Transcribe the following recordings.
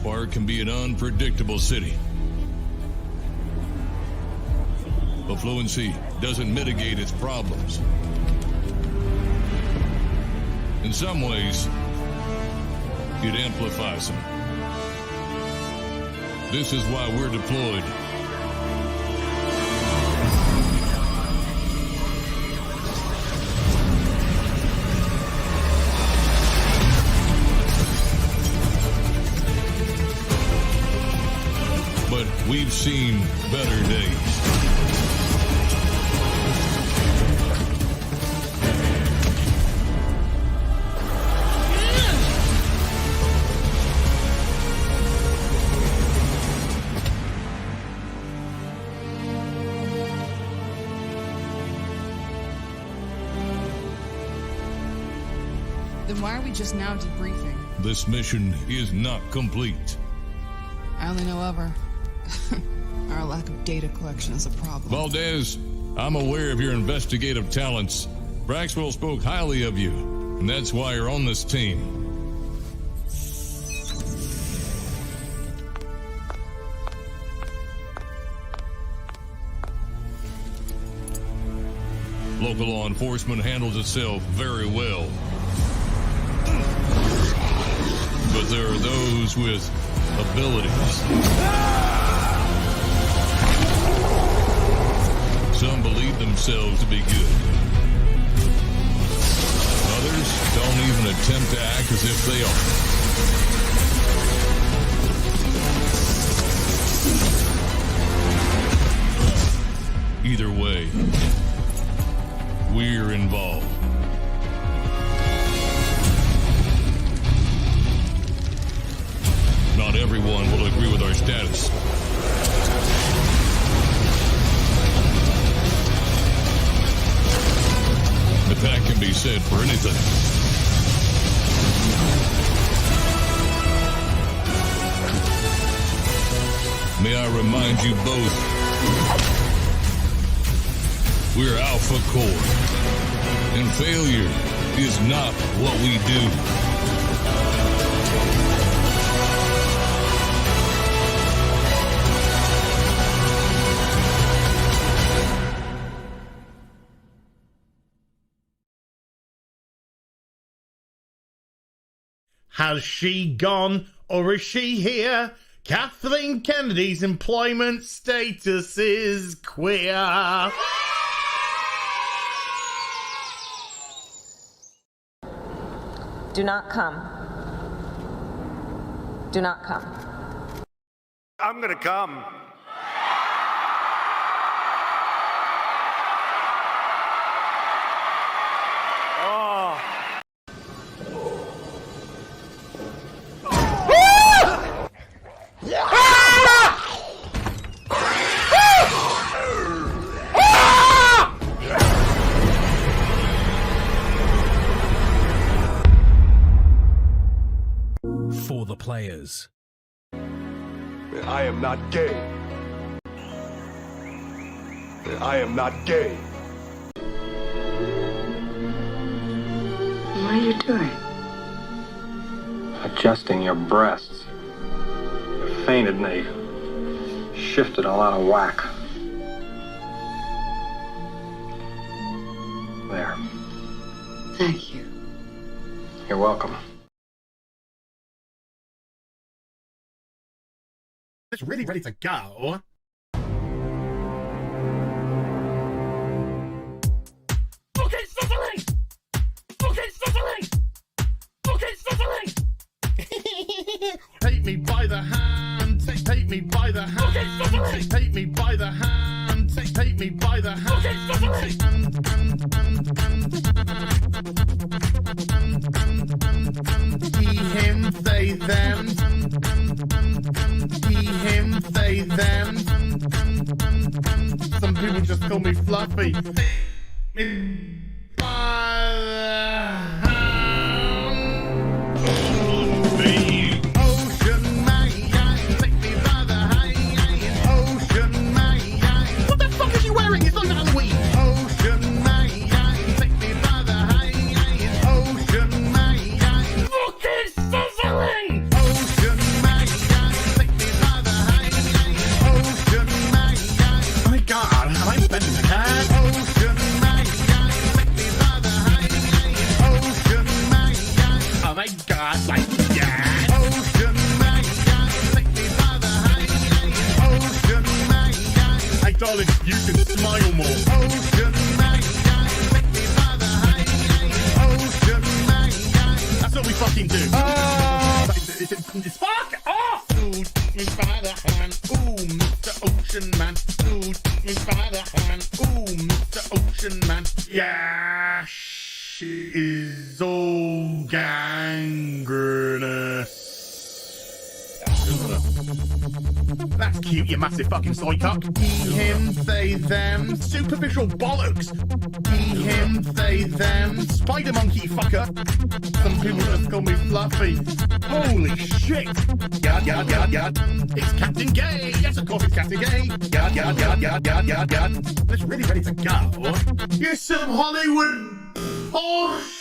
most part, can be an unpredictable city. Affluency doesn't mitigate its problems. In some ways, it amplifies them. This is why we're deployed. But we've seen better days. Then why are we just now debriefing? This mission is not complete. I only know of her. Our lack of data collection is a problem. Valdez, I'm aware of your investigative talents. Braxwell spoke highly of you, and that's why you're on this team. Local law enforcement handles itself very well. But there are those with abilities. Some believe themselves to be good. Others don't even attempt to act as if they are. Either way, we're involved. Not everyone will agree with our status. But that can be said for anything. May I remind you both, we're Alpha Core, and failure is not what we do. Has she gone or is she here? Kathleen Kennedy's employment status is queer. Do not come. Do not come. I'm gonna come. Oh. For the players. I am not gay. I am not gay. What are you doing? Adjusting your breasts. You fainted and they shifted all out of whack. There. Thank you. You're welcome. It's really ready to go. Okay, Sicily! Okay, Sicily! Okay, Sicily! Take me by the hand, take me by the hand, okay, Sicily! Take me by the hand, take me by the hand, okay, Sicily! He, him, they, them. He, him, they, them. Some people just call me Fluffy. By the hand. The ocean man, take me by the hand. Ocean man. What the fuck is he wearing? It's on Halloween. Ocean man, take me by the hand. Ocean man. Okay, Sicily! Ocean man. darling, you can smile more. Ocean man, take me by the hand. Ocean man, that's what we fucking do. Fuck off! Ooh, take me by the hand. Ooh, Mr. Ocean Man. Ooh, take me by the hand. Ooh, Mr. Ocean Man. Yeah, she is all gangrenous. That's cute, you massive fucking soy cock. He, him, they, them. Superficial bollocks. He, him, they, them. Spider monkey fucker. Some people just call me Fluffy. Holy shit. Yard, yard, yard, yard. It's Captain Gay. Yes, of course it's Captain Gay. Yard, yard, yard, yard, yard, yard, yard. It's really ready to go. Here's some Hollywood horse.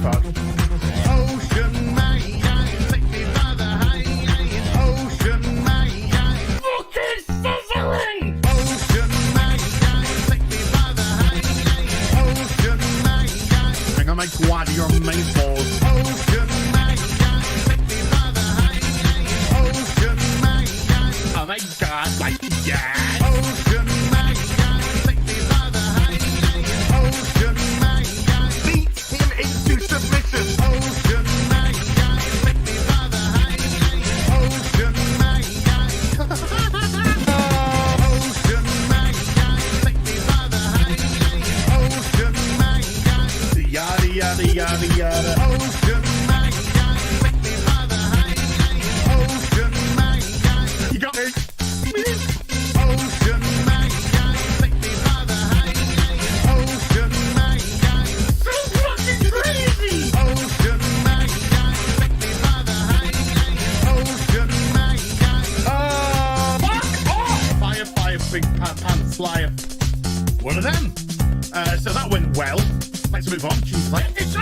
Fuck. Ocean man, take me by the hand. Ocean man, fucking sizzling. Ocean man, take me by the hand. Ocean man, I'm gonna make quad your main balls. Ocean man, take me by the hand. Ocean man, oh my god, like that. Ocean man, take me by the hand. Ocean man, beat him into submission. Ocean man, take me by the hand. Ocean man, Ocean man, take me by the hand. Ocean man, yada yada yada yada. Ocean man, take me by the hand. Ocean man, you got me. Ocean man, take me by the hand. Ocean man, so fucking crazy. Ocean man, take me by the hand. Ocean man, fuck off. Fire, fire, big pants flyer. One of them. So that went well. Let's move on. Choose player. It's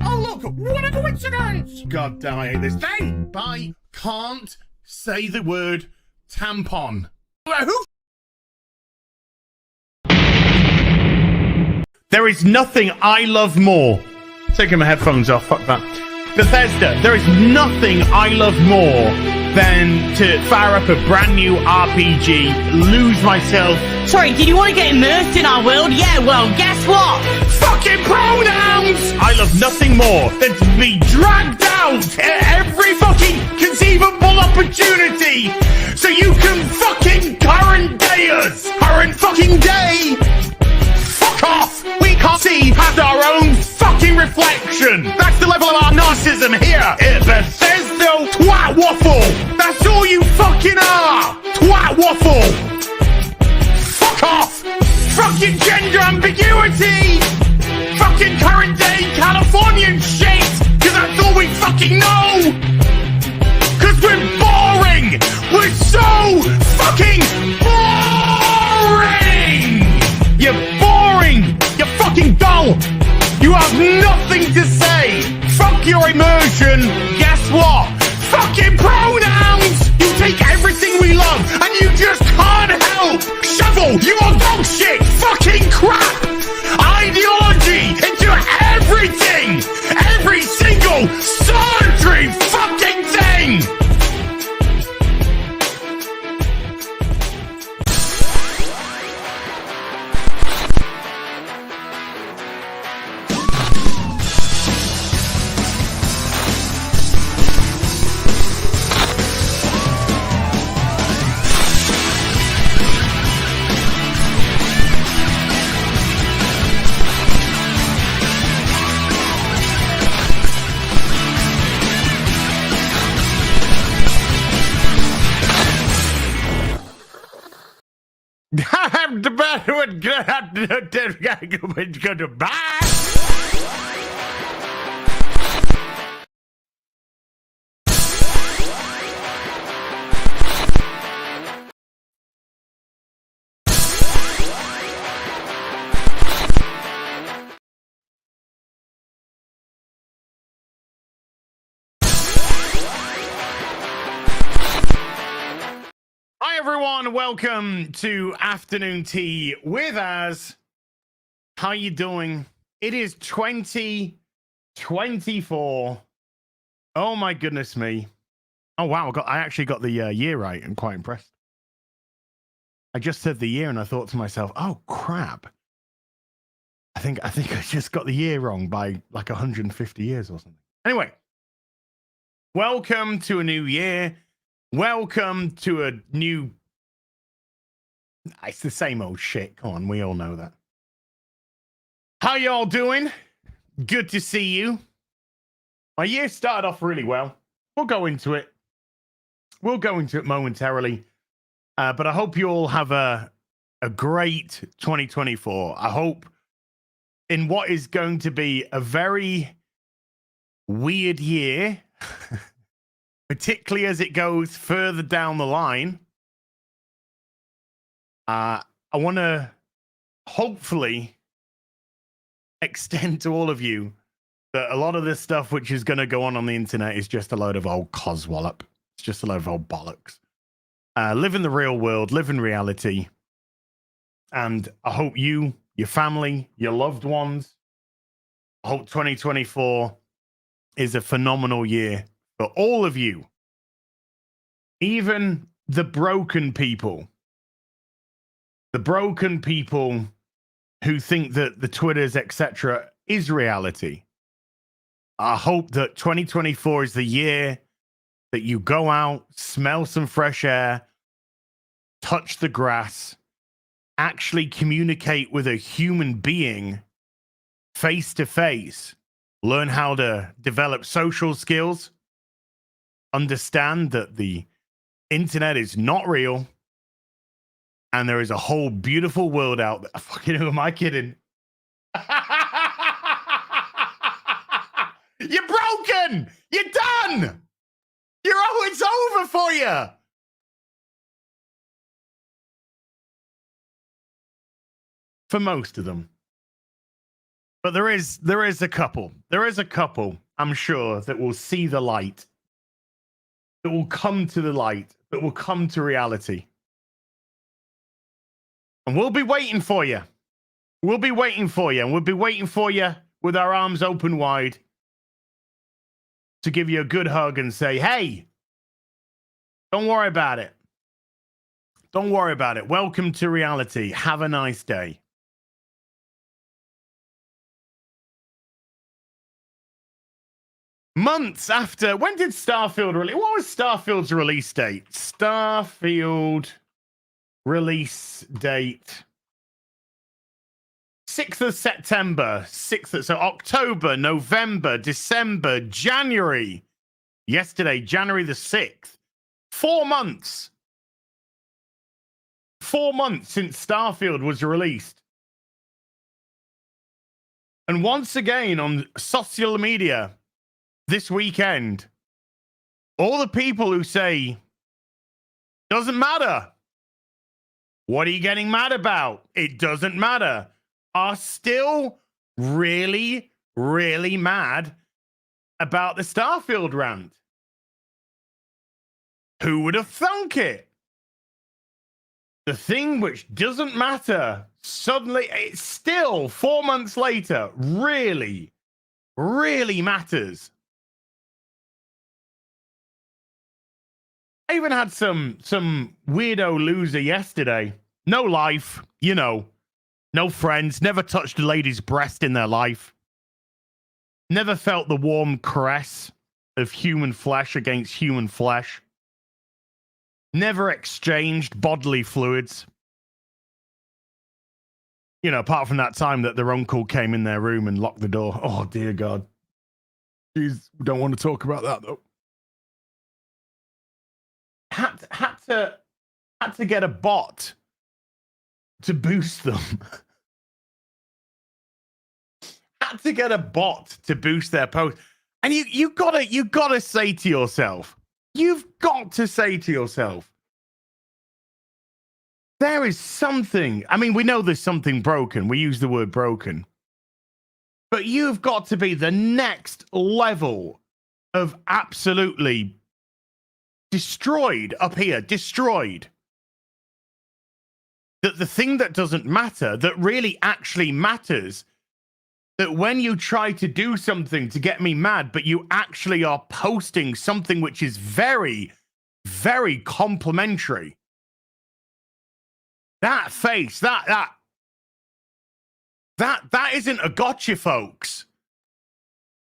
oh look, what a coincidence. God damn, I hate this thing. I can't say the word tampon. Who? There is nothing I love more. Taking my headphones off, fuck that. Bethesda, there is nothing I love more than to fire up a brand new RPG, lose myself. Sorry, did you want to get immersed in our world? Yeah, well, guess what? Fucking pronouns! I love nothing more than to be dragged out at every fucking conceivable opportunity so you can fucking current day us. Current fucking day! Fuck off! We can't see past our own fucking reflection! That's the level of our narcissism here at Bethesda Twat Waffle! That's all you fucking are! Twat Waffle! Fuck off! Fucking gender ambiguity! Fucking current day Californian shit! Cause that's all we fucking know! Cause we're boring! We're so fucking boring! You're boring! You're fucking dull! You have nothing to say! Fuck your immersion! Guess what? Fucking pronouns! You take everything we love and you just can't help! Shovel! You are dog shit! Fucking crap! Ideology into everything! Every single surgery fucking thing! I'm the bad one. Goodbye. Hi everyone, welcome to Afternoon Tea with us. How you doing? It is 2024. Oh my goodness me. Oh wow, I actually got the year right. I'm quite impressed. I just said the year and I thought to myself, oh crap. I think I just got the year wrong by like 150 years or something. Anyway, welcome to a new year. Welcome to a new... It's the same old shit. Come on, we all know that. How y'all doing? Good to see you. My year started off really well. We'll go into it. We'll go into it momentarily. But I hope you all have a great 2024. I hope in what is going to be a very weird year, particularly as it goes further down the line, I want to hopefully extend to all of you that a lot of this stuff which is going to go on the internet is just a load of old coswallop. It's just a load of old bollocks. Live in the real world, live in reality. And I hope you, your family, your loved ones, I hope 2024 is a phenomenal year for all of you. Even the broken people. The broken people who think that the Twitters, etc., is reality. I hope that 2024 is the year that you go out, smell some fresh air, touch the grass, actually communicate with a human being face to face, learn how to develop social skills, understand that the internet is not real, and there is a whole beautiful world out there. Fucking who am I kidding? You're broken! You're done! It's over for you! For most of them. But there is a couple. There is a couple, I'm sure, that will see the light. That will come to the light. That will come to reality. And we'll be waiting for you. We'll be waiting for you. And we'll be waiting for you with our arms open wide to give you a good hug and say, hey, don't worry about it. Don't worry about it. Welcome to reality. Have a nice day. Months after, when did Starfield release? What was Starfield's release date? Starfield release date 6th of September, 6th, so October, November, December, January. Yesterday, January the 6th. 4 months. 4 months since Starfield was released. And once again on social media this weekend, all the people who say, doesn't matter. What are you getting mad about? It doesn't matter. Are still really, really mad about the Starfield rant. Who would have thunk it? The thing which doesn't matter, suddenly, it's still 4 months later, really, really matters. I even had some weirdo loser yesterday. No life, you know. No friends. Never touched a lady's breast in their life. Never felt the warm caress of human flesh against human flesh. Never exchanged bodily fluids. You know, apart from that time that their uncle came in their room and locked the door. Oh, dear God. Jeez, we don't want to talk about that, though. Had to get a bot to boost them. Had to get a bot to boost their post. And you gotta say to yourself, you've got to say to yourself, there is something. I mean, we know there's something broken. We use the word broken. But you've got to be the next level of absolutely destroyed up here. Destroyed. that the thing that doesn't matter, that really actually matters, that when you try to do something to get me mad, but you actually are posting something which is very, very complimentary. That face, that isn't a gotcha, folks.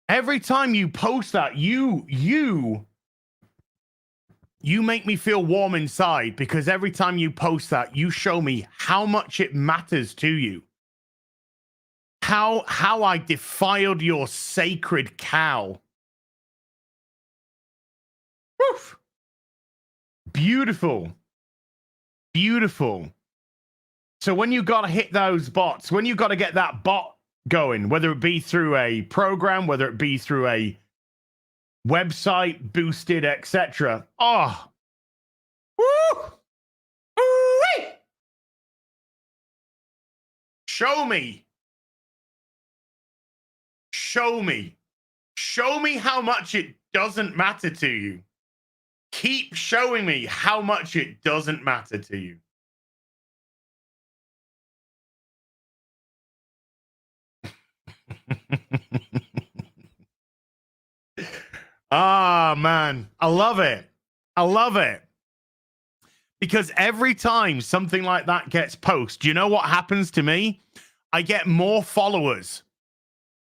Every time you post that, you make me feel warm inside, because every time you post that, you show me how much it matters to you. How I defiled your sacred cow. Woof. Beautiful. Beautiful. So when you got to hit those bots, when you got to get that bot going, whether it be through a program, whether it be through a website, boosted, etc. Oh. Woo! Ooh-wee! Show me. Show me. Show me how much it doesn't matter to you. Keep showing me how much it doesn't matter to you. Ah, man. I love it. I love it. Because every time something like that gets posted, you know what happens to me? I get more followers.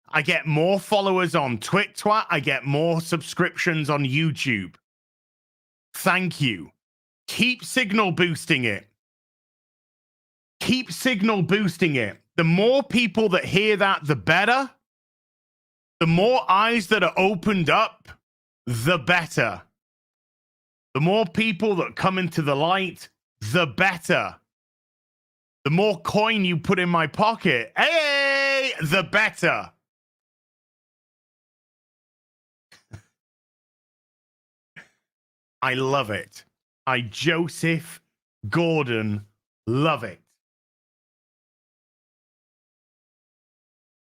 I get more followers on Twitch. I get more subscriptions on YouTube. Thank you. Keep signal boosting it. Keep signal boosting it. The more people that hear that, the better. The more eyes that are opened up, the better. The more people that come into the light, the better. The more coin you put in my pocket, hey, the better. I love it. I, Joseph Gordon, love it.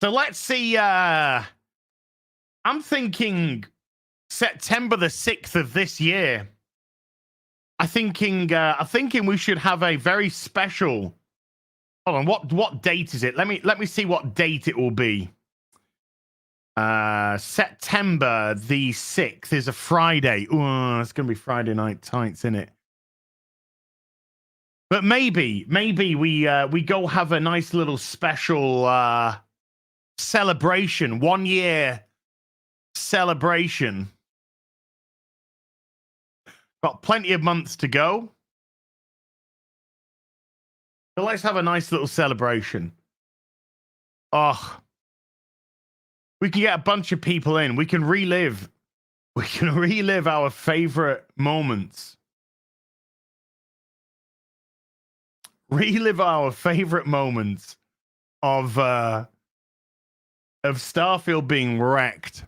So let's see. I'm thinking September the 6th of this year. I'm thinking we should have a very special. Hold on, what date is it? Let me see what date it will be. September the 6th is a Friday. Ooh, it's gonna be Friday night tights, isn't it? But maybe we go have a nice little special celebration, 1 year celebration. Got plenty of months to go. So let's have a nice little celebration. Oh, we can get a bunch of people in. We can relive our favorite moments. Relive our favorite moments of Starfield being wrecked.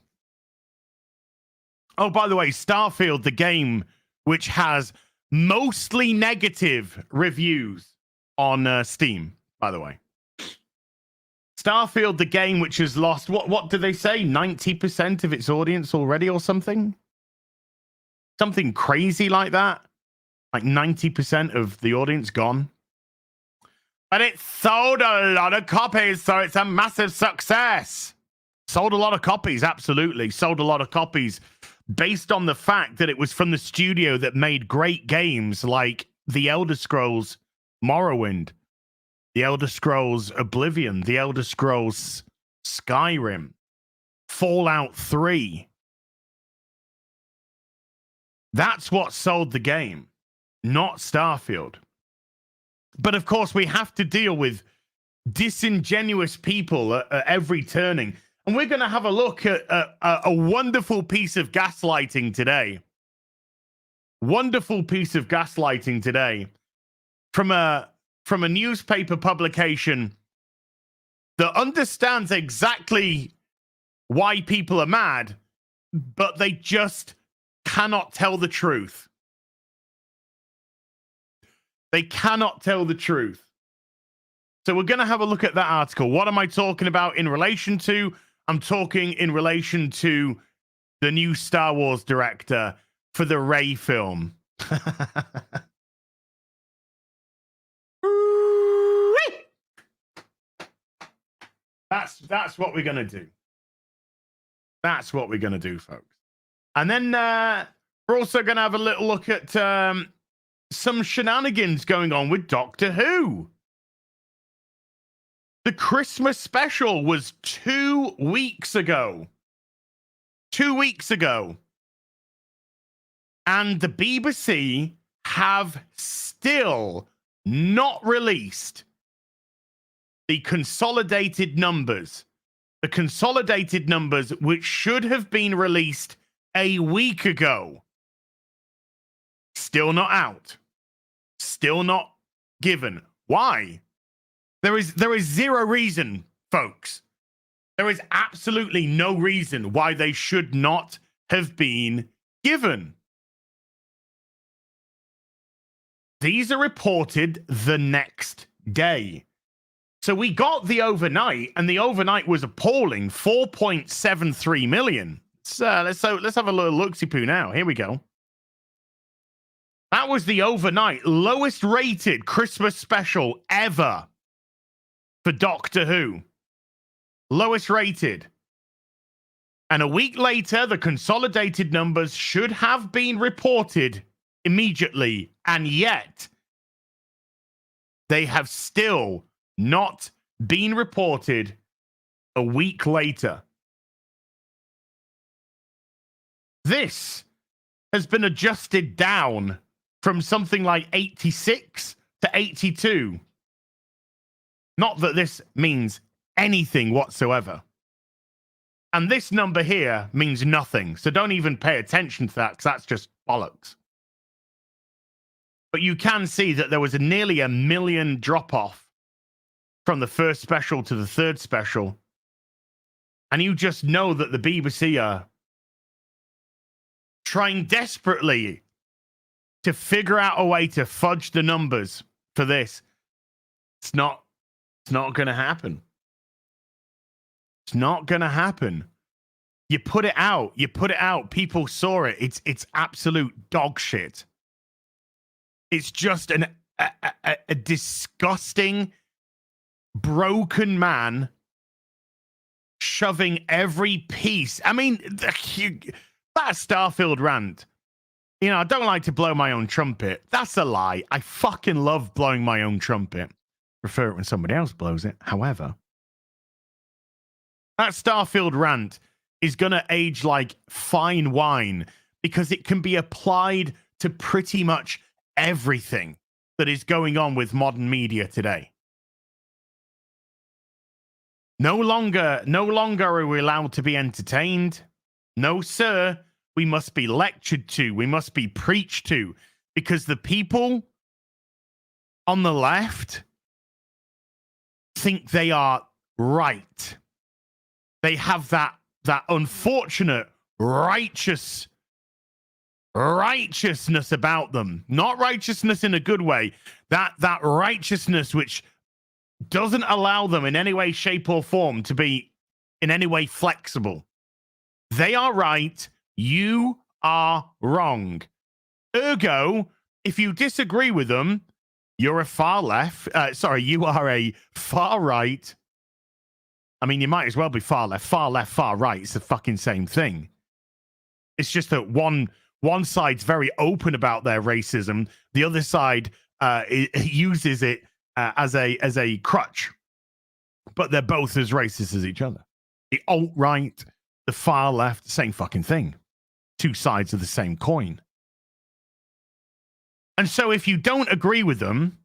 Oh, by the way, Starfield, the game which has mostly negative reviews on Steam, by the way. Starfield, the game which has lost, what do they say? 90% of its audience already or something? Something crazy like that? Like 90% of the audience gone? But it sold a lot of copies, so it's a massive success. Sold a lot of copies, absolutely. Sold a lot of copies based on the fact that it was from the studio that made great games like The Elder Scrolls Morrowind, The Elder Scrolls Oblivion, The Elder Scrolls Skyrim, Fallout 3. That's what sold the game, not Starfield. But of course, we have to deal with disingenuous people at every turning. And we're going to have a look at a wonderful piece of gaslighting today. Wonderful piece of gaslighting today from a newspaper publication that understands exactly why people are mad, but they just cannot tell the truth. They cannot tell the truth. So we're going to have a look at that article. What am I talking about in relation to? I'm talking in relation to the new Star Wars director for the Rey film. That's what we're gonna do. That's what we're gonna do, folks. And then we're also gonna have a little look at some shenanigans going on with Doctor Who. The Christmas special was 2 weeks ago. 2 weeks ago. And the BBC have still not released the consolidated numbers. The consolidated numbers which should have been released a week ago. Still not out. Still not given. Why? There is zero reason, folks. There is absolutely no reason why they should not have been given. These are reported the next day. So we got the overnight, and the overnight was appalling, 4.73 million. So let's have a little look-see-poo now. Here we go. That was the overnight lowest rated Christmas special ever for Doctor Who. Lowest rated. And a week later, the consolidated numbers should have been reported immediately, and yet they have still not been reported a week later. This has been adjusted down from something like 86 to 82. Not that this means anything whatsoever. And this number here means nothing, so don't even pay attention to that, because that's just bollocks. But you can see that there was nearly 1 million drop-off from the first special to the third special. And you just know that the BBC are trying desperately to figure out a way to fudge the numbers for this. It's not going to happen. It's not going to happen. You put it out. People saw it. It's absolute dog shit. It's just a disgusting, broken man shoving every piece. I mean, that Starfield rant. You know, I don't like to blow my own trumpet. That's a lie. I fucking love blowing my own trumpet. Prefer it when somebody else blows it. However, that Starfield rant is going to age like fine wine because it can be applied to pretty much everything that is going on with modern media today. No longer are we allowed to be entertained. No, sir. We must be lectured to. We must be preached to. Because the people on the left think they are right. They have that unfortunate righteousness about them. Not righteousness in a good way. That righteousness which doesn't allow them in any way, shape, or form to be in any way flexible. They are right. You are wrong. Ergo, if you disagree with them, you're a far left. You are a far right. I mean, you might as well be far left, far right. It's the fucking same thing. It's just that one side's very open about their racism. The other side uses it as a crutch. But they're both as racist as each other. The alt-right, the far left, same fucking thing. Two sides of the same coin. And so if you don't agree with them,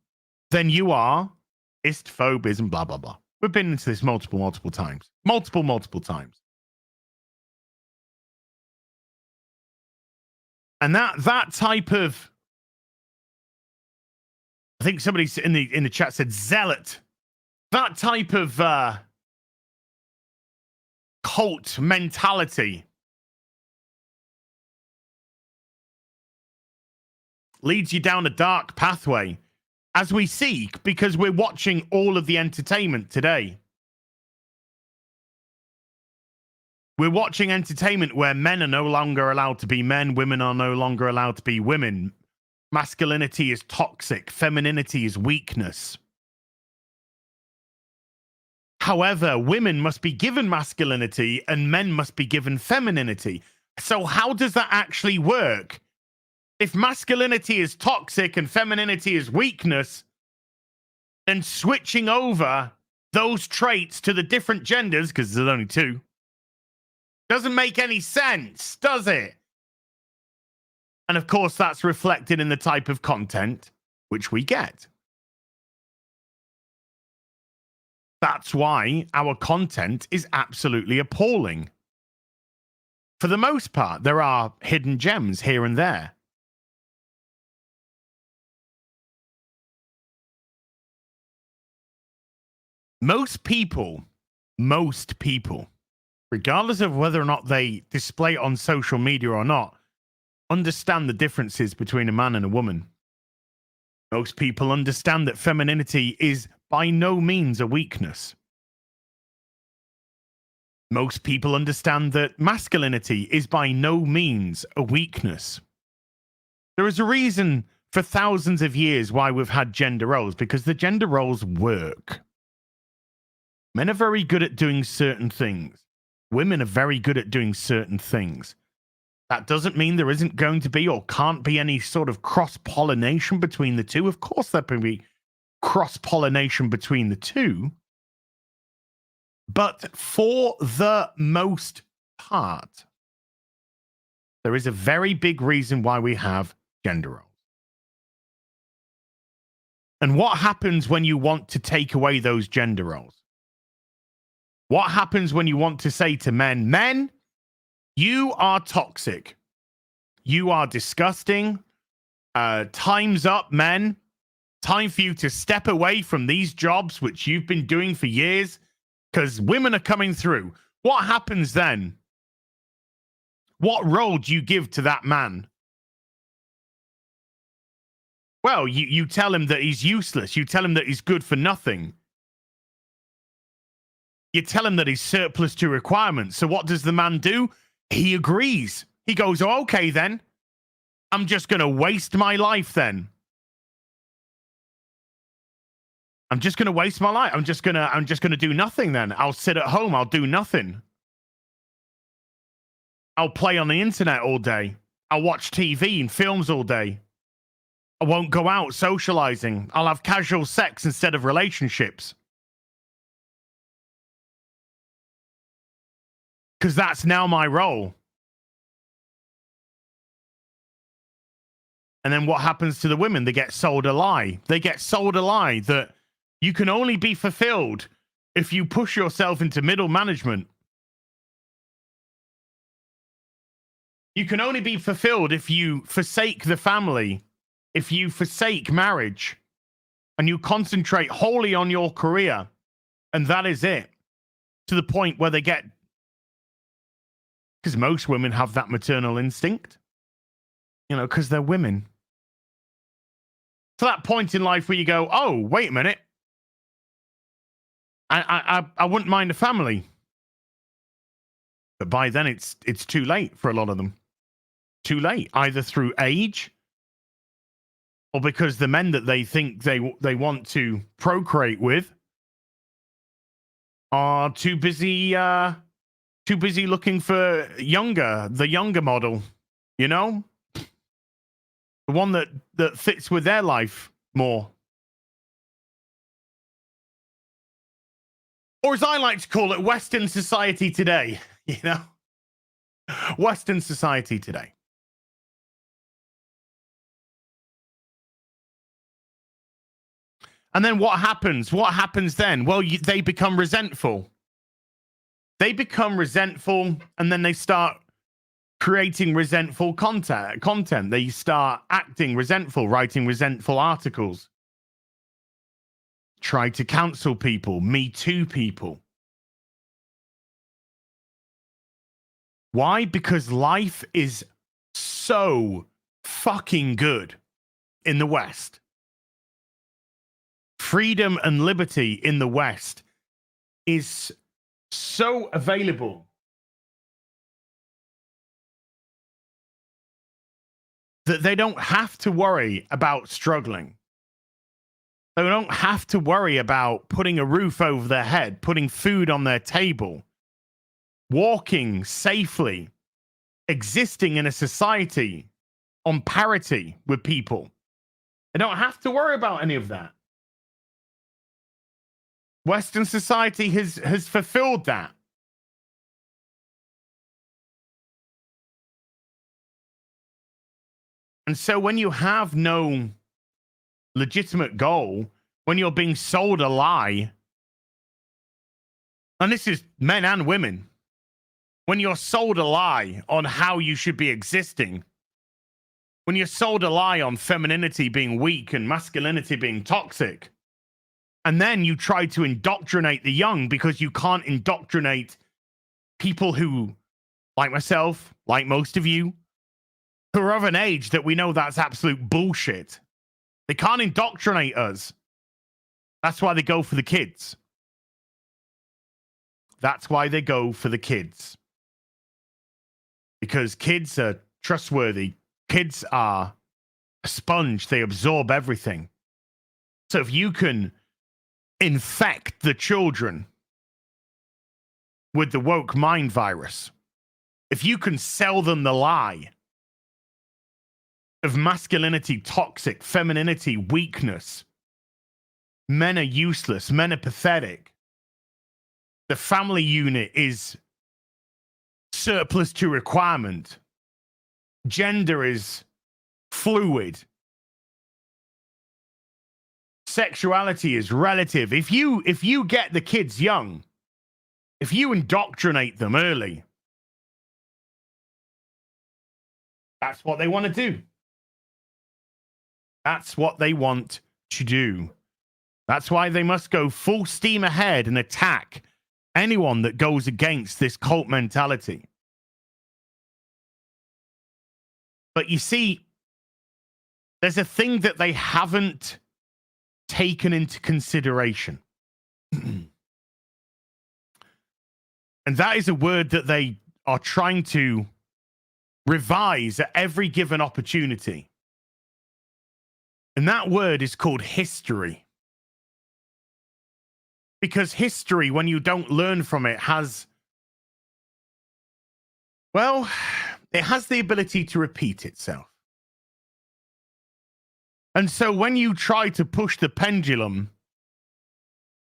then you are istphobism, blah, blah, blah. We've been into this multiple times. Multiple times. And that type of, I think somebody in the chat said zealot. That type of cult mentality leads you down a dark pathway, as we see, because we're watching all of the entertainment today. We're watching entertainment where men are no longer allowed to be men, women are no longer allowed to be women. Masculinity is toxic, femininity is weakness. However, women must be given masculinity and men must be given femininity. So how does that actually work? If masculinity is toxic and femininity is weakness, then switching over those traits to the different genders, because there's only two, doesn't make any sense, does it? And of course, that's reflected in the type of content which we get. That's why our content is absolutely appalling. For the most part, there are hidden gems here and there. Most people, regardless of whether or not they display it on social media or not, understand the differences between a man and a woman. Most people understand that femininity is by no means a weakness. Most people understand that masculinity is by no means a weakness. There is a reason for thousands of years why we've had gender roles, because the gender roles work. Men are very good at doing certain things. Women are very good at doing certain things. That doesn't mean there isn't going to be or can't be any sort of cross-pollination between the two. Of course there can be cross-pollination between the two. But for the most part, there is a very big reason why we have gender roles. And what happens when you want to take away those gender roles? What happens when you want to say to men, men, you are toxic. You are disgusting. Time's up, men. Time for you to step away from these jobs which you've been doing for years because women are coming through. What happens then? What role do you give to that man? Well, you tell him that he's useless. You tell him that he's good for nothing. You tell him that he's surplus to requirements. So what does the man do? He agrees. He goes, oh, okay, then. I'm just going to waste my life then. I'm just going to waste my life. I'm just going to do nothing then. I'll sit at home. I'll do nothing. I'll play on the internet all day. I'll watch TV and films all day. I won't go out socializing. I'll have casual sex instead of relationships. Because that's now my role. And then what happens to the women? They get sold a lie. They get sold a lie that you can only be fulfilled if you push yourself into middle management. You can only be fulfilled if you forsake the family, if you forsake marriage, and you concentrate wholly on your career. And that is it. To the point where they get... Because most women have that maternal instinct. You know, because they're women. To that point in life where you go, oh, wait a minute. I wouldn't mind a family. But by then it's too late for a lot of them. Too late. Either through age or because the men that they think they want to procreate with are too busy looking for the younger model, you know? The one that fits with their life more. Or as I like to call it, Western society today, you know? Western society today. And then what happens? What happens then? Well, they become resentful. They become resentful, and then they start creating resentful content. They start acting resentful, writing resentful articles. Try to cancel people, Me Too people. Why? Because life is so fucking good in the West. Freedom and liberty in the West is so available that they don't have to worry about struggling. They don't have to worry about putting a roof over their head, putting food on their table, walking safely, existing in a society on parity with people. They don't have to worry about any of that. Western society has fulfilled that. And so when you have no legitimate goal, when you're being sold a lie, and this is men and women, when you're sold a lie on how you should be existing, when you're sold a lie on femininity being weak and masculinity being toxic, and then you try to indoctrinate the young because you can't indoctrinate people who, like myself, like most of you, who are of an age that we know that's absolute bullshit. They can't indoctrinate us. That's why they go for the kids. That's why they go for the kids. Because kids are trustworthy. Kids are a sponge. They absorb everything. So if you can infect the children with the woke mind virus, if you can sell them the lie of masculinity, toxic, femininity, weakness, men are useless, men are pathetic, the family unit is surplus to requirement, gender is fluid, sexuality is relative. If you get the kids young, if you indoctrinate them early, that's what they want to do. That's what they want to do. That's why they must go full steam ahead and attack anyone that goes against this cult mentality. But you see, there's a thing that they haven't taken into consideration. And that is a word that they are trying to revise at every given opportunity. And that word is called history. Because history, when you don't learn from it, has, well, it has the ability to repeat itself. And so when you try to push the pendulum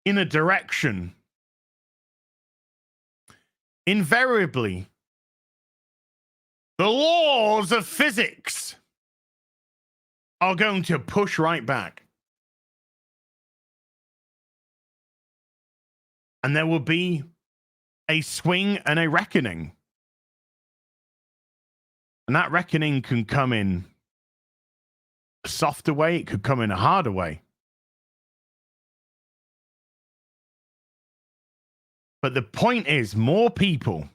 in a direction, invariably, the laws of physics are going to push right back. And there will be a swing and a reckoning. And that reckoning can come in a softer way, it could come in a harder way. But the point is, more people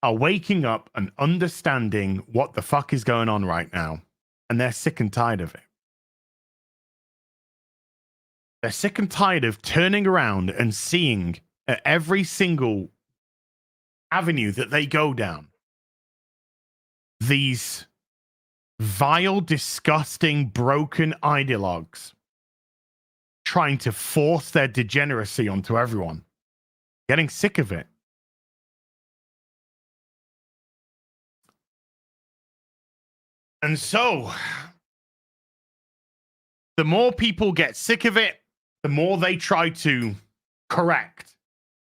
are waking up and understanding what the fuck is going on right now. And they're sick and tired of it. They're sick and tired of turning around and seeing at every single avenue that they go down these vile, disgusting, broken ideologues trying to force their degeneracy onto everyone. Getting sick of it. And so, the more people get sick of it, the more they try to correct.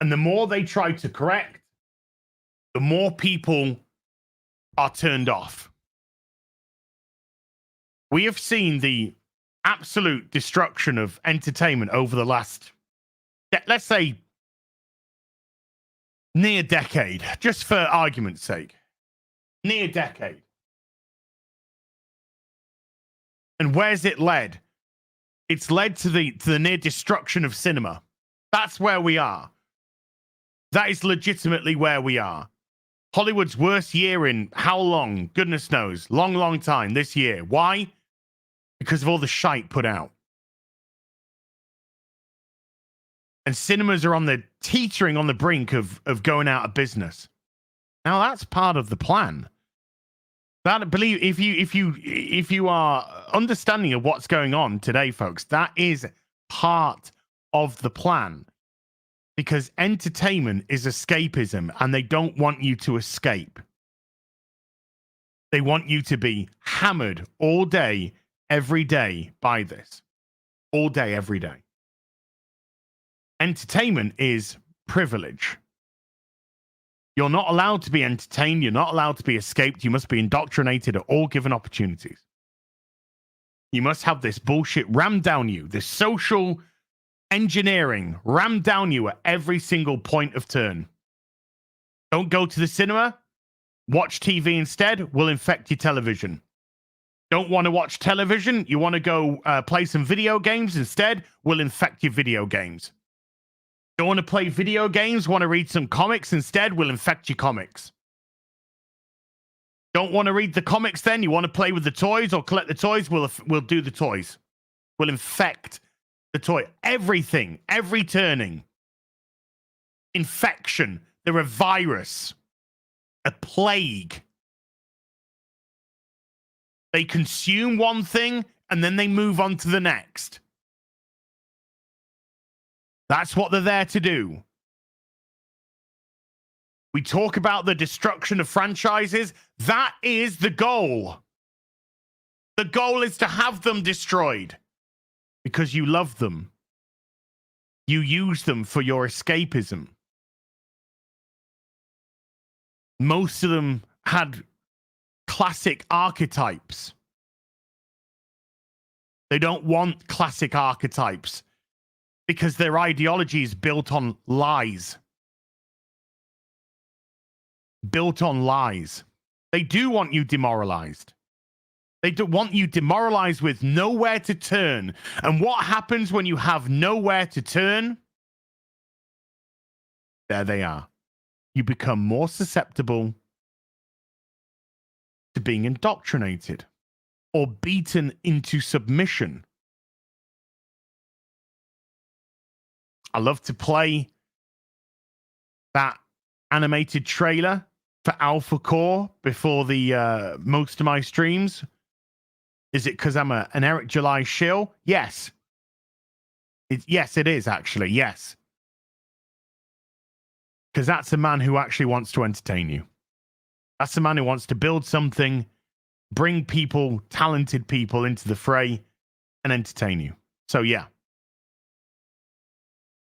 And the more they try to correct, the more people are turned off. We have seen the absolute destruction of entertainment over the last, let's say, near decade, just for argument's sake. Near decade. And where's it led? It's led to the near destruction of cinema. That's where we are. That is legitimately where we are. Hollywood's worst year in how long? Goodness knows. Long time this year. Why? Because of all the shite put out. And cinemas are on the teetering on the brink of going out of business. Now that's part of the plan. That believe if you are understanding of what's going on today, folks, that is part of the plan. Because entertainment is escapism, and they don't want you to escape. They want you to be hammered all day, every day by this. All day, every day. Entertainment is privilege. You're not allowed to be entertained. You're not allowed to be escaped. You must be indoctrinated at all given opportunities. You must have this bullshit rammed down you, this social engineering rammed down you at every single point of turn. Don't go to the cinema. Watch TV instead. Will infect your television. Don't want to watch television. You want to go play some video games instead. Will infect your video games. Don't want to play video games, want to read some comics instead, will infect your comics. Don't want to read the comics then, you want to play with the toys or collect the toys, we'll do the toys. We'll infect the toy. Everything, every turning. Infection, they're a virus, a plague. They consume one thing and then they move on to the next. That's what they're there to do. We talk about the destruction of franchises. That is the goal. The goal is to have them destroyed because you love them. You use them for your escapism. Most of them had classic archetypes. They don't want classic archetypes because their ideology is built on lies. Built on lies. They do want you demoralized. They do want you demoralized with nowhere to turn. And what happens when you have nowhere to turn? There they are. You become more susceptible to being indoctrinated or beaten into submission. I love to play that animated trailer for Alpha Core before the most of my streams. Is it because I'm an Eric July shill? Yes. Yes, it is actually. Yes. Because that's a man who actually wants to entertain you. That's a man who wants to build something, bring people, talented people into the fray and entertain you. So yeah.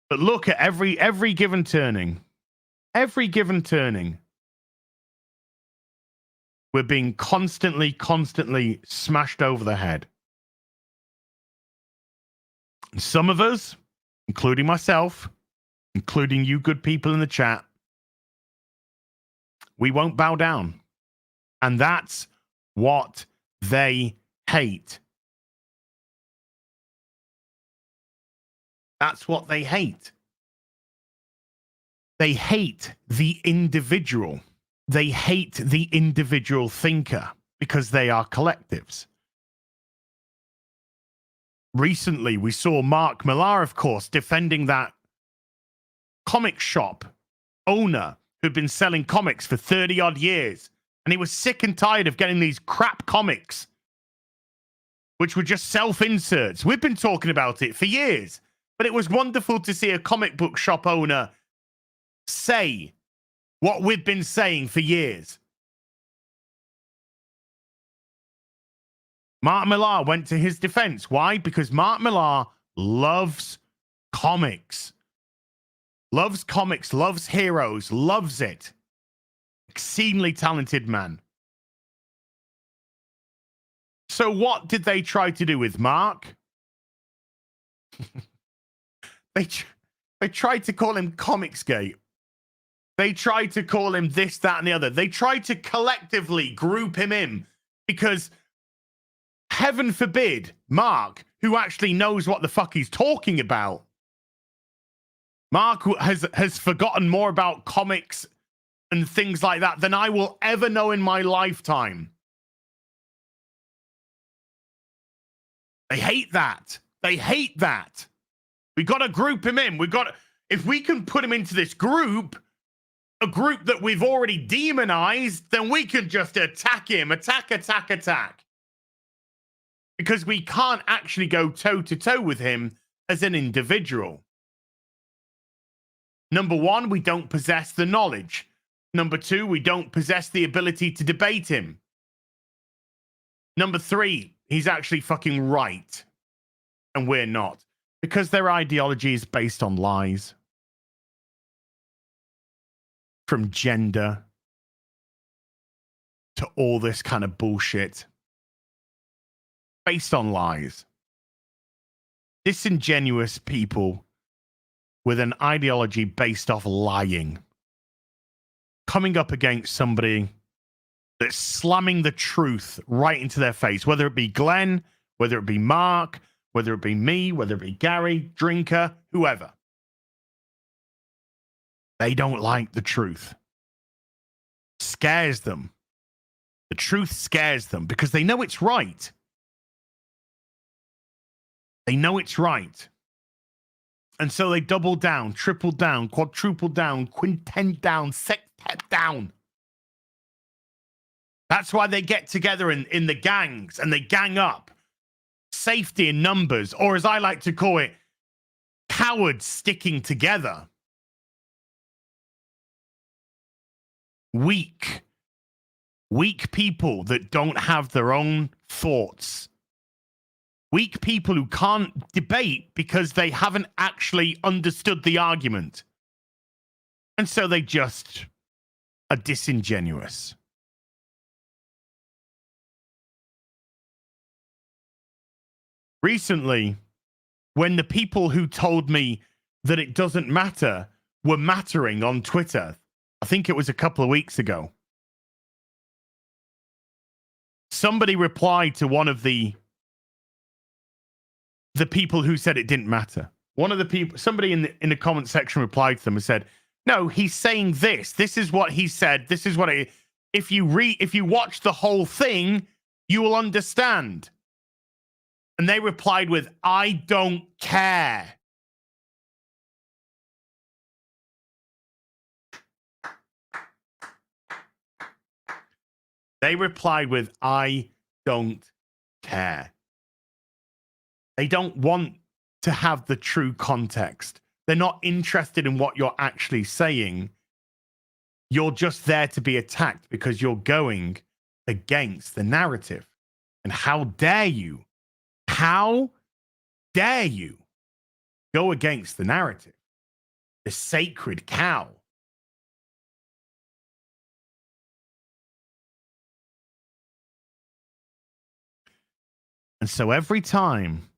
But look at every given turning. Every given turning. We're being constantly smashed over the head. And some of us, including myself, including you good people in the chat, we won't bow down. And that's what they hate. That's what they hate. They hate the individual. They hate the individual thinker because they are collectives. Recently, we saw Mark Millar, of course, defending that comic shop owner who'd been selling comics for 30-odd years. And he was sick and tired of getting these crap comics, which were just self-inserts. We've been talking about it for years. But it was wonderful to see a comic book shop owner say what we've been saying for years. Mark Millar went to his defense. Why? Because Mark Millar loves comics. Loves comics, loves heroes, loves it. Exceedingly talented man. So what did they try to do with Mark? They tried to call him Comicsgate. They tried to call him this, that, and the other. They tried to collectively group him in because, heaven forbid, Mark, who actually knows what the fuck he's talking about, Mark has forgotten more about comics and things like that than I will ever know in my lifetime. They hate that. They hate that. We got to group him in. If we can put him into this group, a group that we've already demonized, then we can just attack him. Attack. Because we can't actually go toe-to-toe with him as an individual. Number one, we don't possess the knowledge. Number two, we don't possess the ability to debate him. Number three, he's actually fucking right. And we're not. Because their ideology is based on lies. From gender to all this kind of bullshit. Based on lies. Disingenuous people with an ideology based off lying. Coming up against somebody that's slamming the truth right into their face, whether it be Glenn, whether it be Mark, whether it be me, whether it be Gary, Drinker, whoever. They don't like the truth. Scares them. The truth scares them because they know it's right. They know it's right. And so they double down, triple down, quadruple down, quintet down, sextet down. That's why they get together in the gangs and they gang up. Safety in numbers, or as I like to call it, cowards sticking together. Weak people that don't have their own thoughts. Weak people who can't debate because they haven't actually understood the argument. And so they just are disingenuous. Recently, when the people who told me that it doesn't matter were mattering on Twitter, I think it was a couple of weeks ago, somebody replied to one of the people who said it didn't matter. One of the people, somebody in the comment section replied to them and said, no, he's saying this. This is what he said. This is what if you watch the whole thing, you will understand. And they replied with, I don't care. They replied with, I don't care. They don't want to have the true context. They're not interested in what you're actually saying. You're just there to be attacked because you're going against the narrative. And how dare you? How dare you go against the narrative? The sacred cow. And so every time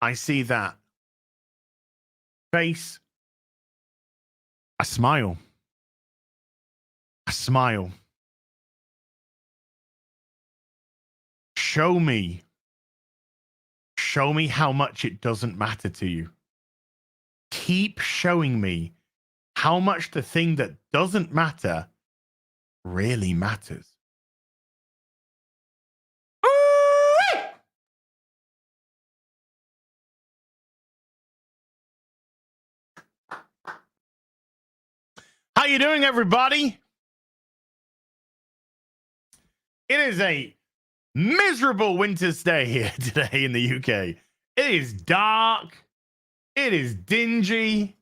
I see that face, I smile. I smile. Show me how much it doesn't matter to you. Keep showing me how much the thing that doesn't matter really matters. How you doing, everybody? It is a miserable winter's day here today in the UK. It is dark. It is dingy.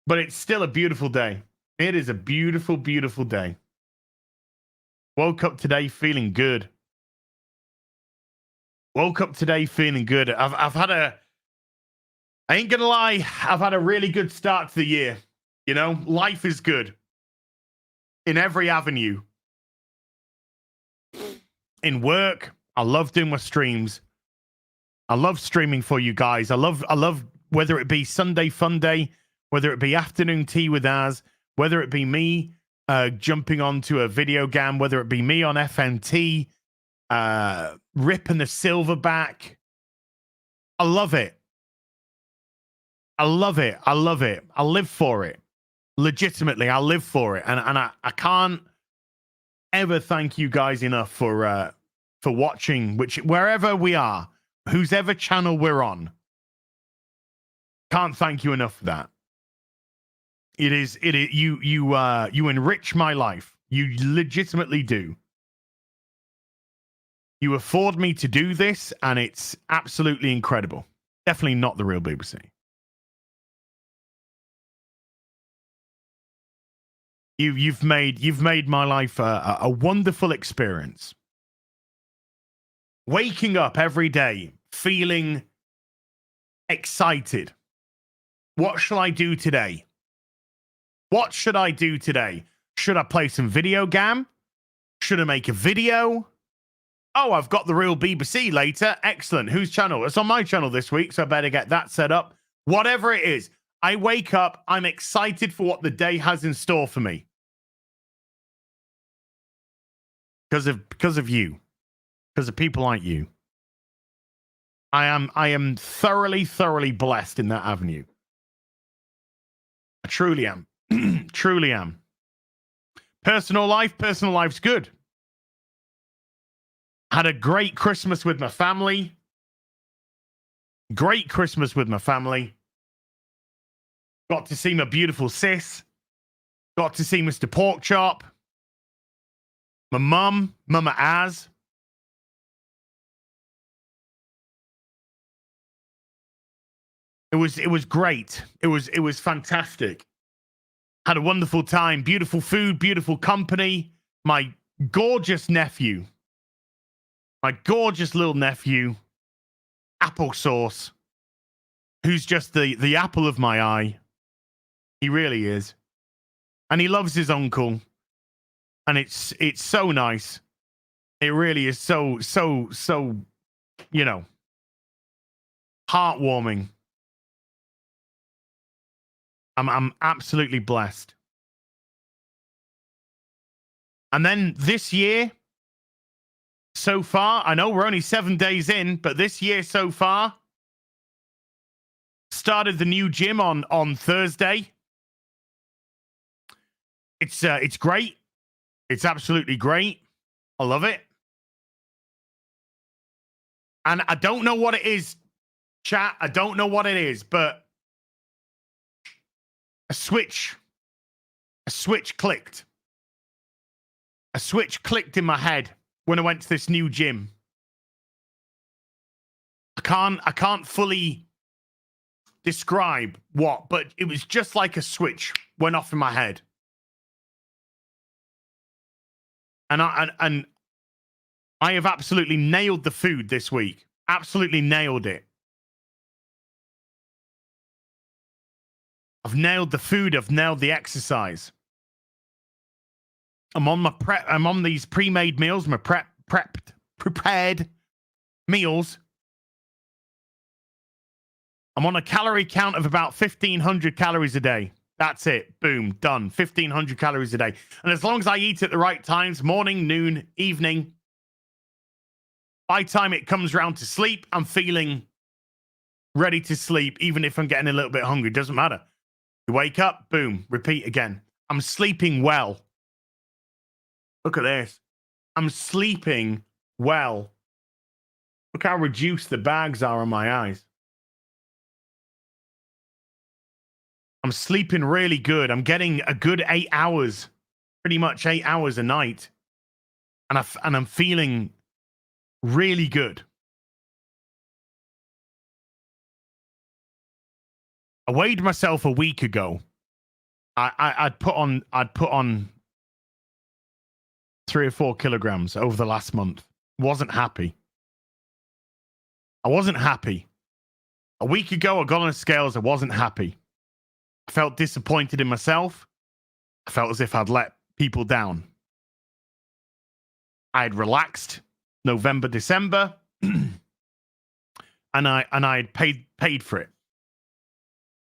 But it's still a beautiful day. It is a beautiful, beautiful day. Woke up today feeling good. Woke up today feeling good. I've had I ain't gonna lie, I've had a really good start to the year. You know, life is good in every avenue. In work, I love doing my streams. I love streaming for you guys. I love whether it be Sunday Fun Day, whether it be afternoon tea with Az, whether it be me jumping onto a video game, whether it be me on FNT, Rip and the Silverback. I love it. I love it. I love it. I live for it. Legitimately, I live for it. And I can't ever thank you guys enough for watching, wherever we are, whose ever channel we're on. Can't thank you enough for that. It is you enrich my life. You legitimately do. You afford me to do this, and it's absolutely incredible. Definitely not the real BBC. You've made my life a wonderful experience. Waking up every day feeling excited. What shall I do today? What should I do today? Should I play some video game? Should I make a video? Oh, I've got the real BBC later. Excellent. Whose channel? It's on my channel this week, so I better get that set up. Whatever it is, I wake up, I'm excited for what the day has in store for me. Because of you. Because of people like you. I am thoroughly blessed in that avenue. I truly am. Truly am. Personal life's good. Had a great Christmas with my family. Got to see my beautiful sis. Got to see Mr. Porkchop. My Mama Az. It was great. It was fantastic. Had a wonderful time. Beautiful food, beautiful company. My gorgeous nephew. My gorgeous little nephew. Applesauce. Who's just the apple of my eye. He really is. And he loves his uncle. And it's so nice. It really is so, you know, heartwarming. I'm absolutely blessed. And then this year, so far, I know we're only 7 days in, but this year so far, started the new gym on Thursday. It's great. It's absolutely great. I love it. And I don't know what it is, chat. I don't know what it is, but a switch clicked. A switch clicked in my head when I went to this new gym. I can't fully describe what, but it was just like a switch went off in my head. And I have absolutely nailed the food this week. Absolutely nailed it. I've nailed the food. I've nailed the exercise. I'm on these pre-made meals, my prepared meals. I'm on a calorie count of about 1,500 calories a day. That's it. Boom. Done. 1,500 calories a day. And as long as I eat at the right times, morning, noon, evening, by the time it comes around to sleep, I'm feeling ready to sleep, even if I'm getting a little bit hungry. Doesn't matter. You wake up, boom, repeat again. I'm sleeping well. Look at this. I'm sleeping well. Look how reduced the bags are on my eyes. I'm sleeping really good. I'm getting a good 8 hours, pretty much 8 hours a night. And I'm feeling really good. I weighed myself a week ago. I'd put on 3 or 4 kilograms over the last month. Wasn't happy. I wasn't happy. A week ago, I got on the scales. I wasn't happy. I felt disappointed in myself. I felt as if I'd let people down. I had relaxed November, December, and I'd paid for it.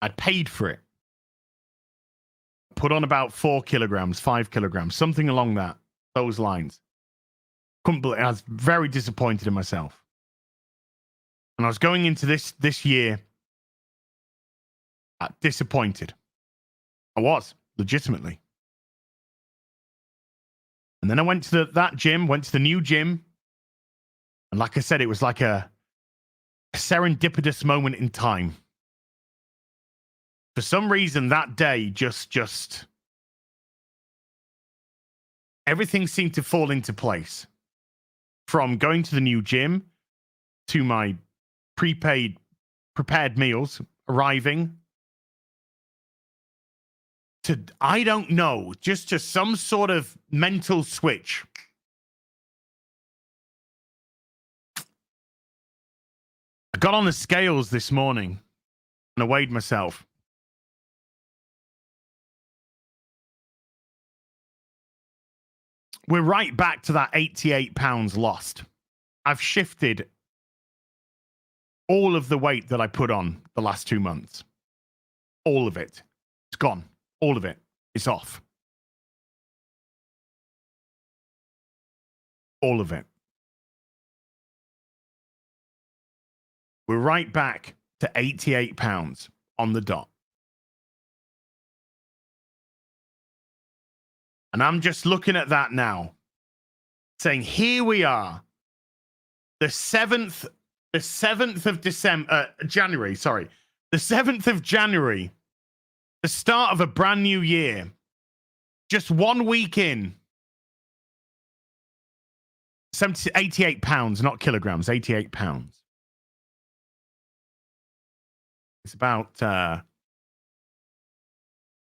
I'd paid for it. Put on about 4 kilograms, 5 kilograms, something along those lines. I was very disappointed in myself. And I was going into this year disappointed. I was, legitimately. And then I went to that gym, went to the new gym. And like I said, it was like a serendipitous moment in time. For some reason, that day just everything seemed to fall into place. From going to the new gym to my prepared meals arriving to, I don't know, just to some sort of mental switch. I got on the scales this morning and I weighed myself. We're right back to that 88 pounds lost. I've shifted all of the weight that I put on the last 2 months. All of it. It's gone. All of it. It's off. All of it. We're right back to 88 pounds on the dot. And I'm just looking at that now, saying, here we are, the 7th of January, the 7th of January, the start of a brand new year, just 1 week in, 88 pounds, not kilograms, 88 pounds. It's about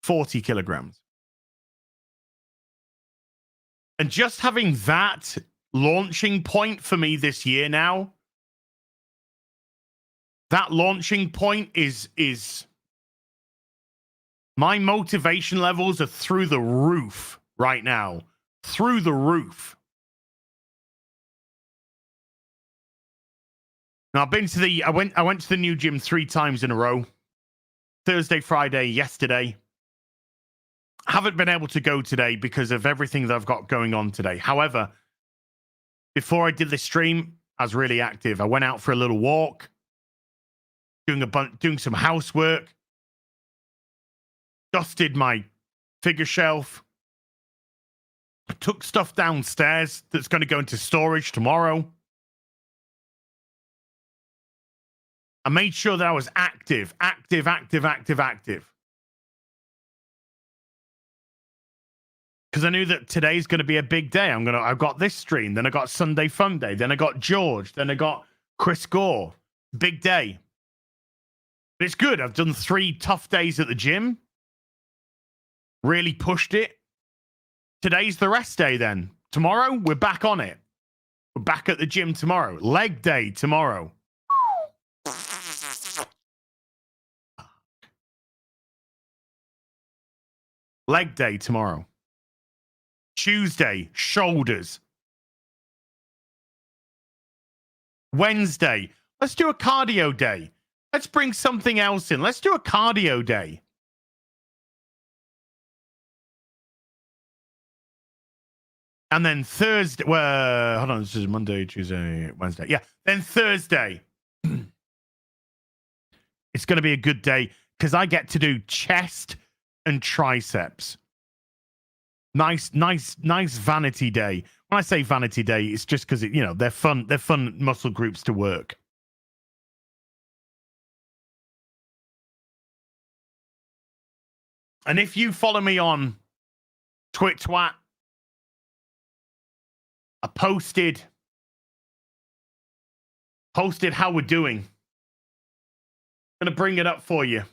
40 kilograms. And just having that launching point for me this year now, that launching point is my motivation levels are through the roof right now. Through the roof. Now I've been to the I went to the new gym 3 times in a row. Thursday, Friday, yesterday. Haven't been able to go today because of everything that I've got going on today. However, before I did this stream, I was really active. I went out for a little walk, doing some housework, dusted my figure shelf, I took stuff downstairs that's going to go into storage tomorrow. I made sure that I was active. Because I knew that today's going to be a big day. I've got this stream, then I got Sunday Fun Day, then I got George, then I got Chris Gore. Big day. But it's good. I've done 3 tough days at the gym. Really pushed it. Today's the rest day then. Tomorrow, we're back on it. We're back at the gym tomorrow. Leg day tomorrow. Leg day tomorrow. Tuesday, shoulders. Wednesday, let's do a cardio day. Let's bring something else in. Let's do a cardio day. And then Thursday, well, hold on, this is Monday, Tuesday, Wednesday. Yeah, then Thursday. It's going to be a good day because I get to do chest and triceps. Nice vanity day. When I say vanity day, it's just because they're fun muscle groups to work. And if you follow me on Twat, I posted how we're doing. I'm gonna bring it up for you.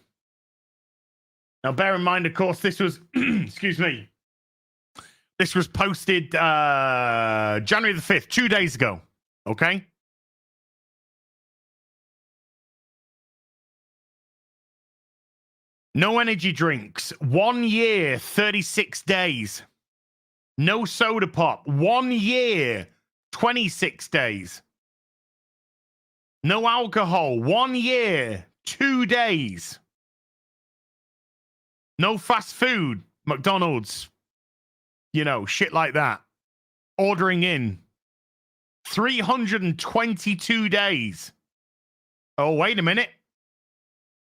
Now, bear in mind, of course, this was excuse me. This was posted January the 5th, 2 days ago. Okay? No energy drinks. 1 year, 36 days. No soda pop. 1 year, 26 days. No alcohol. 1 year, 2 days. No fast food. McDonald's. Shit like that. Ordering in. 322 days. Oh, wait a minute.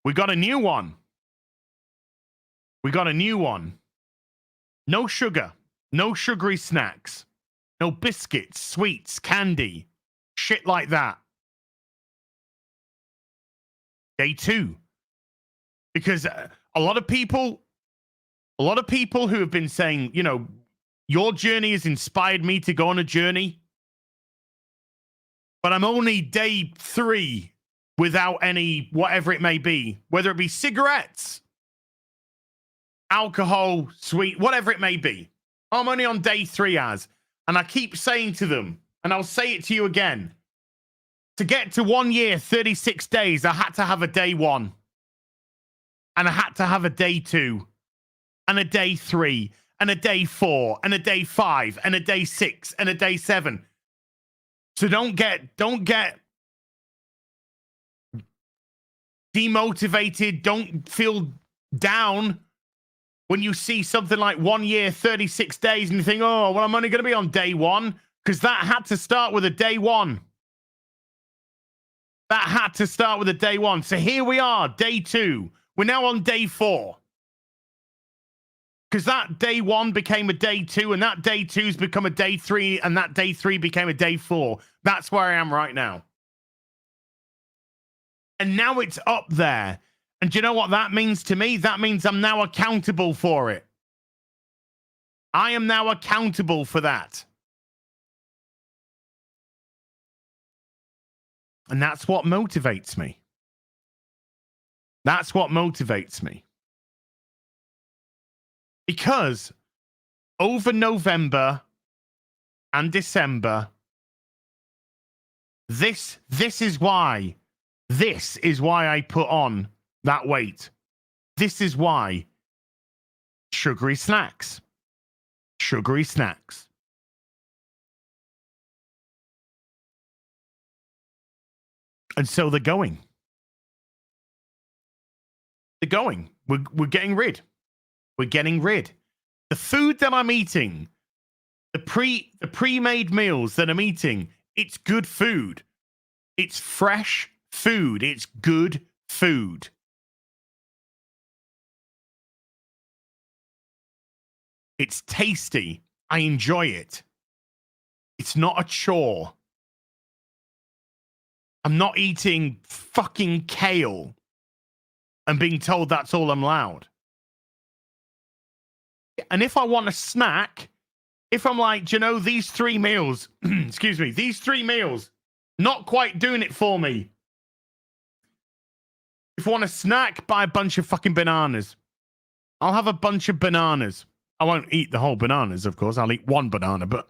We got a new one. No sugar. No sugary snacks. No biscuits, sweets, candy. Shit like that. Day 2. Because a lot of people who have been saying, you know, your journey has inspired me to go on a journey, but I'm only day 3 without any, whatever it may be, whether it be cigarettes, alcohol, sweet, whatever it may be. I'm only on day 3 as, and I keep saying to them, and I'll say it to you again, to get to 1 year, 36 days, I had to have a day 1. And I had to have a day 2, and a day 3, and a day 4, and a day 5, and a day 6, and a day 7. So don't get demotivated. Don't feel down when you see something like 1 year, 36 days, and you think, oh, well, I'm only going to be on day 1, because that had to start with a day 1. That had to start with a day 1. So here we are, day 2. We're now on day 4. Because that day 1 became a day 2, and that day 2's become a day 3, and that day 3 became a day 4. That's where I am right now. And now it's up there. And do you know what that means to me? That means I'm now accountable for it. I am now accountable for that. And that's what motivates me. That's what motivates me. Because over November and December, this is why I put on that weight. This is why. Sugary snacks. Sugary snacks. And so they're going. They're going. We're getting rid. We're getting rid. The food that I'm eating, the pre-made meals that I'm eating, it's good food. It's fresh food. It's good food. It's tasty. I enjoy it. It's not a chore. I'm not eating fucking kale and being told that's all I'm allowed. And if I want a snack, if I'm like, you know, these 3 meals, excuse me, these 3 meals, not quite doing it for me. If I want a snack, buy a bunch of fucking bananas. I'll have a bunch of bananas. I won't eat the whole bananas, of course. I'll eat 1 banana, but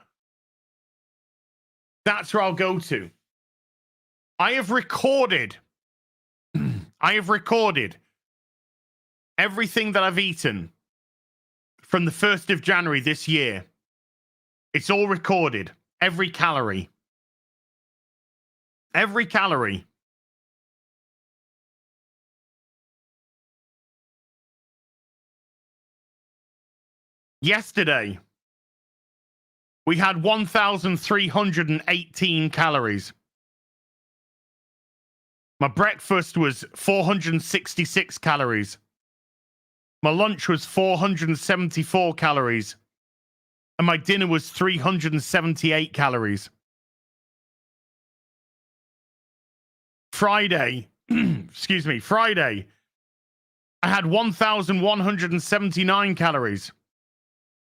that's where I'll go to. I have recorded everything that I've eaten from the 1st of January this year. It's all recorded. Every calorie. Every calorie. Yesterday, we had 1,318 calories. My breakfast was 466 calories. My lunch was 474 calories. And my dinner was 378 calories. Friday, Friday, I had 1,179 calories.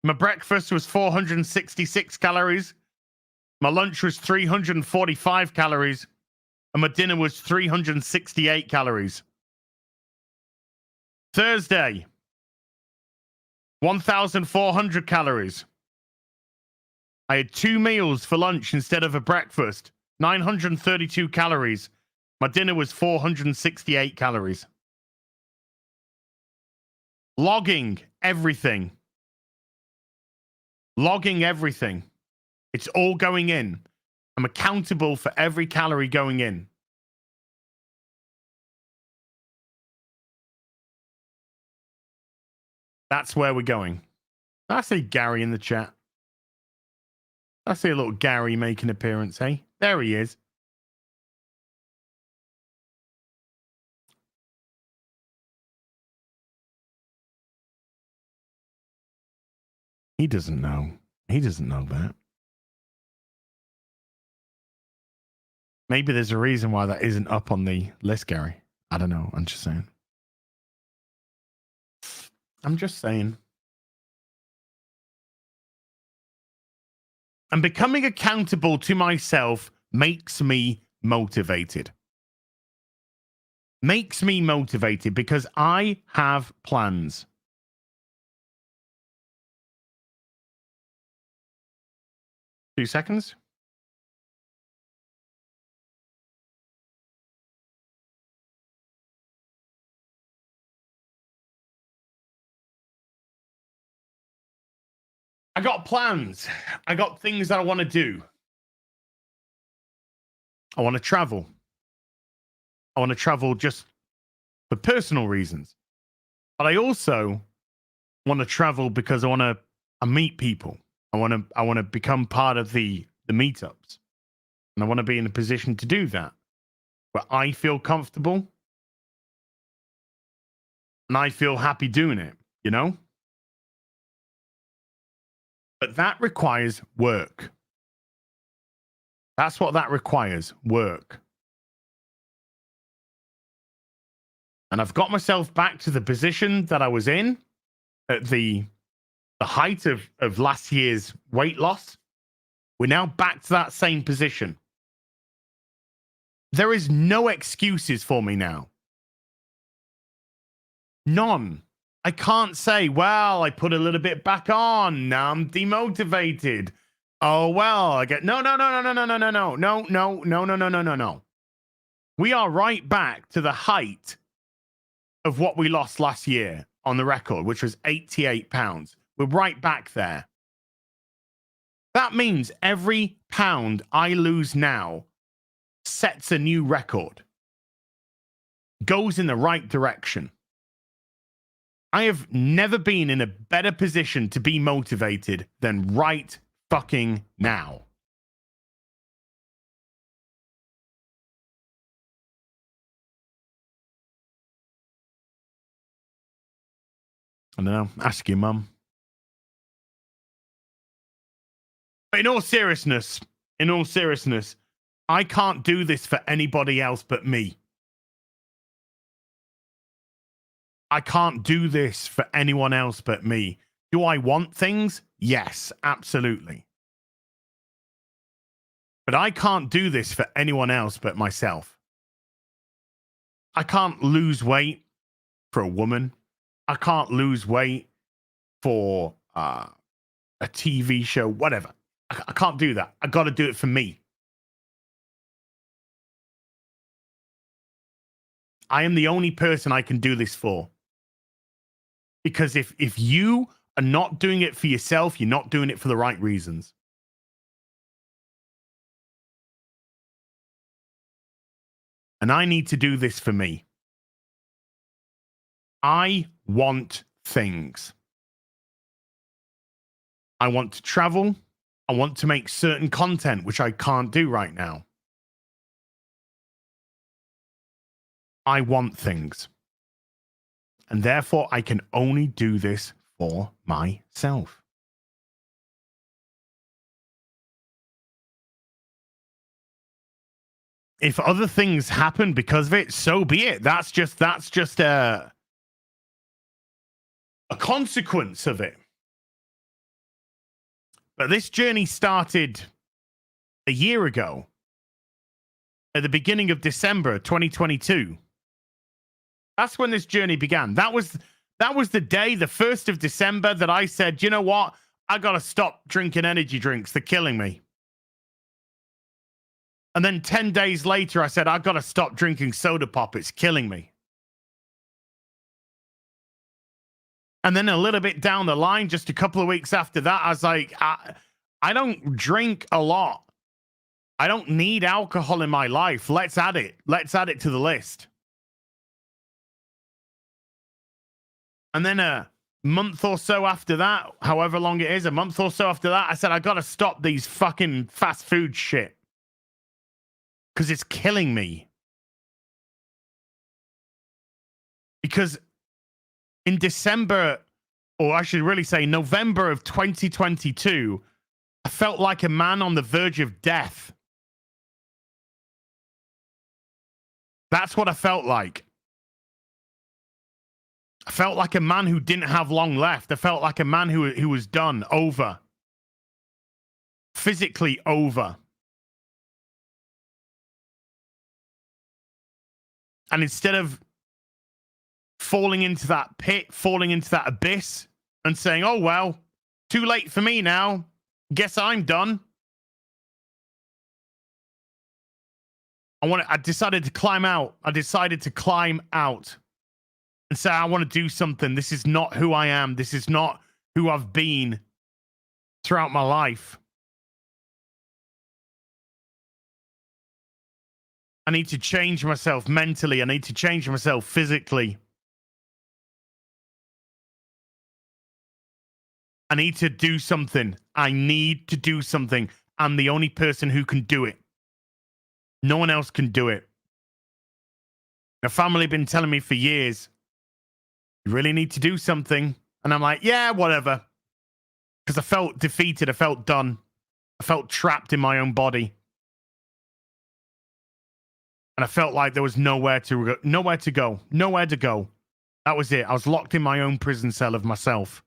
My breakfast was 466 calories. My lunch was 345 calories. And my dinner was 368 calories. Thursday, 1,400 calories. I had 2 meals for lunch instead of a breakfast. 932 calories. My dinner was 468 calories. Logging everything. Logging everything. It's all going in. I'm accountable for every calorie going in. That's where we're going. I see Gary in the chat. I see a little Gary make an appearance, hey? There he is. He doesn't know. He doesn't know that. Maybe there's a reason why that isn't up on the list, Gary. I don't know. I'm just saying. I'm just saying. And becoming accountable to myself makes me motivated. Makes me motivated because I have plans. Two seconds. I got plans. I got things that I want to do. I want to travel. I want to travel just for personal reasons. But I also want to travel because I want to meet people. I want to become part of the meetups. And I want to be in a position to do that where I feel comfortable and I feel happy doing it, you know? But that requires work. That's what that requires, work. And I've got myself back to the position that I was in at the height of last year's weight loss. We're now back to that same position. There is no excuses for me now. None. I can't say, well, I put a little bit back on. Now I'm demotivated. Oh, well, I get no. We are right back to the height of what we lost last year on the record, which was 88 pounds. We're right back there. That means every pound I lose now sets a new record, goes in the right direction. I have never been in a better position to be motivated than right fucking now. I don't know. Ask your mum. But in all seriousness, I can't do this for anybody else but me. I can't do this for anyone else but me. Do I want things? Yes, absolutely. But I can't do this for anyone else but myself. I can't lose weight for a woman. I can't lose weight for a TV show, whatever. I can't do that. I got to do it for me. I am the only person I can do this for. Because if you are not doing it for yourself, you're not doing it for the right reasons. And I need to do this for me. I want things. I want to travel. I want to make certain content, which I can't do right now. I want things. And therefore, I can only do this for myself. If other things happen because of it, so be it. That's just a consequence of it. But this journey started a year ago, at the beginning of December 2022. That's when this journey began. That was the day, the 1st of December, that I said, you know what? I got to stop drinking energy drinks. They're killing me. And then 10 days later, I said, I got to stop drinking soda pop. It's killing me. And then a little bit down the line, just a couple of weeks after that, I was like, I don't drink a lot. I don't need alcohol in my life. Let's add it. Let's add it to the list. And then a month or so after that, however long it is, a month or so after that, I said, I got to stop these fucking fast food shit. Because it's killing me. Because in December, or I should really say November of 2022, I felt like a man on the verge of death. That's what I felt like. I felt like a man who didn't have long left. I felt like a man who was done, over. Physically over. And instead of falling into that pit, falling into that abyss, and saying, oh, well, too late for me now. Guess I'm done. I decided to climb out. I decided to climb out and say, I want to do something. This is not who I am. This is not who I've been throughout my life. I need to change myself mentally. I need to change myself physically. I need to do something. I need to do something. I'm the only person who can do it. No one else can do it. My family have been telling me for years, you really need to do something. And I'm like, yeah, whatever. Because I felt defeated. I felt done. I felt trapped in my own body. And I felt like there was nowhere to go. Nowhere to go. That was it. I was locked in my own prison cell of myself.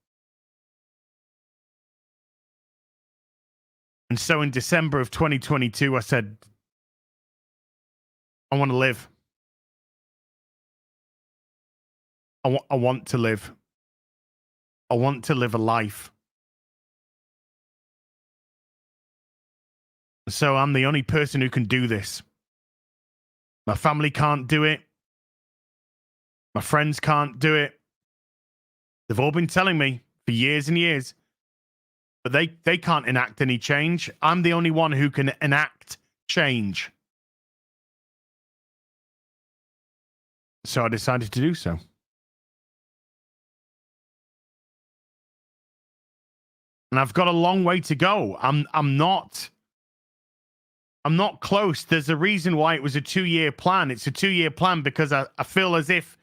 And so in December of 2022, I said, I want to live. I want to live. I want to live a life. So I'm the only person who can do this. My family can't do it. My friends can't do it. They've all been telling me for years and years. But they can't enact any change. I'm the only one who can enact change. So I decided to do so. And I've got a long way to go. I'm not close. There's a reason why it was a 2-year plan. It's a 2-year plan because I feel as if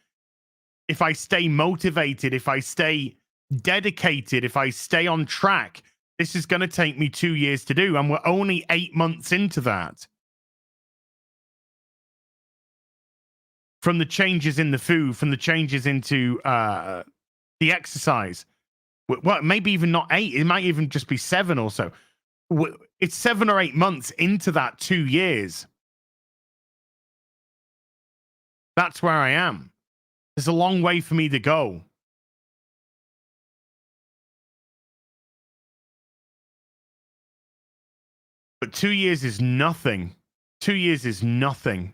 I stay motivated, if I stay dedicated, if I stay on track, this is going to take me 2 years to do. And we're only 8 months into that. From the changes in the food, from the changes into the exercise. Well, maybe even not 8. It might even just be 7 or so. It's 7 or 8 months into that 2 years. That's where I am. There's a long way for me to go. But 2 years is nothing. 2 years is nothing.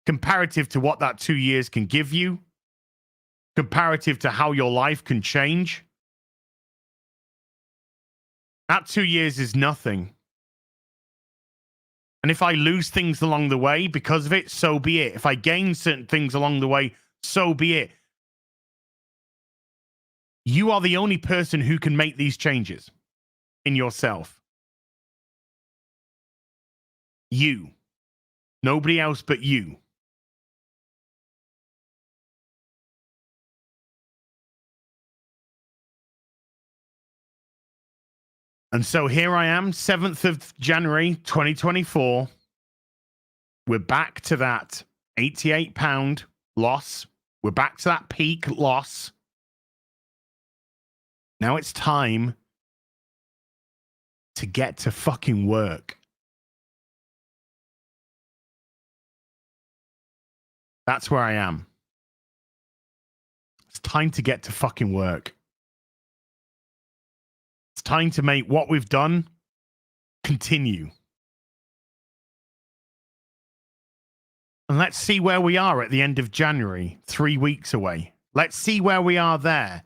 Comparative to what that 2 years can give you. Comparative to how your life can change. That 2 years is nothing. And if I lose things along the way because of it, so be it. If I gain certain things along the way, so be it. You are the only person who can make these changes in yourself. You. Nobody else but you. And so here I am, 7th of January, 2024. We're back to that £88 loss. We're back to that peak loss. Now it's time to get to fucking work. That's where I am. It's time to get to fucking work. It's time to make what we've done continue. And let's see where we are at the end of January, 3 weeks away. Let's see where we are there.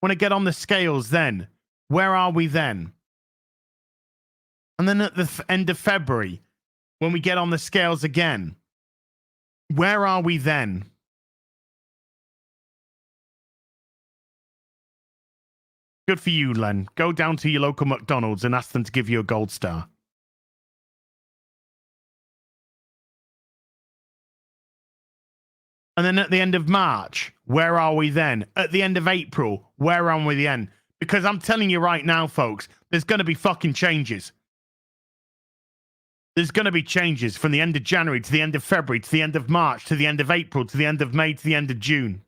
When I get on the scales then, where are we then? And then at the end of February, when we get on the scales again, where are we then? Good for you, Len. Go down to your local McDonald's and ask them to give you a gold star. And then at the end of March, where are we then? At the end of April, where are we then? Because I'm telling you right now, folks, there's going to be fucking changes. There's going to be changes from the end of January to the end of February to the end of March to the end of April to the end of May to the end of June.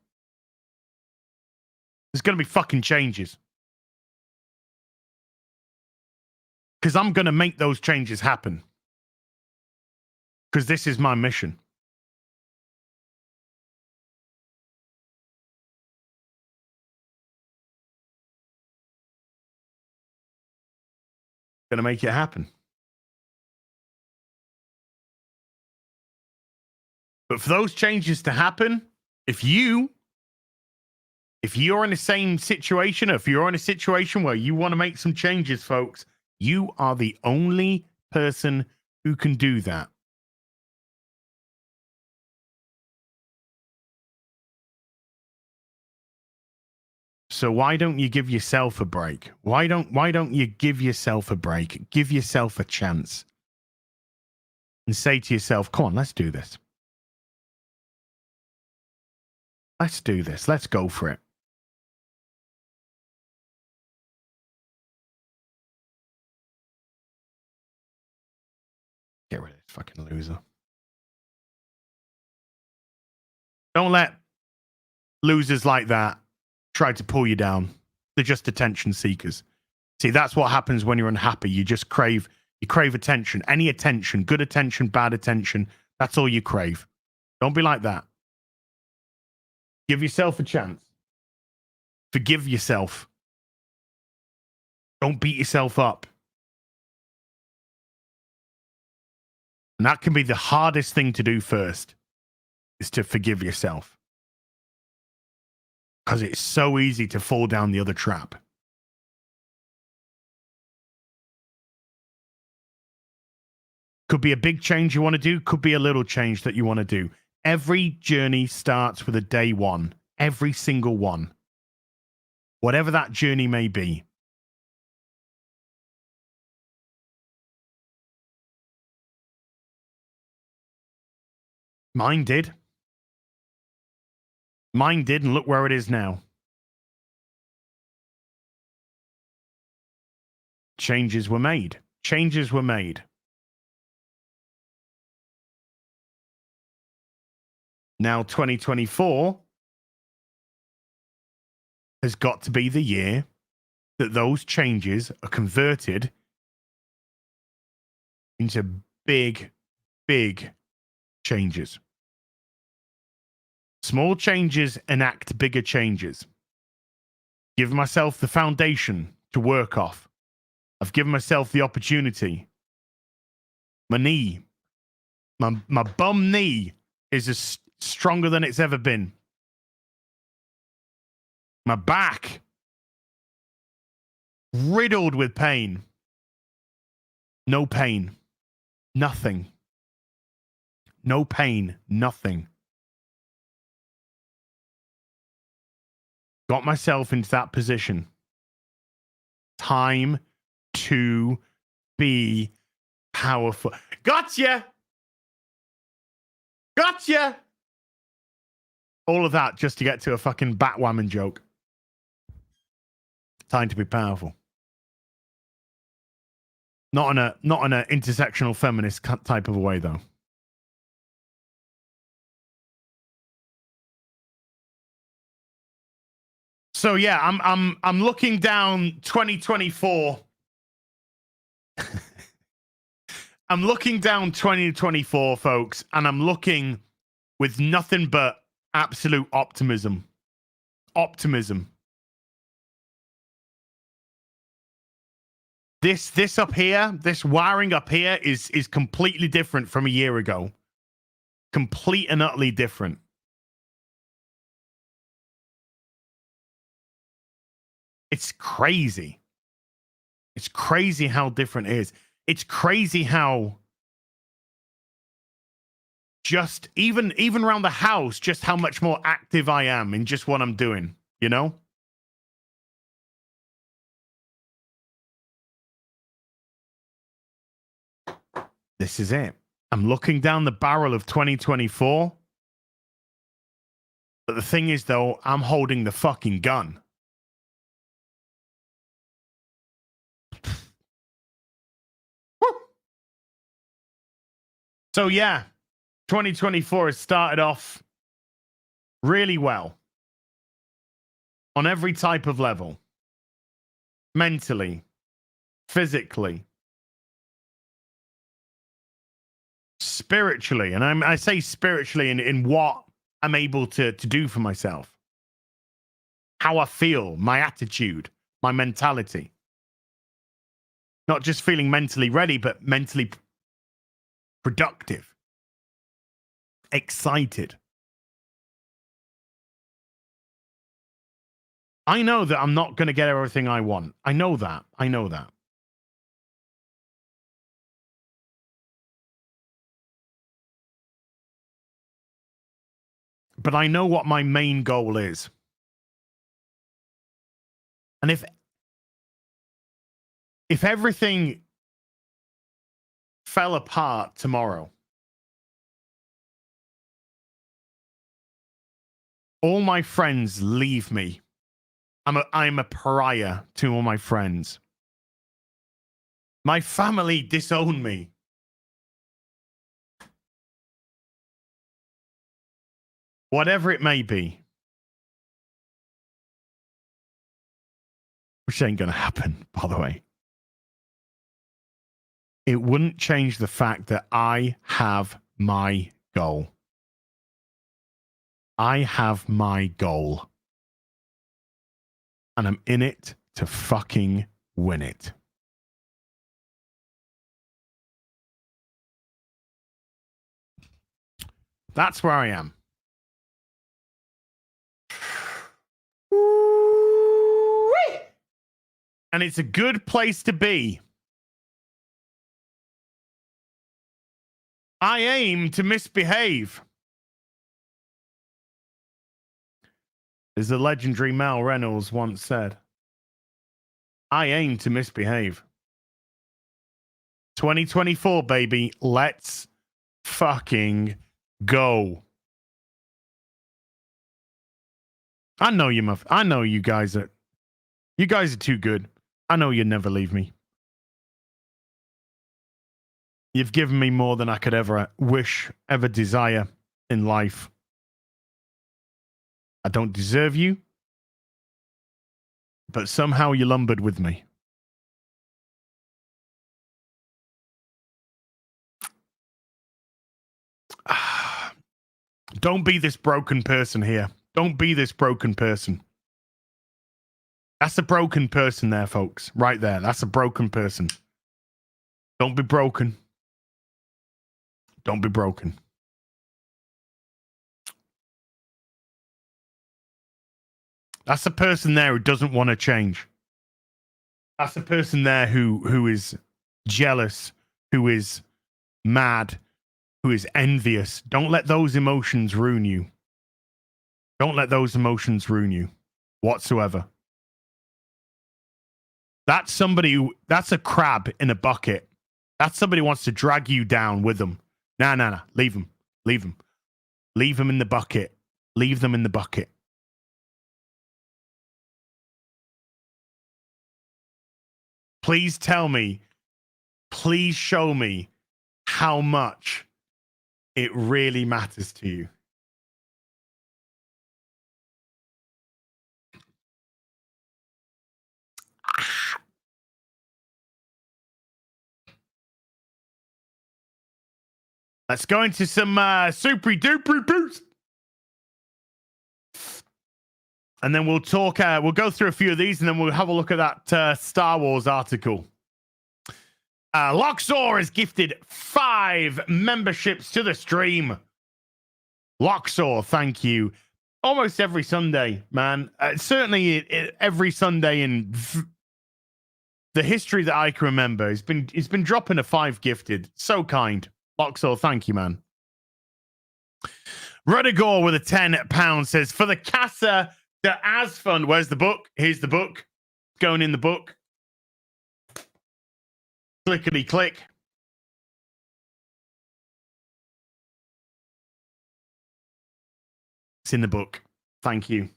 There's going to be fucking changes. Because I'm going to make those changes happen. Because this is my mission. Going to make it happen. But for those changes to happen, if you're in the same situation, if you're in a situation where you want to make some changes, folks, you are the only person who can do that. So why don't you give yourself a break? Why don't you give yourself a break? Give yourself a chance. And say to yourself, come on, let's do this. Let's do this. Let's go for it. Get rid of this fucking loser. Don't let losers like that try to pull you down. They're just attention seekers. See, that's what happens when you're unhappy. You crave attention. Any attention, good attention, bad attention. That's all you crave. Don't be like that. Give yourself a chance. Forgive yourself. Don't beat yourself up. And that can be the hardest thing to do first, is to forgive yourself. Because it's so easy to fall down the other trap. Could be a big change you want to do. Could be a little change that you want to do. Every journey starts with a day one. Every single one. Whatever that journey may be. Mine did. Mine did, and look where it is now. Changes were made. Changes were made. Now 2024 has got to be the year that those changes are converted into big, big changes. Small changes enact bigger changes. Give myself the foundation to work off. I've given myself the opportunity. My knee, my bum knee is as stronger than it's ever been. My back, riddled with pain. No pain. Nothing. No pain. Nothing. Got myself into that position. Time to be powerful. Gotcha! Gotcha! All of that just to get to a fucking Batwoman joke. Time to be powerful. Not in a intersectional feminist type of a way, though. So yeah, I'm looking down 2024. I'm looking down 2024, folks, and I'm looking with nothing but absolute optimism. Optimism. This up here, this wiring up here is completely different from a year ago. Complete and utterly different. It's crazy. It's crazy how different it is. It's crazy how just even around the house, just how much more active I am in just what I'm doing, you know? This is it. I'm looking down the barrel of 2024. But the thing is, though, I'm holding the fucking gun. So yeah, 2024 has started off really well. on every type of level. Mentally, physically, spiritually. And I say spiritually in what I'm able to do for myself. How I feel, my attitude, my mentality. Not just feeling mentally ready, but mentally productive, excited. I know that I'm not going to get everything I want. I know that. I know that. But I know what my main goal is. And if everything fell apart tomorrow, all my friends leave me. I'm a pariah to all my friends. My family disown me. Whatever it may be. Which ain't going to happen, by the way. It wouldn't change the fact that I have my goal. I have my goal. And I'm in it to fucking win it. That's where I am. And it's a good place to be. I aim to misbehave. As the legendary Mal Reynolds once said, I aim to misbehave. 2024, baby. Let's fucking go. I know you guys are too good. I know you'd never leave me. You've given me more than I could ever wish, ever desire in life. I don't deserve you, but somehow you lumbered with me. Don't be this broken person here. Don't be this broken person. That's a broken person there, folks. Right there. That's a broken person. Don't be broken. Don't be broken. That's a person there who doesn't want to change. That's a person there who is jealous, who is mad, who is envious. Don't let those emotions ruin you. Don't let those emotions ruin you whatsoever. That's that's a crab in a bucket. That's somebody who wants to drag you down with them. Nah. Leave them. Leave them. Leave them in the bucket. Leave them in the bucket. Please tell me, please show me how much it really matters to you. Let's go into some super duper boost. And then we'll talk, we'll go through a few of these and then we'll have a look at that Star Wars article. Loxor has gifted 5 memberships to the stream. Loxor, thank you. Almost every Sunday, man. Certainly every Sunday in the history that I can remember. He's been dropping a 5 gifted. So kind. Loxor, thank you, man. Ruddigore with a £10 says, for the Casa de As Fund. Where's the book? Here's the book. It's going in the book. Clickety click. It's in the book. Thank you.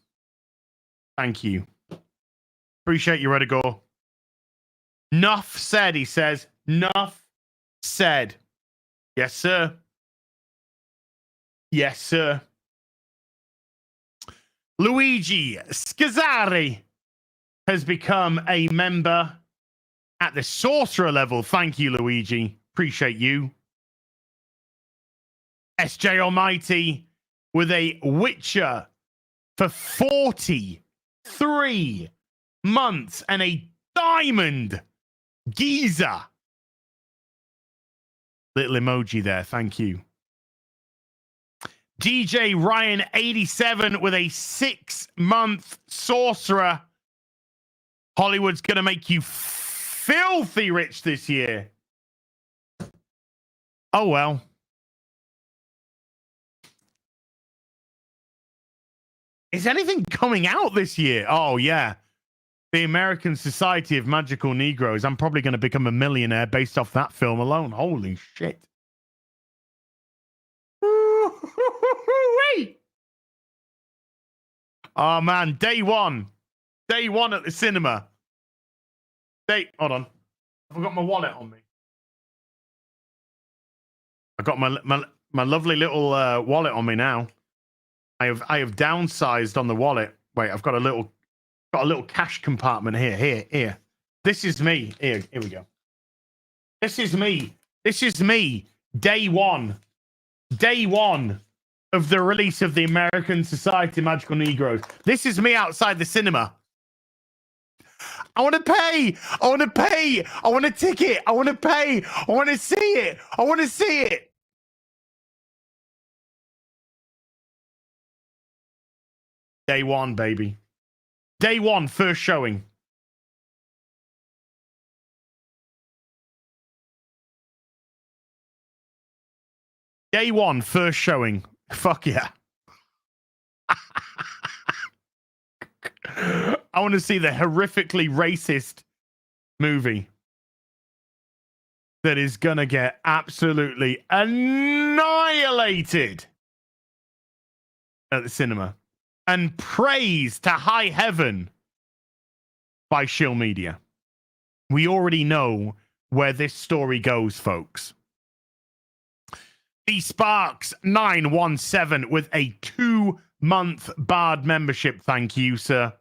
Thank you. Appreciate you, Ruddigore. Nuff said, he says. Nuff said. Yes, sir. Yes, sir. Luigi Scazzari has become a member at the sorcerer level. Thank you, Luigi. Appreciate you. SJ Almighty with a Witcher for 43 months and a diamond geezer. Little emoji there. Thank you. DJ Ryan 87 with a 6-month sorcerer. Hollywood's going to make you filthy rich this year. Oh, well. Is anything coming out this year? Oh, yeah. The American Society of Magical Negroes. I'm probably going to become a millionaire based off that film alone. Holy shit. Oh, man. Day one. Day one at the cinema. Hold on. I've got my wallet on me. I've got my lovely little wallet on me now. I have downsized on the wallet. Wait, I've got a little cash compartment here. This is me. Here we go. This is me. Day one of the release of the American Society of Magical Negroes. This is me outside the cinema. I want to pay. I want a ticket. I want to pay. I want to see it. Day one, baby. Day one, first showing. Day one, first showing. Fuck yeah. I want to see the horrifically racist movie that is going to get absolutely annihilated at the cinema. And praise to high heaven by Shill Media. We already know where this story goes, folks. The Sparks 917 with a 2-month Bard membership. Thank you, sir.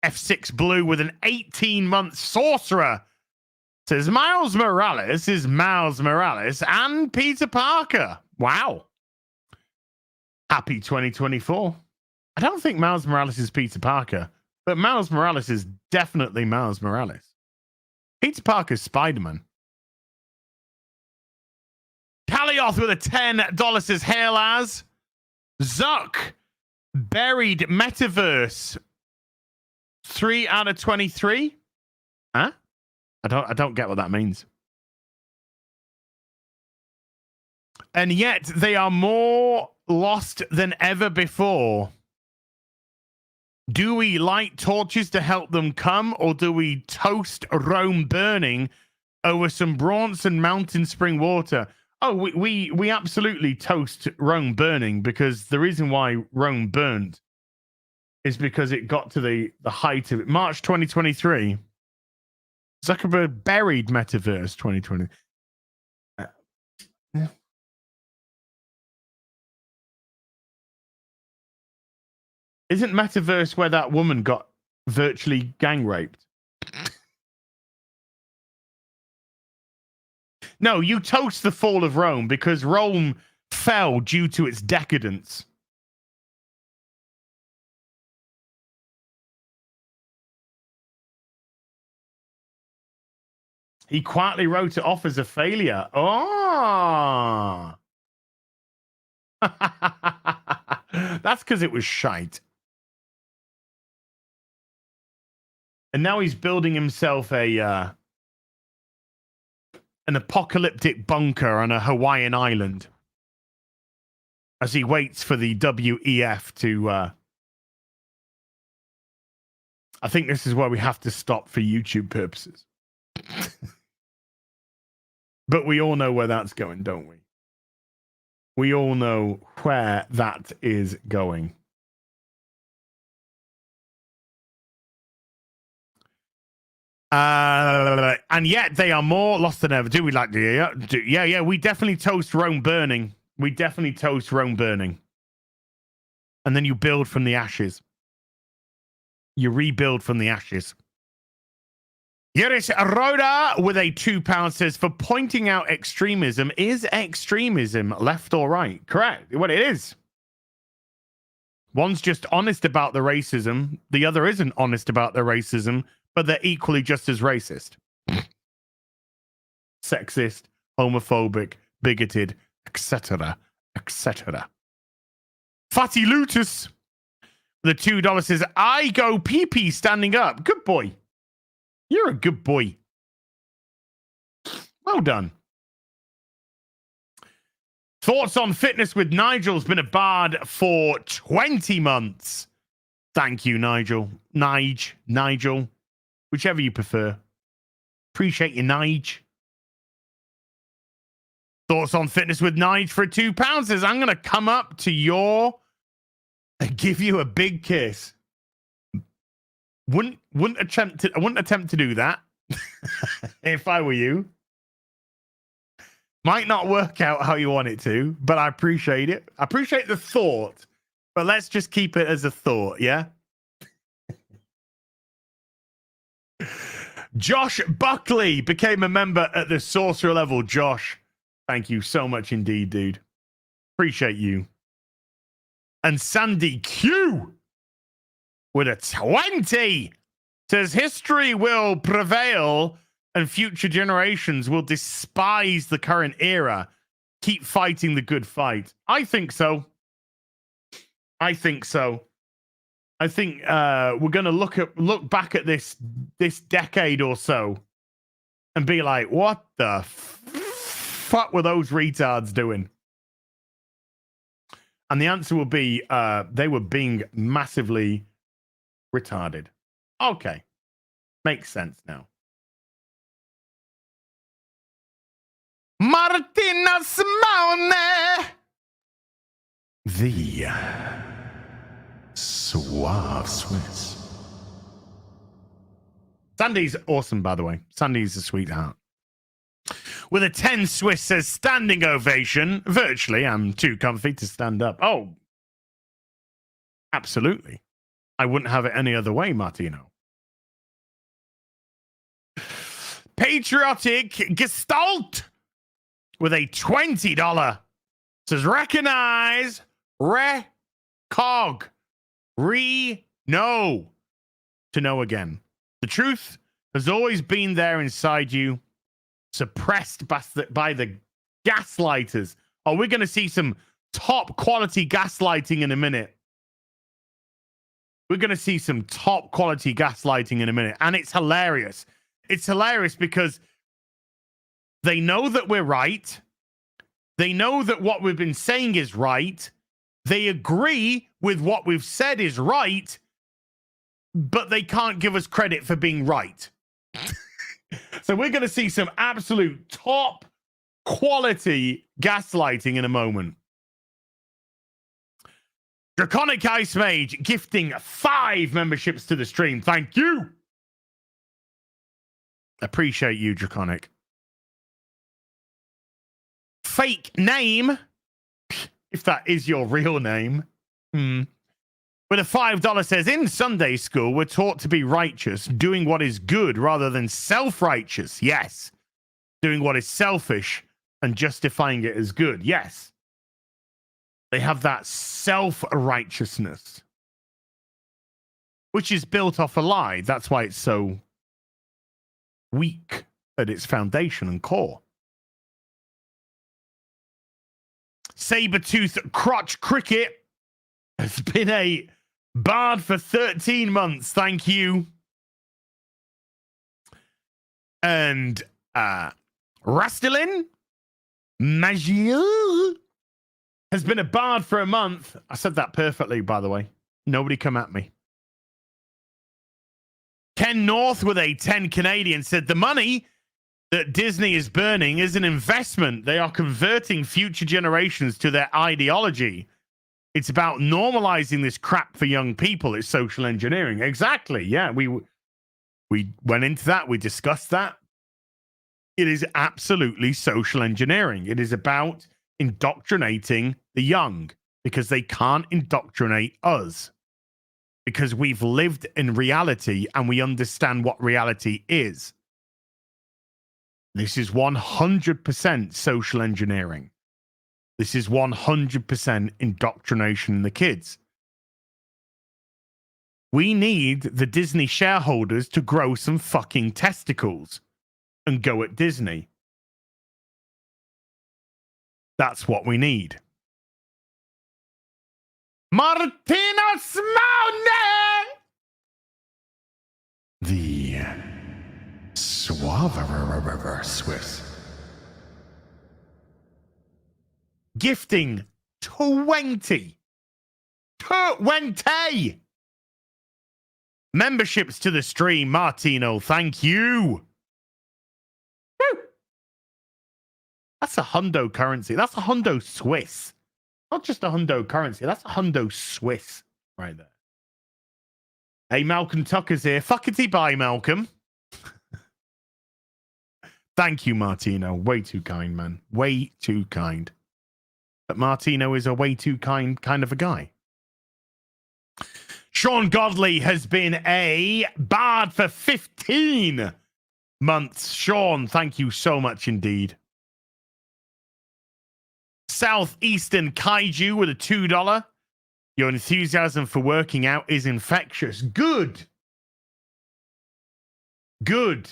F6 Blue with an 18-month Sorcerer. Says Miles Morales is Miles Morales and Peter Parker. Wow. Happy 2024. I don't think Miles Morales is Peter Parker, but Miles Morales is definitely Miles Morales. Peter Parker's Spider-Man. Kalioth with a $10 says, Hail as Zuck buried Metaverse 3 out of 23. Huh? I don't get what that means. And yet they are more lost than ever before. Do we light torches to help them come, or do we toast Rome burning over some Bronson Mountain spring water? Oh, we absolutely toast Rome burning, because the reason why Rome burned is because it got to the height of it. March 2023. Zuckerberg buried Metaverse 2020. Yeah. Isn't Metaverse where that woman got virtually gang raped? No, you toast the fall of Rome because Rome fell due to its decadence. He quietly wrote it off as a failure. Oh. That's because it was shite. And now he's building himself an apocalyptic bunker on a Hawaiian island as he waits for the WEF to... I think this is where we have to stop for YouTube purposes. But we all know where that's going, don't we? We all know where that is going. And yet they are more lost than ever. Do we like the... Yeah. We definitely toast Rome burning. We definitely toast Rome burning. And then you build from the ashes. You rebuild from the ashes. Yeris Roda with a £2 says, for pointing out extremism, is extremism left or right? Correct. What it is. One's just honest about the racism. The other isn't honest about the racism, but they're equally just as racist. Sexist, homophobic, bigoted, etc., etc. Fatty Lutus, the $2 says, I go pee-pee standing up. Good boy. You're a good boy. Well done. Thoughts on fitness with Nigel's been a bard for 20 months. Thank you, Nigel. Nigel. Whichever you prefer. Appreciate you, Nige. Thoughts on fitness with Nige for £2 says, I'm going to come up to your and give you a big kiss. Wouldn't attempt to do that if I were you. Might not work out how you want it to, but I appreciate it. I appreciate the thought, but let's just keep it as a thought, yeah? Josh Buckley became a member at the sorcerer level. Josh, thank you so much indeed, dude. Appreciate you. And Sandy Q with a 20 says, history will prevail and future generations will despise the current era. Keep fighting the good fight. I think so. I think we're going to look back at this decade or so and be like, what the fuck were those retards doing? And the answer will be they were being massively retarded. Okay. Makes sense now. Martina Simone. The Suave Swiss. Sandy's awesome, by the way. Sandy's a sweetheart. With a 10 Swiss says, standing ovation. Virtually, I'm too comfy to stand up. Oh, absolutely. I wouldn't have it any other way, Martino. Patriotic Gestalt with a $20 says, recognize, recog, know, to know again. The truth has always been there inside you, suppressed by the gaslighters. Oh, we're going to see some top quality gaslighting in a minute. We're going to see some top quality gaslighting in a minute. And it's hilarious. It's hilarious because they know that we're right. They know that what we've been saying is right. They agree with what we've said is right, but they can't give us credit for being right. So we're going to see some absolute top quality gaslighting in a moment. Draconic Ice Mage gifting 5 memberships to the stream. Thank you. Appreciate you, Draconic. Fake name, if that is your real name. With a $5 says, in Sunday school, we're taught to be righteous, doing what is good rather than self-righteous. Yes. Doing what is selfish and justifying it as good. Yes. They have that self-righteousness, which is built off a lie. That's why it's so weak at its foundation and core. Sabertooth Crotch Cricket has been a bard for 13 months. Thank you. And Rastelin Magiel has been a bard for a month. I said that perfectly, by the way. Nobody come at me. Ken North with a 10 Canadian said, the money that Disney is burning is an investment. They are converting future generations to their ideology. It's about normalizing this crap for young people. It's social engineering. Exactly. Yeah, we went into that. We discussed that. It is absolutely social engineering. It is about indoctrinating the young. because they can't indoctrinate us, because we've lived in reality and we understand what reality is. This is 100% social engineering. This is 100% indoctrination in the kids. We need the Disney shareholders to grow some fucking testicles and go at Disney. That's what we need. Martino Simone! The suave Swiss. Gifting 20 memberships to the stream. Martino, thank you. Woo! That's a hundo currency. That's a hundo Swiss. Not just a hundo currency. That's a hundo Swiss right there. Hey, Malcolm Tucker's here. Fuckity bye, Malcolm. Thank you, Martino. Way too kind, man. Way too kind. But Martino is a way too kind of a guy. Sean Godley has been a bard for 15 months. Sean, thank you so much indeed. Southeastern Kaiju with a $2. Your enthusiasm for working out is infectious. Good. Good.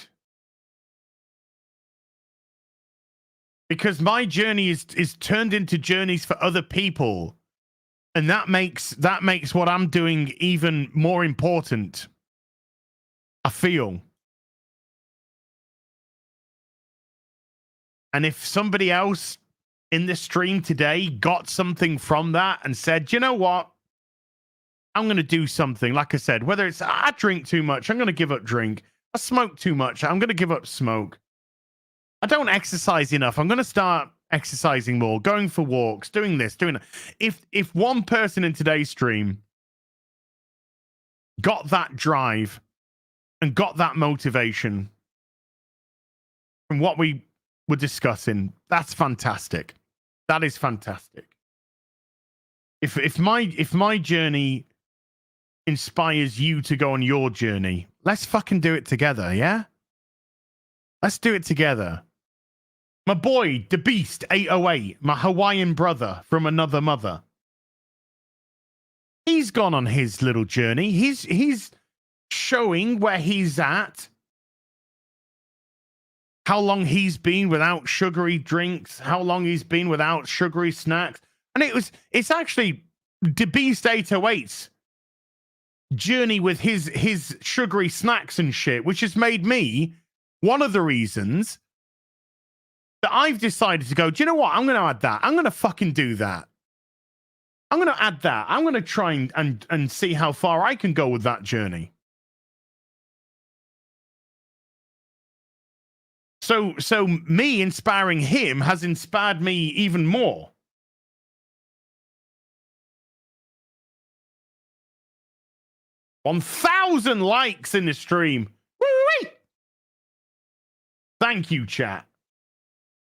Because my journey is turned into journeys for other people. And that makes what I'm doing even more important. I feel. And if somebody else in the stream today got something from that and said, you know what? I'm going to do something. Like I said, whether it's I drink too much, I'm going to give up drink. I smoke too much, I'm going to give up smoke. I don't exercise enough, I'm going to start exercising more, going for walks, doing this, doing that. If one person in today's stream got that drive and got that motivation from what we were discussing, that's fantastic. That is fantastic. If my journey inspires you to go on your journey, let's fucking do it together, yeah? Let's do it together. My boy, the Beast 808, my Hawaiian brother from another mother. He's gone on his little journey. He's showing where he's at. How long he's been without sugary drinks, how long he's been without sugary snacks. And it's actually the Beast 808's journey with his sugary snacks and shit, which has made me one of the reasons that I've decided to go, do you know what? I'm going to add that. I'm going to fucking do that. I'm going to add that. I'm going to try and see how far I can go with that journey. So me inspiring him has inspired me even more. $1,000 likes in the stream. Woo-wee! Thank you, chat.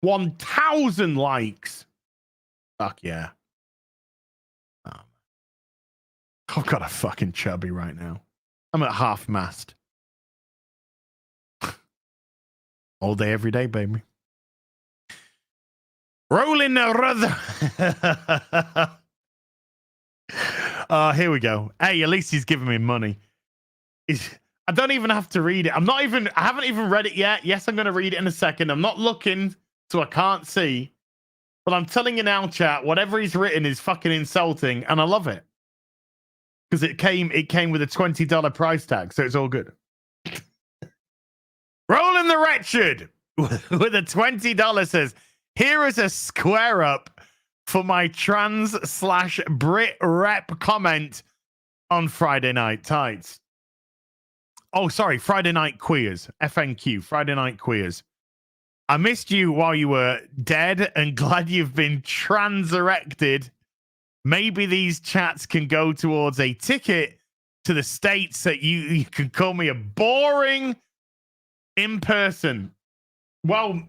1,000 likes. Fuck yeah. I've got a fucking chubby right now. I'm at half mast. All day, every day, baby. Rolling the rudder. Here we go. Hey, at least he's giving me money. I don't even have to read it. I haven't even read it yet. Yes, I'm going to read it in a second. I'm not looking, so I can't see. But I'm telling you now, chat, whatever he's written is fucking insulting, and I love it. Because it came with a $20 price tag, so it's all good. Rolling the Wretched with a $20 says, here is a square up for my trans/Brit rep comment on Friday Night Tights. Oh, sorry, Friday Night Queers. FNQ, Friday Night Queers. I missed you while you were dead and glad you've been transurrected. Maybe these chats can go towards a ticket to the States that you can call me a boring in person. Well,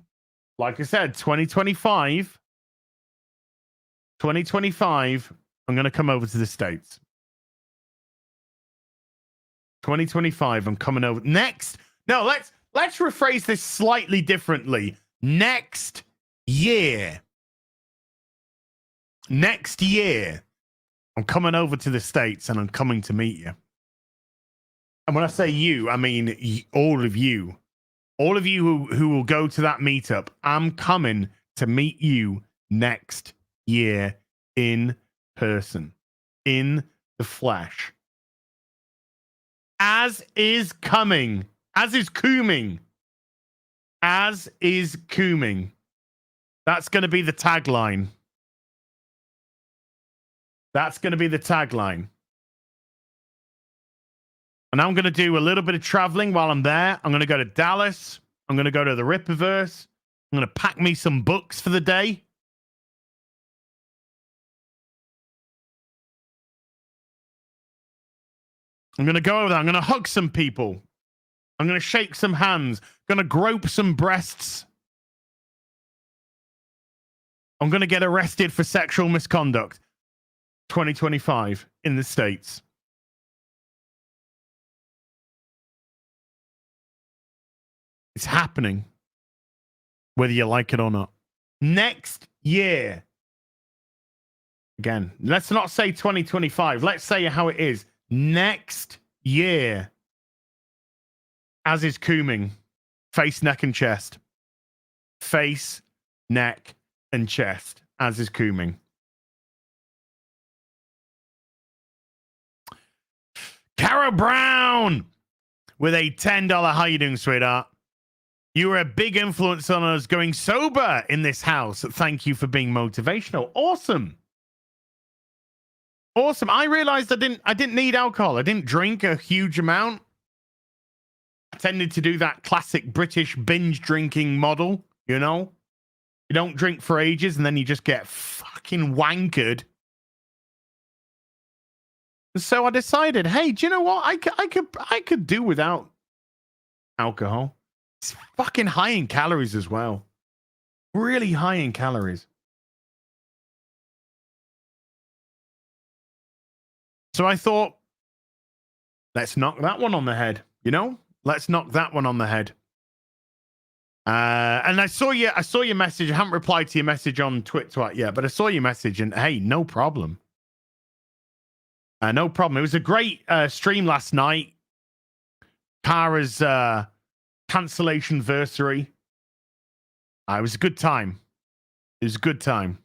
like I said, 2025, I'm going to come over to the States. 2025, I'm coming over. Next. No, let's rephrase this slightly differently. Next year. Next year, I'm coming over to the States and I'm coming to meet you. And when I say you, I mean all of you. All of you who will go to that meetup, I'm coming to meet you next year in person, in the flesh. As is coming. As is cooming. As is cooming. That's going to be the tagline. That's going to be the tagline. And I'm going to do a little bit of traveling while I'm there. I'm going to go to Dallas. I'm going to go to the Ripperverse. I'm going to pack me some books for the day. I'm going to go over there. I'm going to hug some people. I'm going to shake some hands. I'm going to grope some breasts. I'm going to get arrested for sexual misconduct. 2025 in the States. It's happening, whether you like it or not. Next year. Again, let's not say 2025. Let's say how it is. Next year. As is cooming. Face, neck, and chest. Face, neck, and chest. As is cooming. Cara Brown with a $10. How you doing, sweetheart? You were a big influence on us going sober in this house. Thank you for being motivational. Awesome. Awesome. I realized I didn't need alcohol. I didn't drink a huge amount. I tended to do that classic British binge drinking model, you know? You don't drink for ages and then you just get fucking wankered. So I decided, hey, do you know what? I could do without alcohol. It's fucking high in calories as well. Really high in calories. So I thought, let's knock that one on the head. You know, let's knock that one on the head. And I saw your message. I haven't replied to your message on Twitter yet, but I saw your message, and hey, no problem. No problem. It was a great stream last night. Kara's cancellation versary. It was a good time. It was a good time.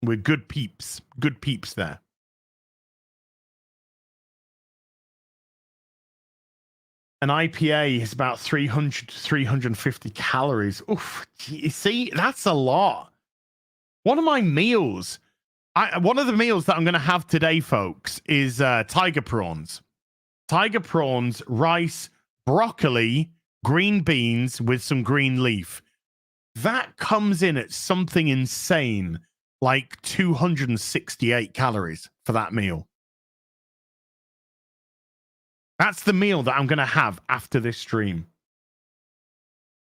With good peeps. Good peeps there. An IPA is about 300 to 350 calories. Oof. You see, that's a lot. One of my meals, one of the meals that I'm going to have today, folks, is tiger prawns. Tiger prawns, rice, broccoli, green beans with some green leaf. That comes in at something insane, like 268 calories for that meal. That's the meal that I'm going to have after this stream.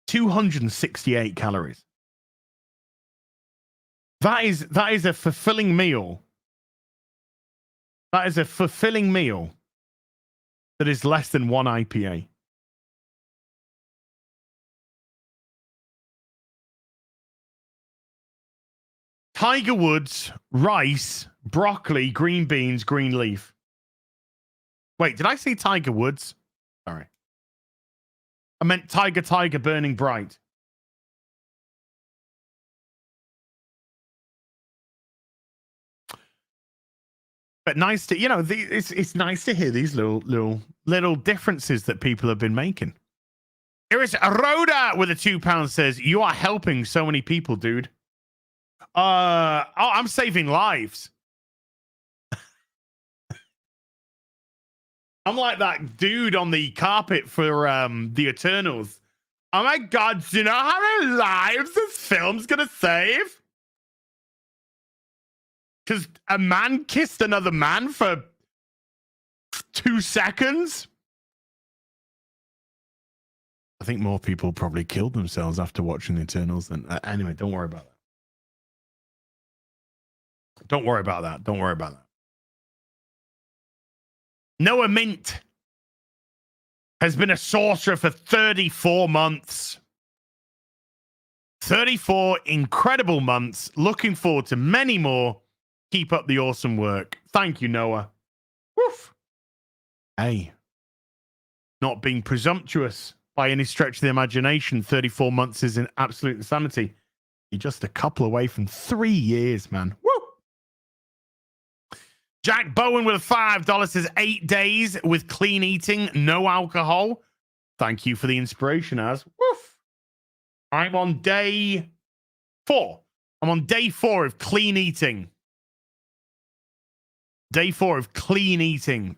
268 calories. That is a fulfilling meal. That is a fulfilling meal that is less than one IPA. Tiger Woods, rice, broccoli, green beans, green leaf. Wait, did I say Tiger Woods? Sorry. I meant Tiger Burning Bright. But nice to, you know, it's nice to hear these little differences that people have been making. Here is Rhoda with a £2 says, you are helping so many people, dude. I'm saving lives. I'm like that dude on the carpet for the Eternals. Oh my God, do you know how many lives this film's gonna save? Because a man kissed another man for 2 seconds? I think more people probably killed themselves after watching the Eternals than... anyway, don't worry about that. Don't worry about that. Don't worry about that. Noah Mint has been a sorcerer for 34 months. 34 incredible months. Looking forward to many more. Keep up the awesome work. Thank you, Noah. Woof. Hey, not being presumptuous by any stretch of the imagination. 34 months is an absolute insanity. You're just a couple away from 3 years, man. Woo! Jack Bowen with $5 says 8 days with clean eating, no alcohol. Thank you for the inspiration, Az. Woof. I'm on day 4. I'm on day 4 of clean eating. Day 4 of clean eating.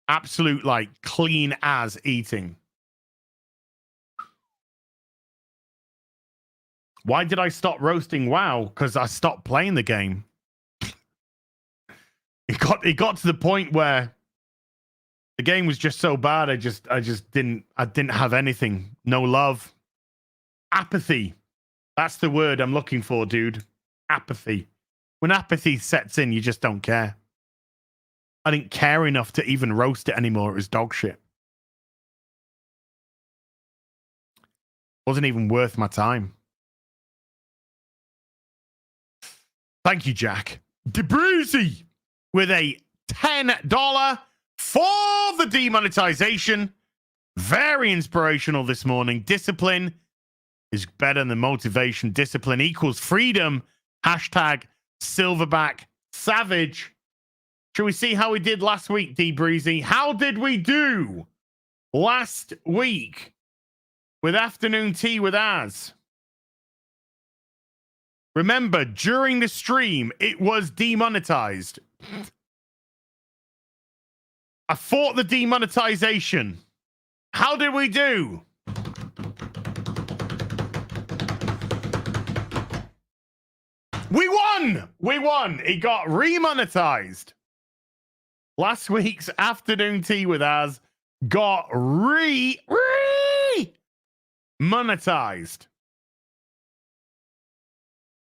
Absolute, like, clean as eating. Why did I stop roasting WoW? Because I stopped playing the game. It got to the point where the game was just so bad. I just didn't have anything. No love. Apathy. That's the word I'm looking for, dude. Apathy. When apathy sets in, you just don't care. I didn't care enough to even roast it anymore. It was dog shit. Wasn't even worth my time. Thank you, Jack. DeBreezy with a $10 for the demonetization. Very inspirational this morning. Discipline is better than motivation. Discipline equals freedom. Hashtag Silverback Savage. Shall we see how we did last week, DeBreezy? How did we do last week with Afternoon Tea with Az? Remember, during the stream, it was demonetized. I fought the demonetization. How did we do? We won! We won! It got remonetized. Last week's Afternoon Tea with Az got monetized.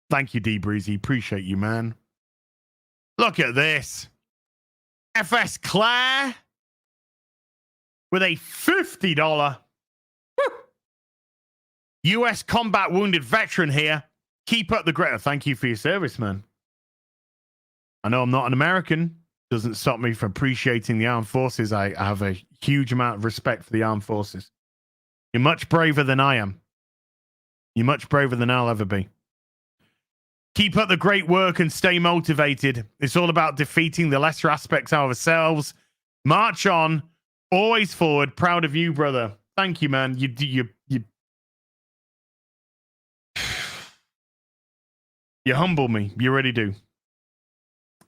Thank you, DeBreezy. Appreciate you, man. Look at this. FS Claire with a $50 US combat wounded veteran here. Keep up the great. Thank you for your service, man. I know I'm not an American. Doesn't stop me from appreciating the armed forces. I have a huge amount of respect for the armed forces. You're much braver than I am. You're much braver than I'll ever be. Keep up the great work and stay motivated. It's all about defeating the lesser aspects of ourselves. March on. Always forward. Proud of you, brother. Thank you, man. You humble me. You really do.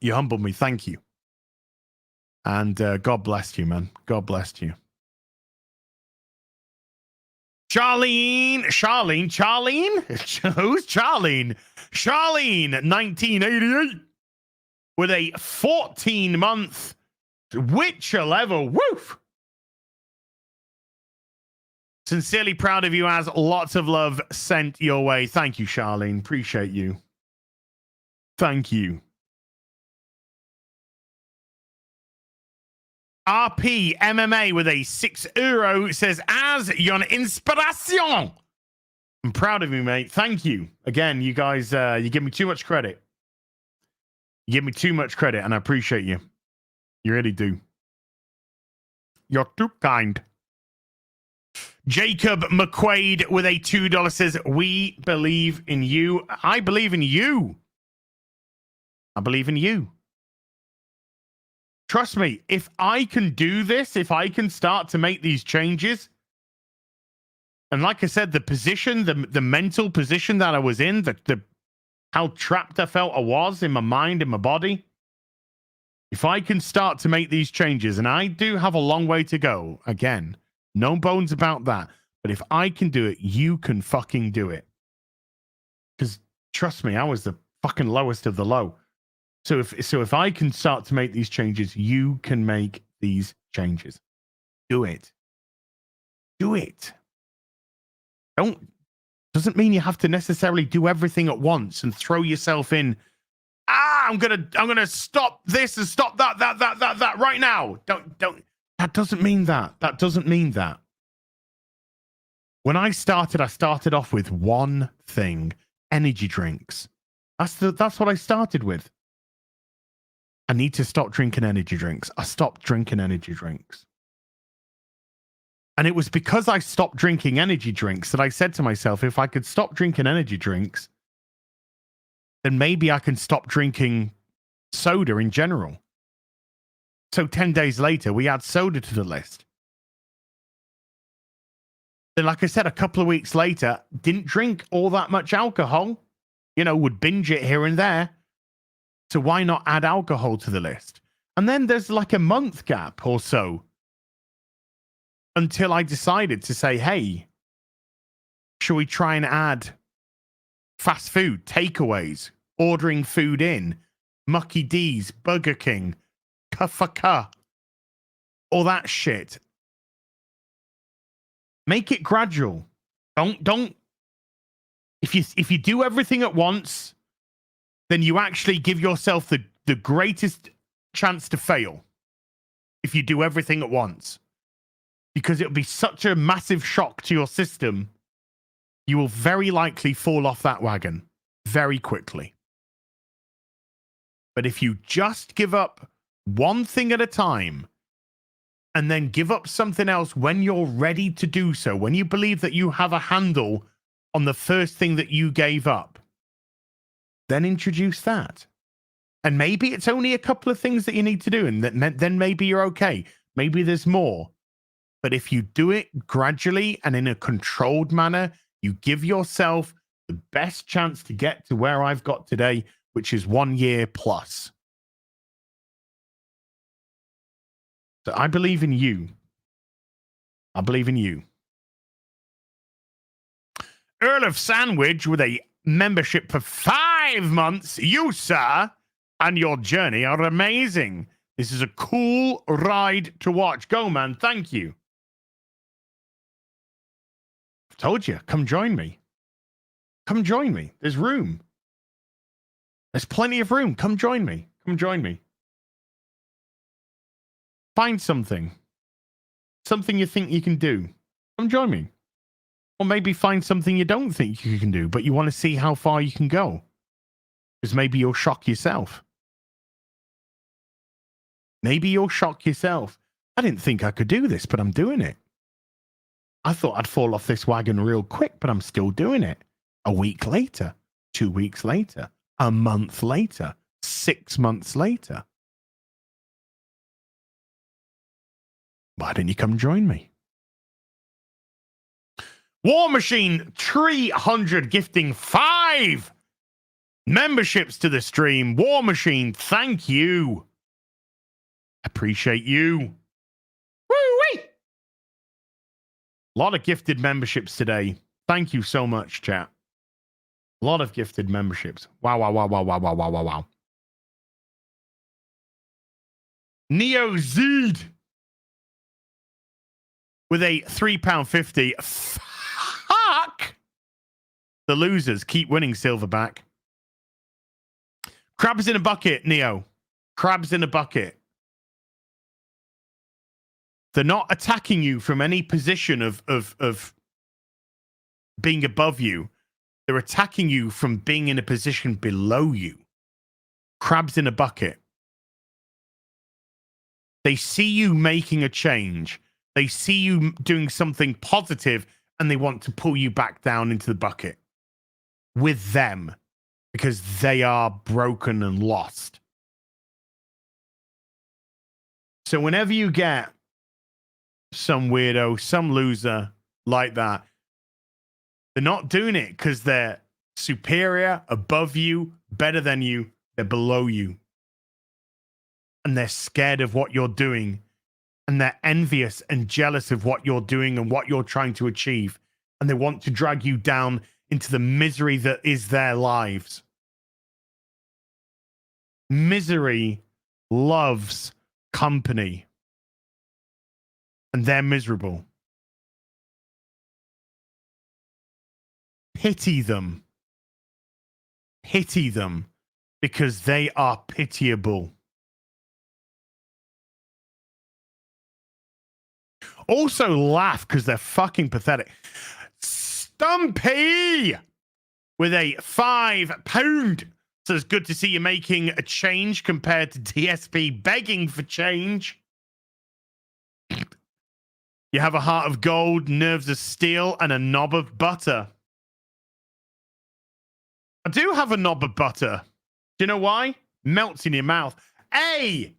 You humble me. Thank you. And God bless you, man. God bless you. Charlene. Who's Charlene? Charlene, 1988, with a 14-month Witcher level. Woof! Sincerely proud of you, as lots of love sent your way. Thank you, Charlene. Appreciate you. Thank you. RP MMA with a €6 says, as your inspiration. I'm proud of you, mate. Thank you. Again, you guys, you give me too much credit. You give me too much credit, and I appreciate you. You really do. You're too kind. Jacob McQuaid with a $2 says, we believe in you. I believe in you. I believe in you. Trust me, if I can do this, if I can start to make these changes, and like I said, the position, the mental position that I was in, the how trapped I felt I was in my mind, in my body, if I can start to make these changes, and I do have a long way to go, again, no bones about that, but if I can do it, you can fucking do it. Because trust me, I was the fucking lowest of the low. So if I can start to make these changes, you can make these changes. Do it. Do it. Doesn't mean you have to necessarily do everything at once and throw yourself in. I'm gonna stop this and stop that right now. Don't. That doesn't mean that. That doesn't mean that. When I started off with one thing: energy drinks. That's what I started with. I need to stop drinking energy drinks. I stopped drinking energy drinks. And it was because I stopped drinking energy drinks that I said to myself, if I could stop drinking energy drinks, then maybe I can stop drinking soda in general. So 10 days later, we add soda to the list. Then, like I said, a couple of weeks later, didn't drink all that much alcohol. You know, would binge it here and there. So why not add alcohol to the list? And then there's like a month gap or so until I decided to say, hey, should we try and add fast food, takeaways, ordering food in, Mucky D's, Burger King, Kafaka, all that shit. Make it gradual. Don't. If you do everything at once, then you actually give yourself the greatest chance to fail. If you do everything at once. Because it'll be such a massive shock to your system, you will very likely fall off that wagon very quickly. But if you just give up one thing at a time, and then give up something else when you're ready to do so, when you believe that you have a handle on the first thing that you gave up, then introduce that. And maybe it's only a couple of things that you need to do, and then maybe you're okay. Maybe there's more. But if you do it gradually and in a controlled manner, you give yourself the best chance to get to where I've got today, which is 1 year plus. So I believe in you. I believe in you. Earl of Sandwich with a membership for 5 months. You, sir, and your journey are amazing. This is a cool ride to watch. Go, man. Thank you. I've told you. Come join me. Come join me. There's room. There's plenty of room. Come join me. Come join me. Find something. Something you think you can do. Come join me. Or maybe find something you don't think you can do, but you want to see how far you can go. Because maybe you'll shock yourself. Maybe you'll shock yourself. I didn't think I could do this, but I'm doing it. I thought I'd fall off this wagon real quick, but I'm still doing it. A week later, 2 weeks later, a month later, 6 months later. Why don't you come join me? War Machine 300 gifting 5 memberships to the stream. War Machine, thank you. Appreciate you. Woo-wee! A lot of gifted memberships today. Thank you so much, chat. A lot of gifted memberships. Wow. Neo Zed with a £3.50. Fuck! The losers keep winning Silverback. Crabs in a bucket, Neo. Crabs in a bucket. They're not attacking you from any position of being above you. They're attacking you from being in a position below you. Crabs in a bucket. They see you making a change. They see you doing something positive, and they want to pull you back down into the bucket with them because they are broken and lost. So whenever you get some weirdo, some loser like that, they're not doing it because they're superior, above you, better than you. They're below you. And they're scared of what you're doing. And they're envious and jealous of what you're doing and what you're trying to achieve. And they want to drag you down into the misery that is their lives. Misery loves company. And they're miserable. Pity them. Pity them. because they are pitiable. Also laugh because they're fucking pathetic. Stumpy with a £5. So it's good to see you making a change compared to DSP begging for change. You have a heart of gold, nerves of steel, and a knob of butter. I do have a knob of butter. Do you know why? Melts in your mouth. Hey!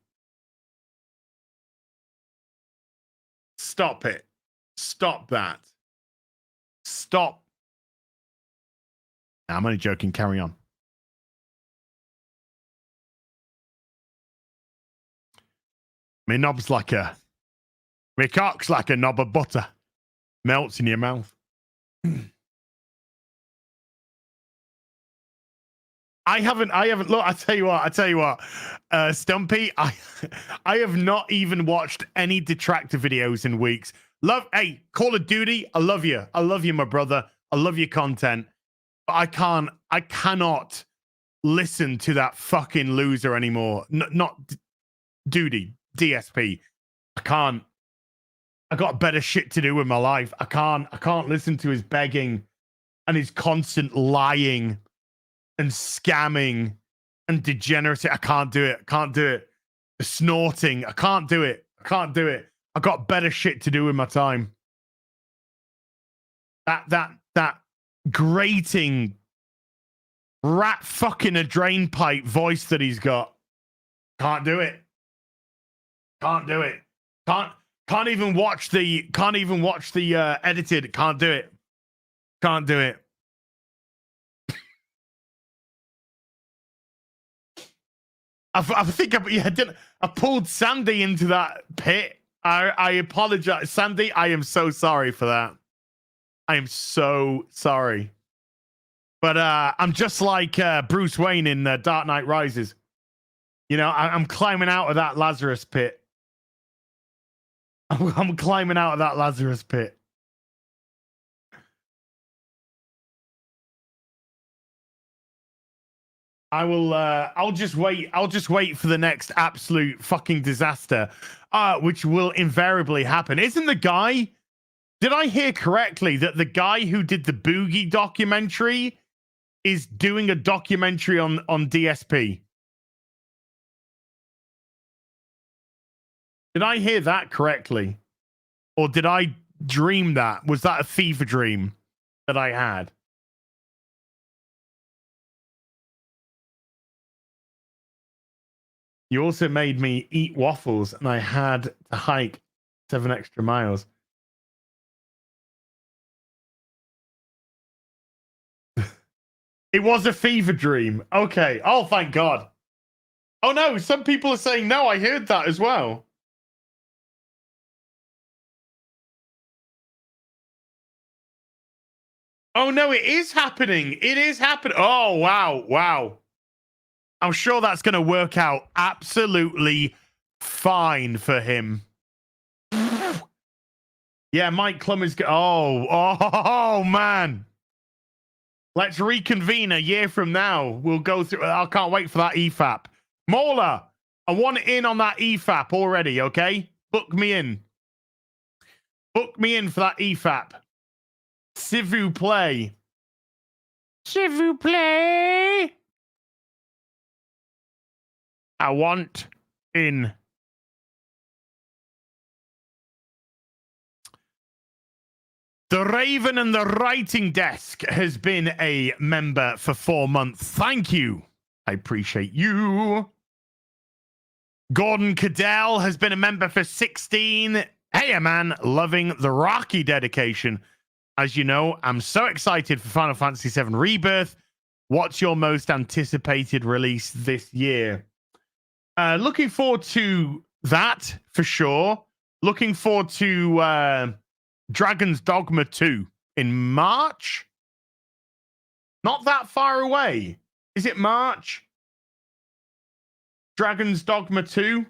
Stop it. Stop that. Stop. Nah, I'm only joking. Carry on. My knob's like a... My cock's like a knob of butter. Melts in your mouth. I haven't, look, I tell you what, Stumpy, I have not even watched any detractor videos in weeks. Hey, Call of Duty, I love you, my brother. I love your content. But I cannot listen to that fucking loser anymore. Not Duty, DSP. I can't. I got better shit to do with my life. I can't listen to his begging and his constant lying and scamming and degeneracy. I can't do it. The snorting. I can't do it. I got better shit to do with my time. That grating rat fucking a drain pipe voice that he's got. Can't do it. Can't even watch the edited. Can't do it. I think I pulled Sandy into that pit. I apologize, Sandy. I am so sorry for that. I am so sorry. But I'm just like Bruce Wayne in Dark Knight Rises. You know, I'm climbing out of that Lazarus pit. I'm climbing out of that Lazarus pit. I'll just wait for the next absolute fucking disaster, which will invariably happen. Isn't the guy, did I hear correctly that the guy who did the Boogie documentary is doing a documentary on DSP? Did I hear that correctly? Or did I dream that? Was that a fever dream that I had? You also made me eat waffles, and I had to hike 7 extra miles. It was a fever dream. Okay. Oh, thank God. Oh, no. Some people are saying, no, I heard that as well. Oh, no, it is happening. It is happening. Oh, wow. Wow. I'm sure that's going to work out absolutely fine for him. Yeah, Mike Klum is... Oh, man. Let's reconvene a year from now. We'll go through... I can't wait for that EFAP. Mauler, I want in on that EFAP already, okay? Book me in. Book me in for that EFAP. S'il vous plaît. S'il vous plaît. I want in. The Raven and the Writing Desk has been a member for 4 months. Thank you. I appreciate you. Gordon Cadell has been a member for 16. Hey, man, loving the Rocky dedication. As you know, I'm so excited for Final Fantasy VII Rebirth. What's your most anticipated release this year? Looking forward to that for sure. Looking forward to Dragon's Dogma 2 in March. Not that far away. Is it March? Dragon's Dogma 2.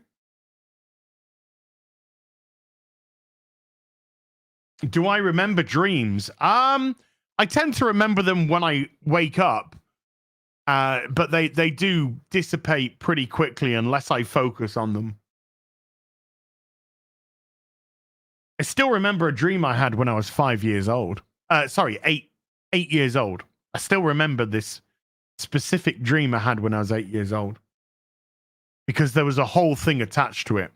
Do I remember dreams? I tend to remember them when I wake up. But they do dissipate pretty quickly unless I focus on them. I still remember a dream I had when I was 5 years old. Sorry, 8 years old. I still remember this specific dream I had when I was 8 years old. Because there was a whole thing attached to it.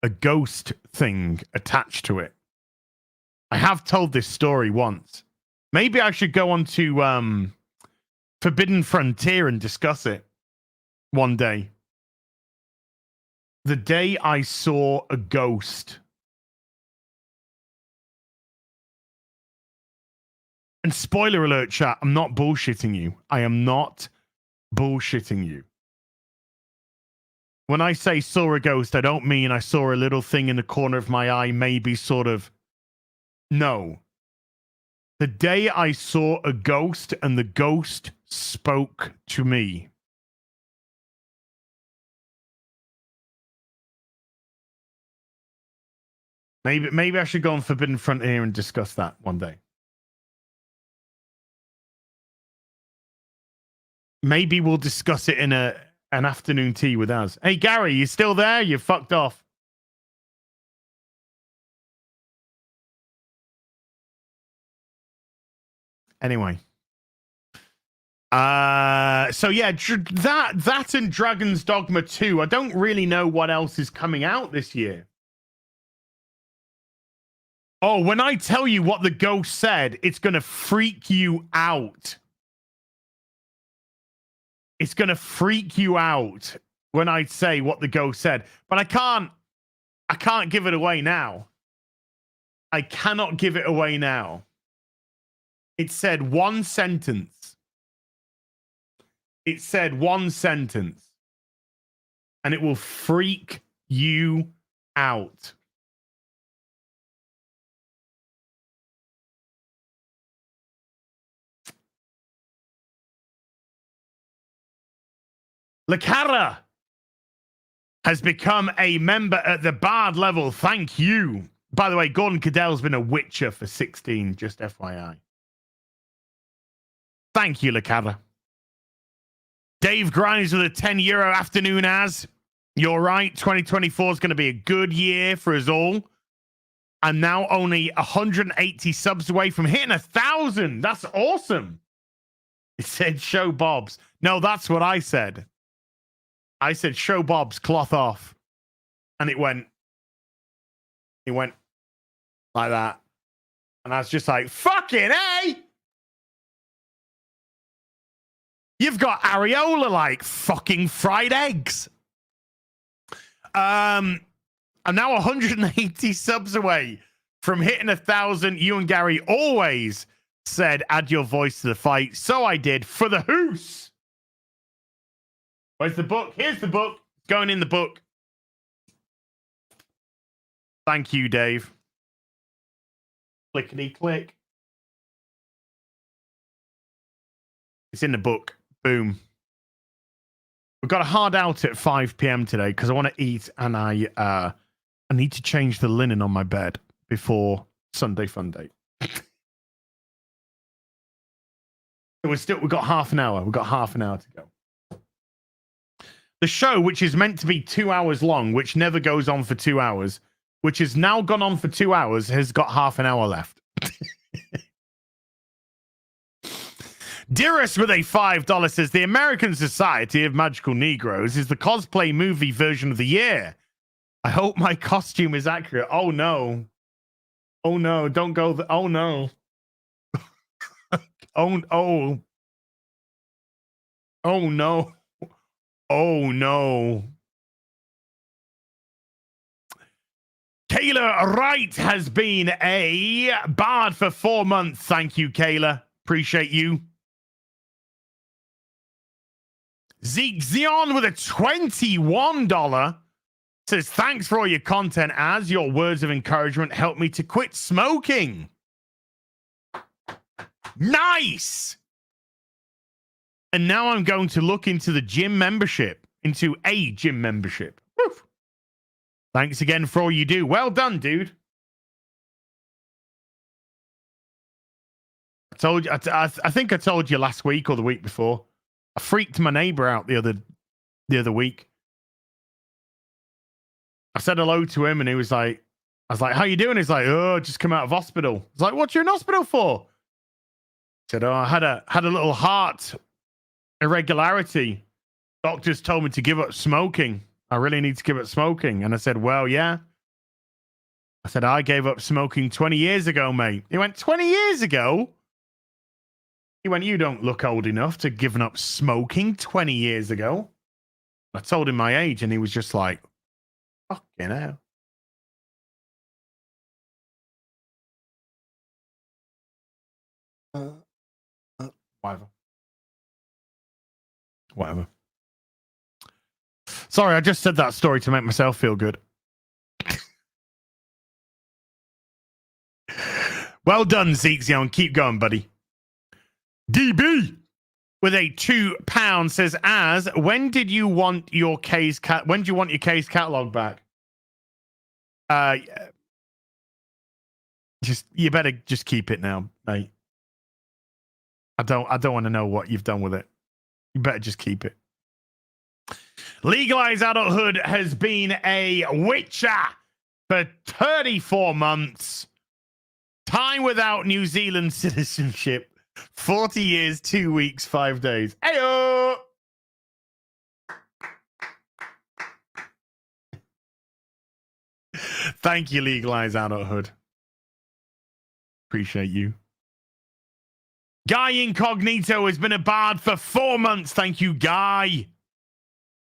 A ghost thing attached to it. I have told this story once. Maybe I should go on to Forbidden Frontier and discuss it one day. The day I saw a ghost. And spoiler alert, chat, I'm not bullshitting you. I am not bullshitting you. When I say saw a ghost, I don't mean I saw a little thing in the corner of my eye, maybe sort of. No. The day I saw a ghost and the ghost spoke to me. Maybe I should go on Forbidden Frontier and discuss that one day. Maybe we'll discuss it in an afternoon tea with us. Hey, Gary, you still there? You fucked off. Anyway. So yeah, that and Dragon's Dogma 2. I don't really know what else is coming out this year. Oh, when I tell you what the ghost said, it's going to freak you out. It's going to freak you out when I say what the ghost said. But I can't give it away now. I cannot give it away now. It said one sentence. It said one sentence. And it will freak you out. Lakara has become a member at the Bard level. Thank you. By the way, Gordon Cadell's been a Witcher for 16, just FYI. Thank you, Lakara. Dave Grimes with a €10 afternoon as. You're right, 2024 is going to be a good year for us all. I'm now only 180 subs away from hitting 1,000. That's awesome. It said show Bob's. No, that's what I said. I said, show Bob's, cloth off. And it went like that. And I was just like, fucking A! You've got areola like fucking fried eggs. I'm now 180 subs away from hitting 1,000. You and Gary always said, add your voice to the fight. So I did for the hoose. Where's the book? Here's the book. It's going in the book. Thank you, Dave. Clickety click. It's in the book. Boom. We've got a hard out at 5 p.m. today because I want to eat and I need to change the linen on my bed before Sunday Fun Day. We've got half an hour. We've got half an hour to go. The show, which is meant to be 2 hours long, which never goes on for 2 hours, which has now gone on for 2 hours, has got half an hour left. Dearest with a $5 says, the American Society of Magical Negroes is the cosplay movie version of the year. I hope my costume is accurate. Oh, no. Oh, no. Don't go. Oh, no. Oh, no. Oh, no. Kayla Wright has been a bard for 4 months. Thank you, Kayla. Appreciate you. Zeke Zion with a $21 says, thanks for all your content, as your words of encouragement helped me to quit smoking. Nice. And now I'm going to look into the gym membership, into a gym membership. Woo. Thanks again for all you do. Well done, dude. told you. I think I told you last week or the week before. I freaked my neighbor out the other week. I said hello to him, and he was like, I was like, "How you doing?" He's like, "Oh, just come out of hospital." I was like, "What you in hospital for?" He said, "Oh, I had a little heart irregularity. Doctors told me to give up smoking. I really need to give up smoking." And I said, "Well, yeah." I said, "I gave up smoking 20 years ago, mate." He went, 20 years ago? He went, "You don't look old enough to have given up smoking 20 years ago." I told him my age, and he was just like, fucking hell. Whatever. Sorry, I just said that story to make myself feel good. Well done, Zekezion. Keep going, buddy. DB with a £2 says, when did you want your case when do you want your case catalog back? You better just keep it now, mate. I don't want to know what you've done with it. You better just keep it. Legalized adulthood has been a witcher for 34 months. Time without New Zealand citizenship. 40 years, 2 weeks, 5 days. Heyo! Thank you, Legalized Adulthood. Appreciate you. Guy Incognito has been a bard for 4 months. Thank you, Guy.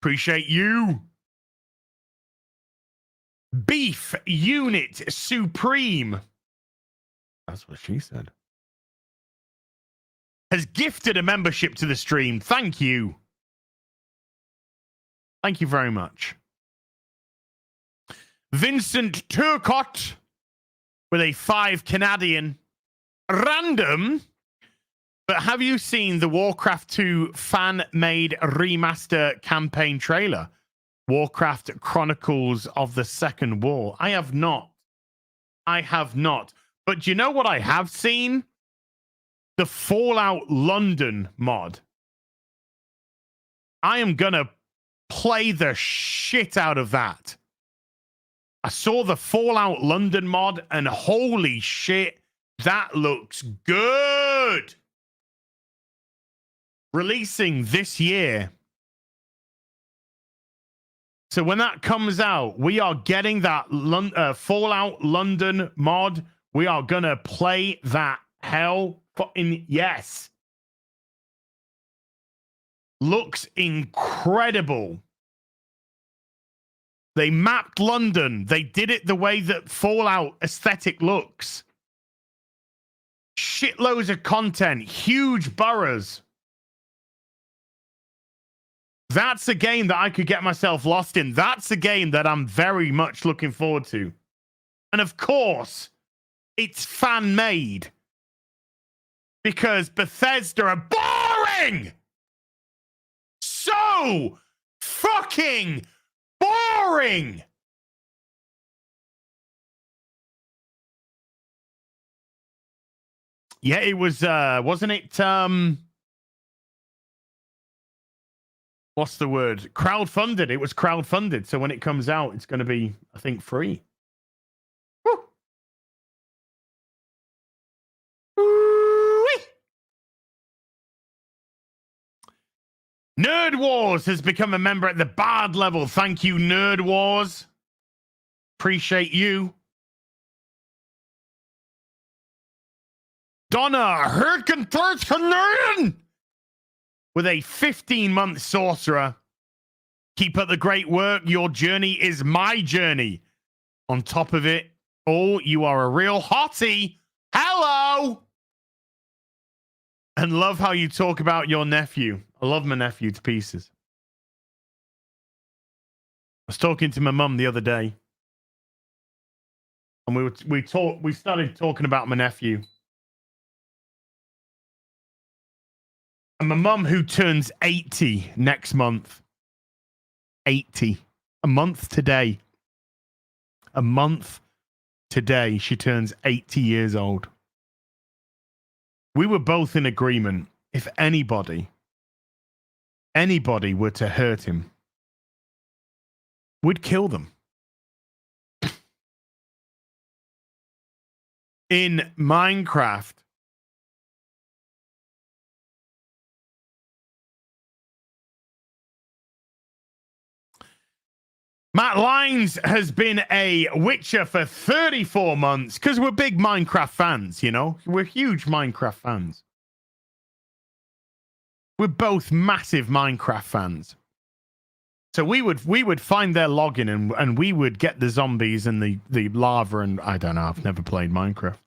Appreciate you. Beef Unit Supreme. That's what she said. Has gifted a membership to the stream. Thank you. Thank you very much. Vincent Turcott with a 5 Canadian. Random. But have you seen the Warcraft 2 fan-made remaster campaign trailer? Warcraft Chronicles of the Second War. I have not. I have not. But do you know what I have seen? The Fallout London mod. I am going to play the shit out of that. I saw the Fallout London mod, and holy shit, that looks good. Releasing this year. So when that comes out, we are getting that Fallout London mod. We are going to play that hell fucking yes. Looks incredible. They mapped London. They did it the way that Fallout aesthetic looks. Shitloads of content. Huge boroughs. That's a game that I could get myself lost in. That's a game that I'm very much looking forward to. And of course, it's fan-made. Because Bethesda are boring! So fucking boring! Yeah, it was, wasn't it, what's the word? Crowdfunded. It was crowdfunded. So when it comes out, it's going to be, I think, free. Woo. Woo-wee. Nerd Wars has become a member at the Bard level. Thank you, Nerd Wars. Appreciate you. Donna Hurkenthurst with a 15-month sorcerer. Keep up the great work. Your journey is my journey. On top of it, oh, you are a real hottie. Hello! And love how you talk about your nephew. I love my nephew to pieces. I was talking to my mum the other day. And we started talking about my nephew. And my mum, who turns 80 next month. 80. A month today. A month today, she turns 80 years old. We were both in agreement. If anybody were to hurt him, we'd kill them. In Minecraft, Matt Lines has been a Witcher for 34 months because we're big Minecraft fans, you know? We're huge Minecraft fans. We're both massive Minecraft fans. So we would find their login and we would get the zombies and the lava and I don't know, I've never played Minecraft.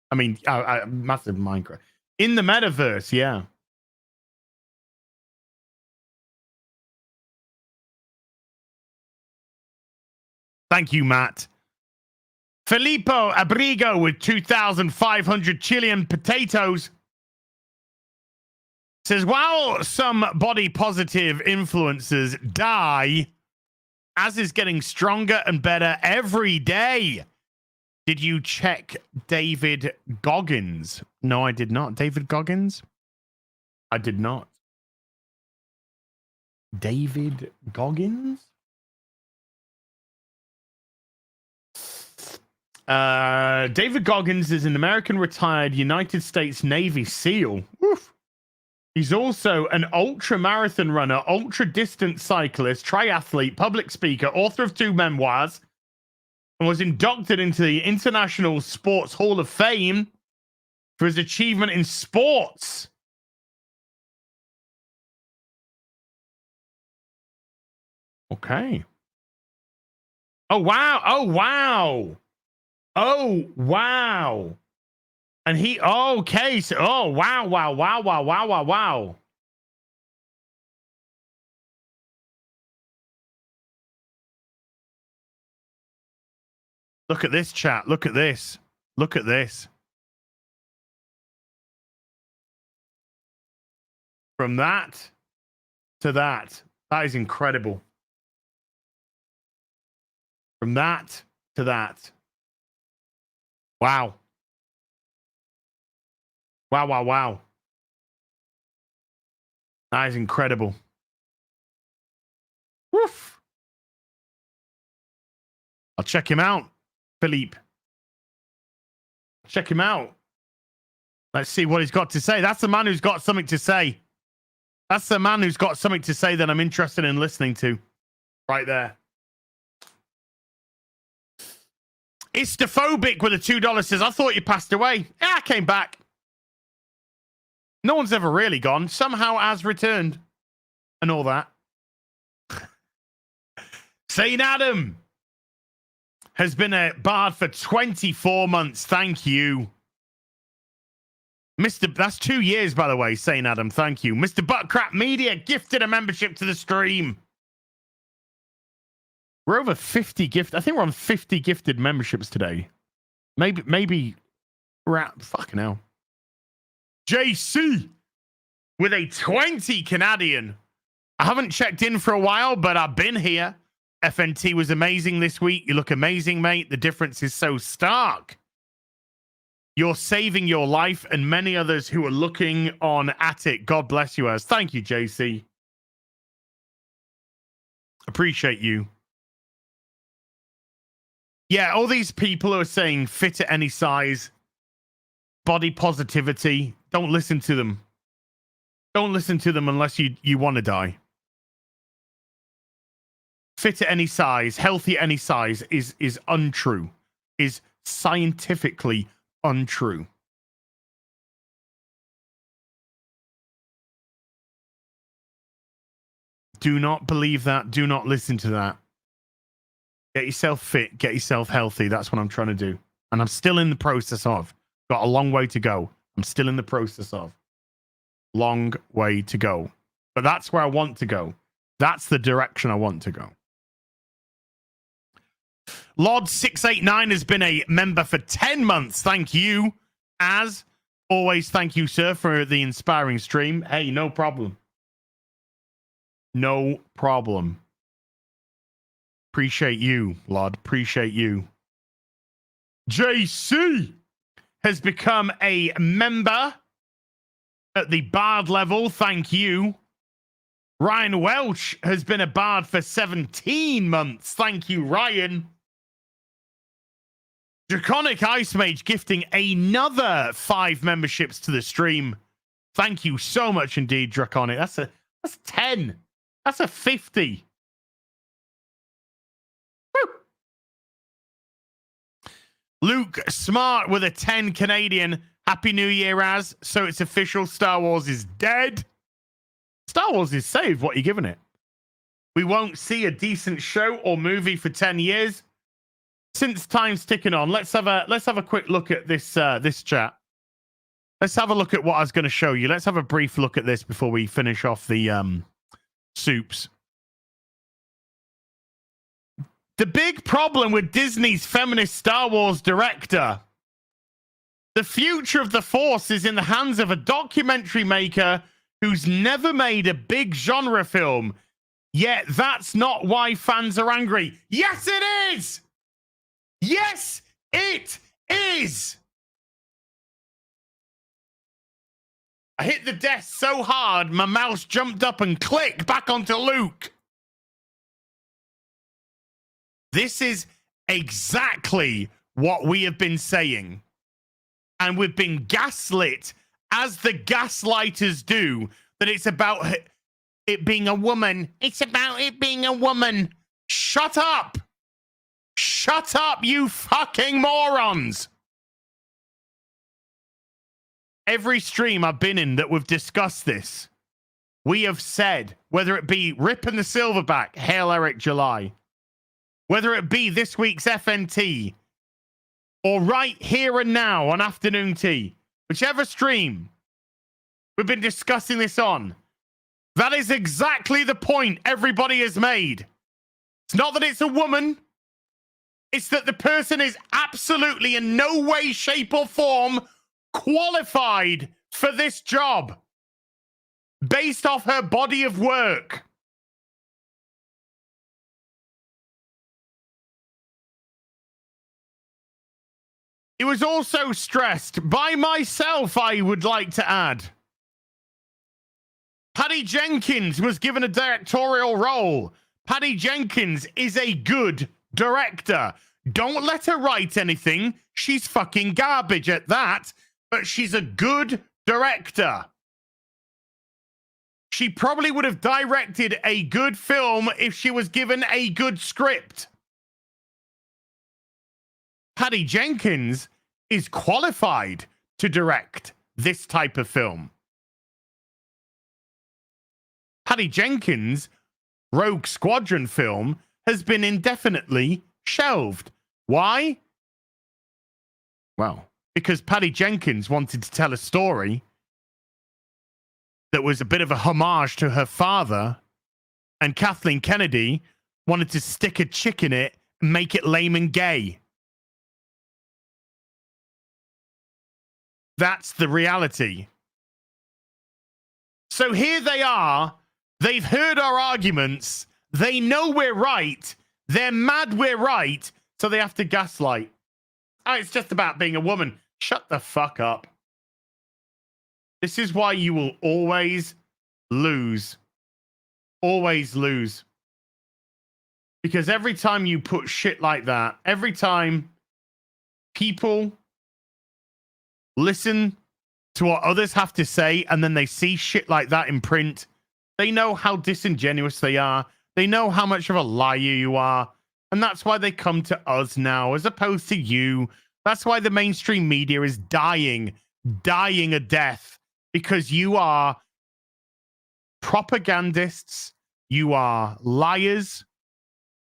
I mean, massive Minecraft. In the metaverse, yeah. Thank you, Matt. Filippo Abrigo with 2,500 Chilean potatoes says, while some body positive influencers die, as is getting stronger and better every day. Did you check David Goggins? No, I did not. David Goggins? I did not. David Goggins? David Goggins is an American retired United States Navy SEAL. Woof. He's also an ultra marathon runner, ultra distance cyclist, triathlete, public speaker, author of 2 memoirs, and was inducted into the International Sports Hall of Fame for his achievement in sports. Okay. Oh, wow. Oh, wow. Oh, wow. And he, okay. So, oh, wow, wow, wow, wow, wow, wow, wow. Look at this, chat. Look at this. Look at this. From that to that. That is incredible. From that to that. Wow. Wow, wow, wow. That is incredible. Woof. I'll check him out, Philippe. Check him out. Let's see what he's got to say. That's the man who's got something to say. That's the man who's got something to say that I'm interested in listening to. Right there. Istophobic with a $2 says, I thought you passed away. Yeah, I came back. No one's ever really gone. Somehow has returned. And all that. Saint Adam has been a bard for 24 months. Thank you. That's 2 years, by the way, Saint Adam. Thank you. Mr. Buttcrap Media gifted a membership to the stream. We're over 50 I think we're on 50 gifted memberships today. Maybe fucking hell. JC with a 20 Canadian. I haven't checked in for a while, but I've been here. FNT was amazing this week. You look amazing, mate. The difference is so stark. You're saving your life and many others who are looking on at it. God bless you, as. Thank you, JC. Appreciate you. Yeah, all these people who are saying fit at any size, body positivity, don't listen to them. Don't listen to them unless you want to die. Fit at any size, healthy at any size is untrue, is scientifically untrue. Do not believe that. Do not listen to that. Get yourself fit. Get yourself healthy. That's what I'm trying to do. And I'm still in the process of. Got a long way to go. I'm still in the process of. Long way to go. But that's where I want to go. That's the direction I want to go. Lord689 has been a member for 10 months. Thank you. As always, thank you, sir, for the inspiring stream. Hey, no problem. No problem. Appreciate you, Lord. Appreciate you. JC has become a member at the Bard level. Thank you. Ryan Welch has been a Bard for 17 months. Thank you, Ryan. Draconic Ice Mage gifting another 5 memberships to the stream. Thank you so much indeed, Draconic. That's 10. That's a 50. Woo. Luke Smart with a 10 Canadian. Happy New Year, Az. So it's official. Star Wars is dead. Star Wars is saved. What are you giving it? We won't see a decent show or movie for 10 years. Since time's ticking on, let's have a quick look at this this chat. Let's have a look at what I was going to show you. Let's have a brief look at this before we finish off the soups. The big problem with Disney's feminist Star Wars director. The future of the Force is in the hands of a documentary maker who's never made a big genre film. Yet that's not why fans are angry. Yes, it is! Yes, it is! I hit the desk so hard, my mouse jumped up and clicked back onto Luke. This is exactly what we have been saying. And we've been gaslit, as the gaslighters do, that it's about it being a woman. It's about it being a woman. Shut up! Shut up, you fucking morons! Every stream I've been in that we've discussed this, we have said, whether it be Rip and the Silverback, Hail Eric July, whether it be this week's FNT, or right here and now on Afternoon Tea, whichever stream we've been discussing this on, that is exactly the point everybody has made. It's not that it's a woman. It's that the person is absolutely in no way, shape, or form qualified for this job based off her body of work. It was also stressed by myself, I would like to add. Patty Jenkins was given a directorial role. Patty Jenkins is a good director. Don't let her write anything. She's fucking garbage at that, but she's a good director. She probably would have directed a good film if she was given a good script. Patty Jenkins is qualified to direct this type of film. Patty Jenkins' Rogue Squadron film has been indefinitely shelved. Why? Well, because Patty Jenkins wanted to tell a story that was a bit of a homage to her father, and Kathleen Kennedy wanted to stick a chick in it and make it lame and gay. That's the reality. So here they are. They've heard our arguments. They know we're right. They're mad we're right. So they have to gaslight. Oh, it's just about being a woman. Shut the fuck up. This is why you will always lose. Always lose. Because every time you put shit like that, every time people listen to what others have to say and then they see shit like that in print, they know how disingenuous they are. They know how much of a liar you are. And that's why they come to us now as opposed to you. That's why the mainstream media is dying a death, because you are propagandists. You are liars.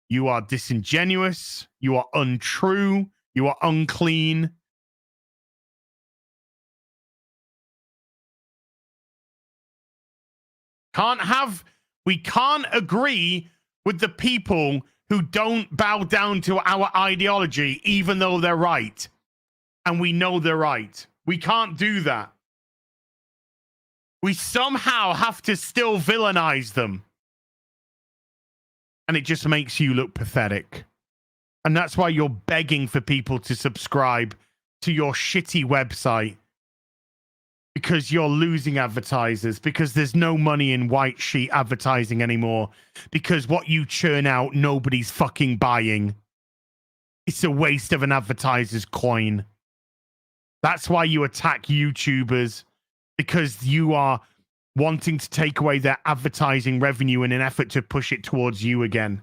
You are disingenuous. You are untrue. You are unclean. We can't agree with the people who don't bow down to our ideology, even though they're right. And we know they're right. We can't do that. We somehow have to still villainize them. And it just makes you look pathetic. And that's why you're begging for people to subscribe to your shitty website because you're losing advertisers, because there's no money in white sheet advertising anymore, because what you churn out, nobody's fucking buying. It's a waste of an advertiser's coin. That's why you attack YouTubers, because you are wanting to take away their advertising revenue in an effort to push it towards you again.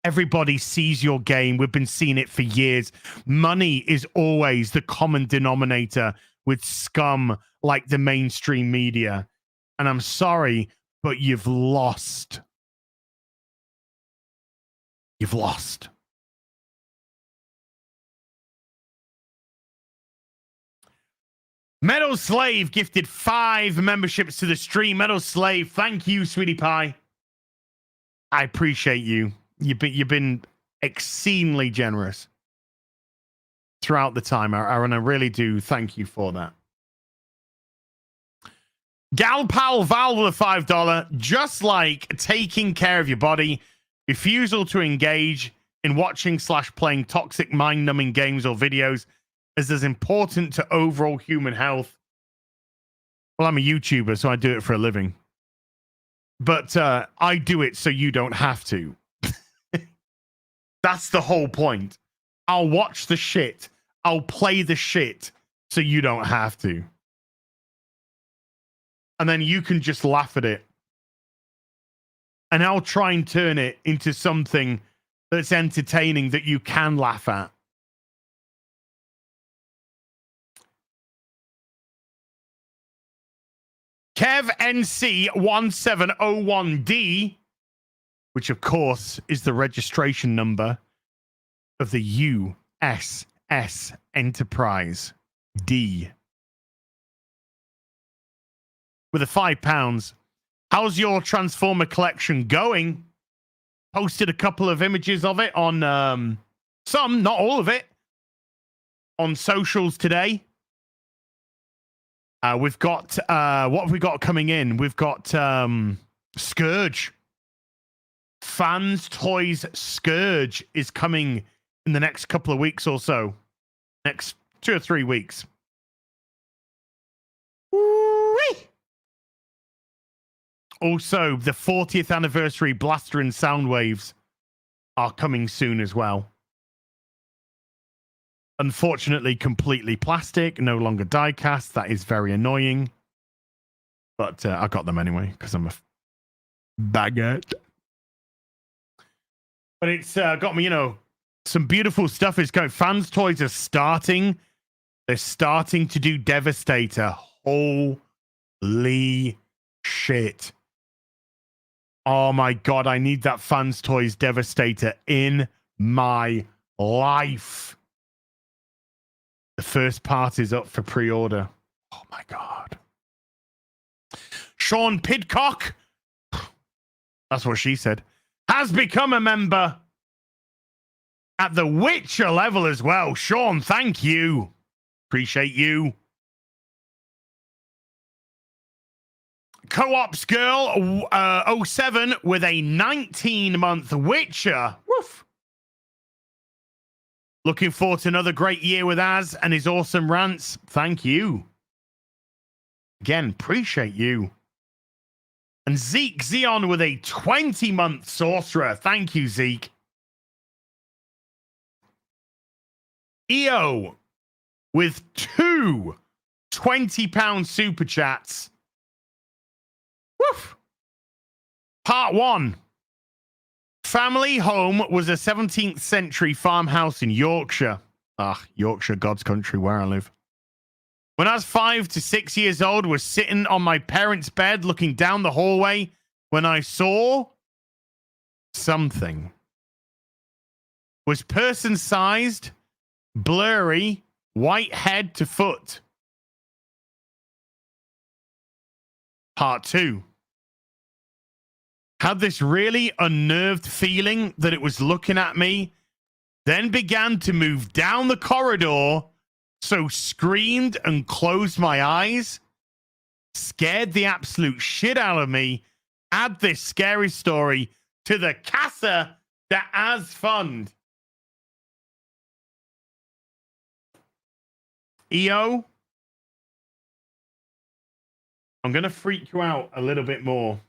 Everybody sees your game. We've been seeing it for years. Money is always the common denominator with scum like the mainstream media. And I'm sorry, but you've lost. You've lost. Metal Slave gifted 5 memberships to the stream. Metal Slave, thank you, sweetie pie. I appreciate you. You've been exceedingly generous throughout the time, Aaron. I really do thank you for that. Gal Pal Val with a $5. Just like taking care of your body, refusal to engage in watching/playing toxic mind-numbing games or videos is as important to overall human health. Well, I'm a YouTuber, so I do it for a living. But I do it so you don't have to. That's the whole point. I'll watch the shit. I'll play the shit so you don't have to. And then you can just laugh at it. And I'll try and turn it into something that's entertaining that you can laugh at. Kev NC1701D, which of course is the registration number of the USS Enterprise D. With a £5. How's your Transformer collection going? Posted a couple of images of it on some, not all of it, on socials today. We've got what have we got coming in? We've got Scourge. Fans Toys Scourge is coming in the next couple of weeks or so. Next 2 or 3 weeks. Woo-wee! Also, the 40th anniversary Blaster and Soundwaves are coming soon as well. Unfortunately, completely plastic, no longer die cast. That is very annoying. But I got them anyway, because I'm a baguette. But it's got me, some beautiful stuff is going. Fans Toys are starting. They're starting to do Devastator. Holy shit. Oh my God, I need that Fans Toys Devastator in my life. The first part is up for pre-order. Oh my God. Sean Pidcock, that's what she said, has become a member at the Witcher level as well. Sean, thank you. Appreciate you. Co-ops Girl 07 with a 19-month Witcher. Woof. Looking forward to another great year with Az and his awesome rants. Thank you. Again, appreciate you. And Zeke Zeon with a 20-month Sorcerer. Thank you, Zeke. EO with 2 £20 super chats. Woof. Part 1. Family home was a 17th century farmhouse in Yorkshire. Yorkshire, God's country, where I live. When I was 5 to 6 years old, was sitting on my parents' bed looking down the hallway when I saw something. Was person-sized, blurry, white head to foot. Part 2. Had this really unnerved feeling that it was looking at me, then began to move down the corridor, so screamed and closed my eyes, scared the absolute shit out of me. Add this scary story to the Casa de Az Fund. EO, I'm going to freak you out a little bit more.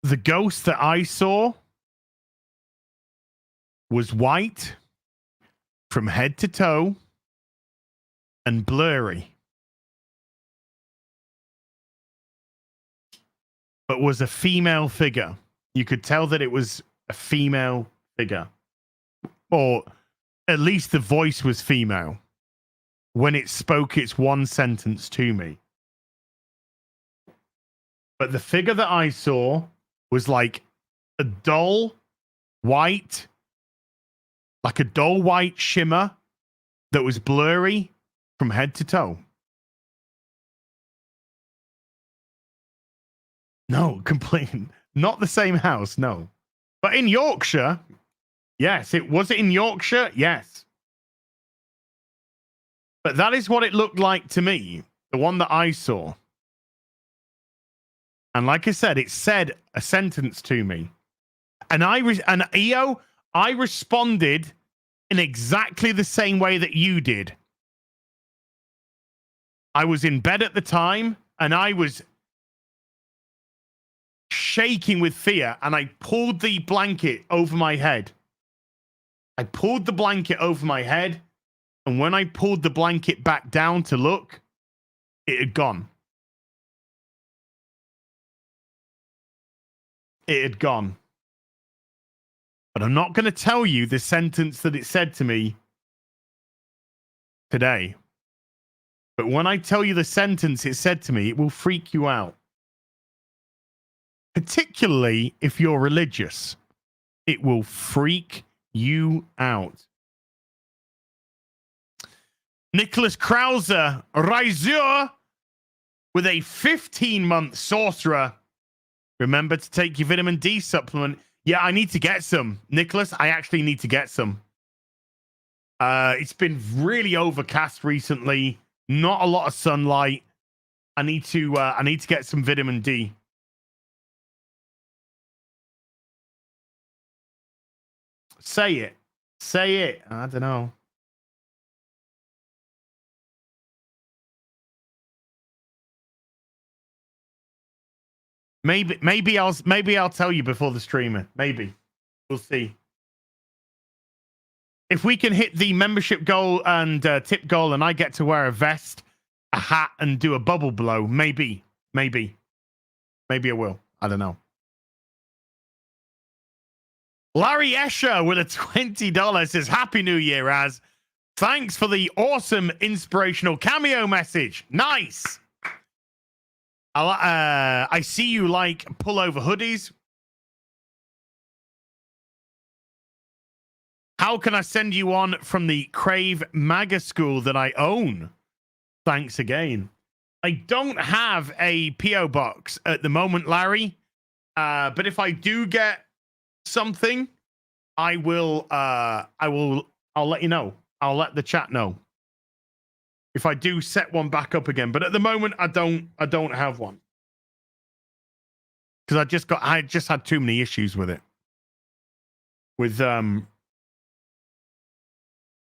The ghost that I saw was white from head to toe and blurry, but was a female figure. You could tell that it was a female figure, or at least the voice was female when it spoke its one sentence to me. But the figure that I saw was like a dull white, like a dull white shimmer that was blurry from head to toe. No, completely not the same house, no. But in Yorkshire, yes, it was it in Yorkshire, yes. But that is what it looked like to me, the one that I saw. And like I said, it said a sentence to me. And EO, I responded in exactly the same way that you did. I was in bed at the time, and I was shaking with fear, and I pulled the blanket over my head. I pulled the blanket over my head, and when I pulled the blanket back down to look, it had gone. It had gone. But I'm not going to tell you the sentence that it said to me today. But when I tell you the sentence it said to me, it will freak you out. Particularly if you're religious. It will freak you out. Nicholas Krauser, Reisur, with a 15-month sorcerer. Remember to take your vitamin D supplement. Yeah, I need to get some. Nicholas, I actually need to get some. It's been really overcast recently. Not a lot of sunlight. I need to get some vitamin D. Say it. Say it. I don't know. Maybe I'll tell you before the streamer. Maybe. We'll see. If we can hit the membership goal and tip goal, and I get to wear a vest, a hat, and do a bubble blow, maybe I will. I don't know. Larry Escher with a $20 says, Happy New Year, Az. Thanks for the awesome inspirational cameo message. Nice. I see you like pullover hoodies. How can I send you on from the Crave MAGA school that I own? Thanks again. I don't have a P.O. box at the moment, Larry. But if I do get something, I'll let you know. I'll let the chat know if I do set one back up again. But at the moment, I don't have one. Because I just had too many issues with it. With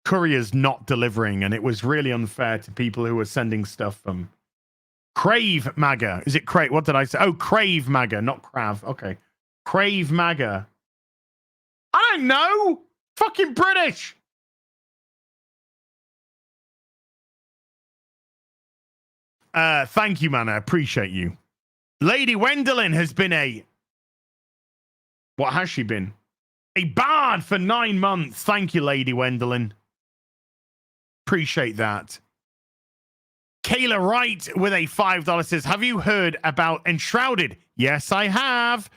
couriers not delivering, and it was really unfair to people who were sending stuff from Crave MAGA. Is it Crave? What did I say? Oh, Crave MAGA, not Crav. Okay. Crave MAGA. I don't know. Fucking British. Thank you, man. I appreciate you. Lady Wendelin has been what has she been? A bard for 9 months. Thank you, Lady Wendelin. Appreciate that. Kayla Wright with a $5 says, have you heard about Enshrouded? Yes, I have.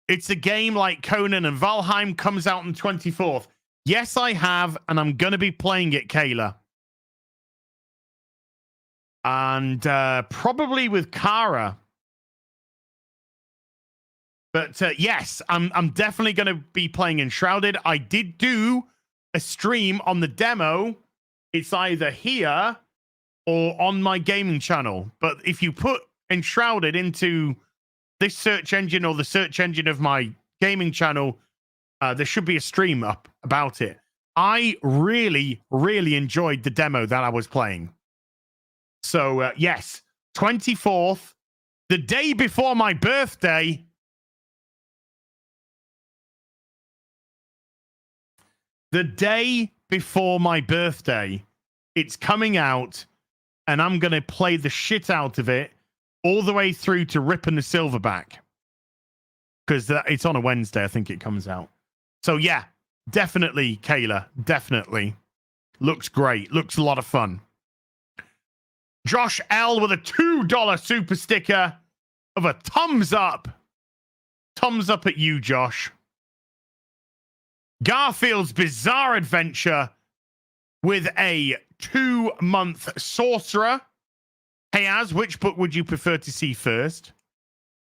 It's a game like Conan and Valheim, comes out on 24th. Yes, I have, and I'm going to be playing it, Kayla. And probably with Kara. But yes, I'm definitely going to be playing Enshrouded. I did do a stream on the demo. It's either here or on my gaming channel. But if you put Enshrouded into this search engine or the search engine of my gaming channel. There should be a stream up about it. I really, really enjoyed the demo that I was playing. So, yes, 24th, the day before my birthday. The day before my birthday, it's coming out, and I'm going to play the shit out of it all the way through to Ripping the Silverback. Because it's on a Wednesday, I think it comes out. So, yeah, definitely, Kayla, definitely. Looks great. Looks a lot of fun. Josh L with a $2 super sticker of a thumbs up. Thumbs up at you, Josh. Garfield's Bizarre Adventure with a 2-month Sorcerer. Hey, Az, which book would you prefer to see first?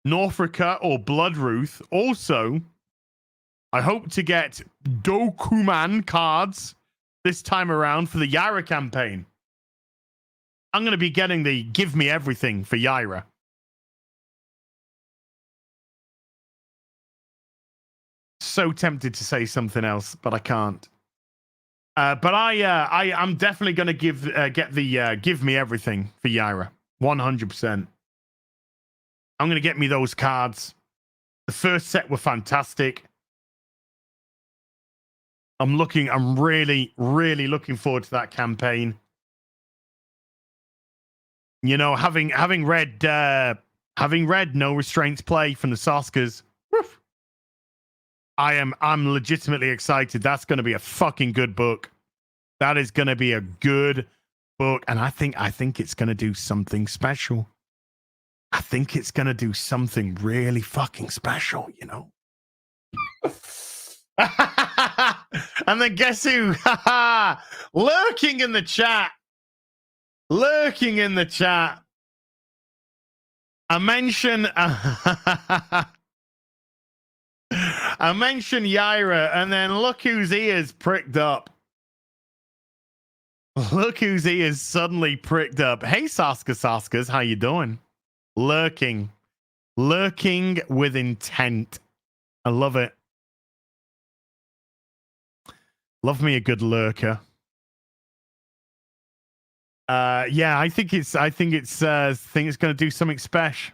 Norfolka or Bloodruth? Also, I hope to get Dokuman cards this time around for the Yaira campaign. I'm going to be getting the Give Me Everything for Yaira. So tempted to say something else, but I can't. But I'm definitely going to get the Give Me Everything for Yaira. 100%. I'm going to get me those cards. The first set were fantastic. I'm really, really looking forward to that campaign. You know, having read No Restraints Play from the Soskers, I'm legitimately excited. That's going to be a fucking good book. That is going to be a good book, and I think it's going to do something special. I think it's going to do something really fucking special, you know. And then guess who? Lurking in the chat. Lurking in the chat. I mention Yaira, and then look whose ears pricked up. Look whose ears suddenly pricked up. Hey, Saskas, how you doing? Lurking with intent. I love it. Love me a good lurker. Yeah, I think it's going to do something special.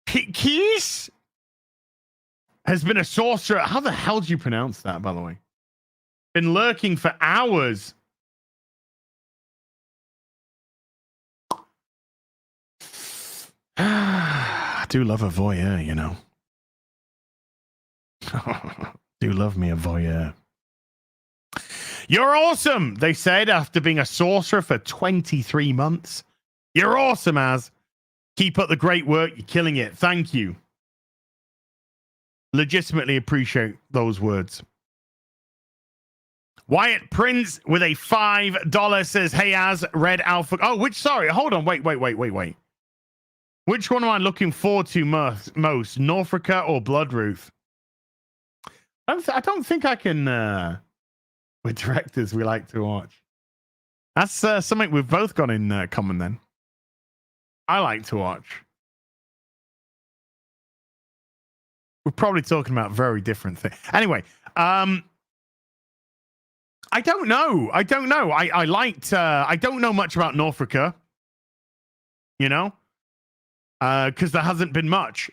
Keys has been a sorcerer. How the hell do you pronounce that, by the way? Been lurking for hours. I do love a voyeur, you know. Do love me a voyeur. You're awesome, they said, after being a sorcerer for 23 months. You're awesome, Az. Keep up the great work. You're killing it. Thank you. Legitimately appreciate those words. Wyatt Prince with a $5 says, hey, Az, Red Alpha. Oh, sorry, hold on. Wait. Which one am I looking forward to most? Norfolka or Bloodruth? I don't think I can. With directors we like to watch. That's something we've both got in common then. I like to watch. We're probably talking about very different things. Anyway, I don't know. I don't know much about Norfolka. You know? Because there hasn't been much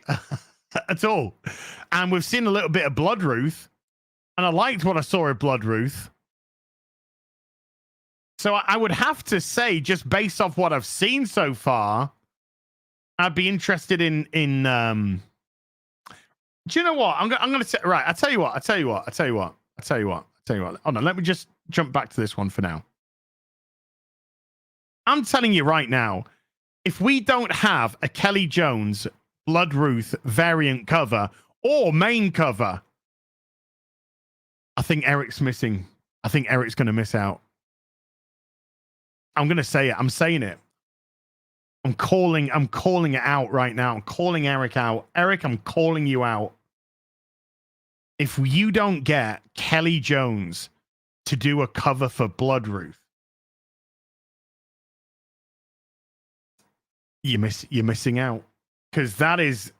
at all. And we've seen a little bit of Bloodruth. And I liked what I saw of Bloodruth. So I would have to say, just based off what I've seen so far, I'd be interested in do you know what? I'm going to say, right, I'll tell you what. Hold on, let me just jump back to this one for now. I'm telling you right now, if we don't have a Kelly Jones Bloodruth variant cover or main cover, I think Eric's missing. I think Eric's going to miss out. I'm going to say it. I'm saying it. I'm calling it out right now. I'm calling Eric out. Eric, I'm calling you out. If you don't get Kelly Jones to do a cover for Bloodruth, you're missing out, because that is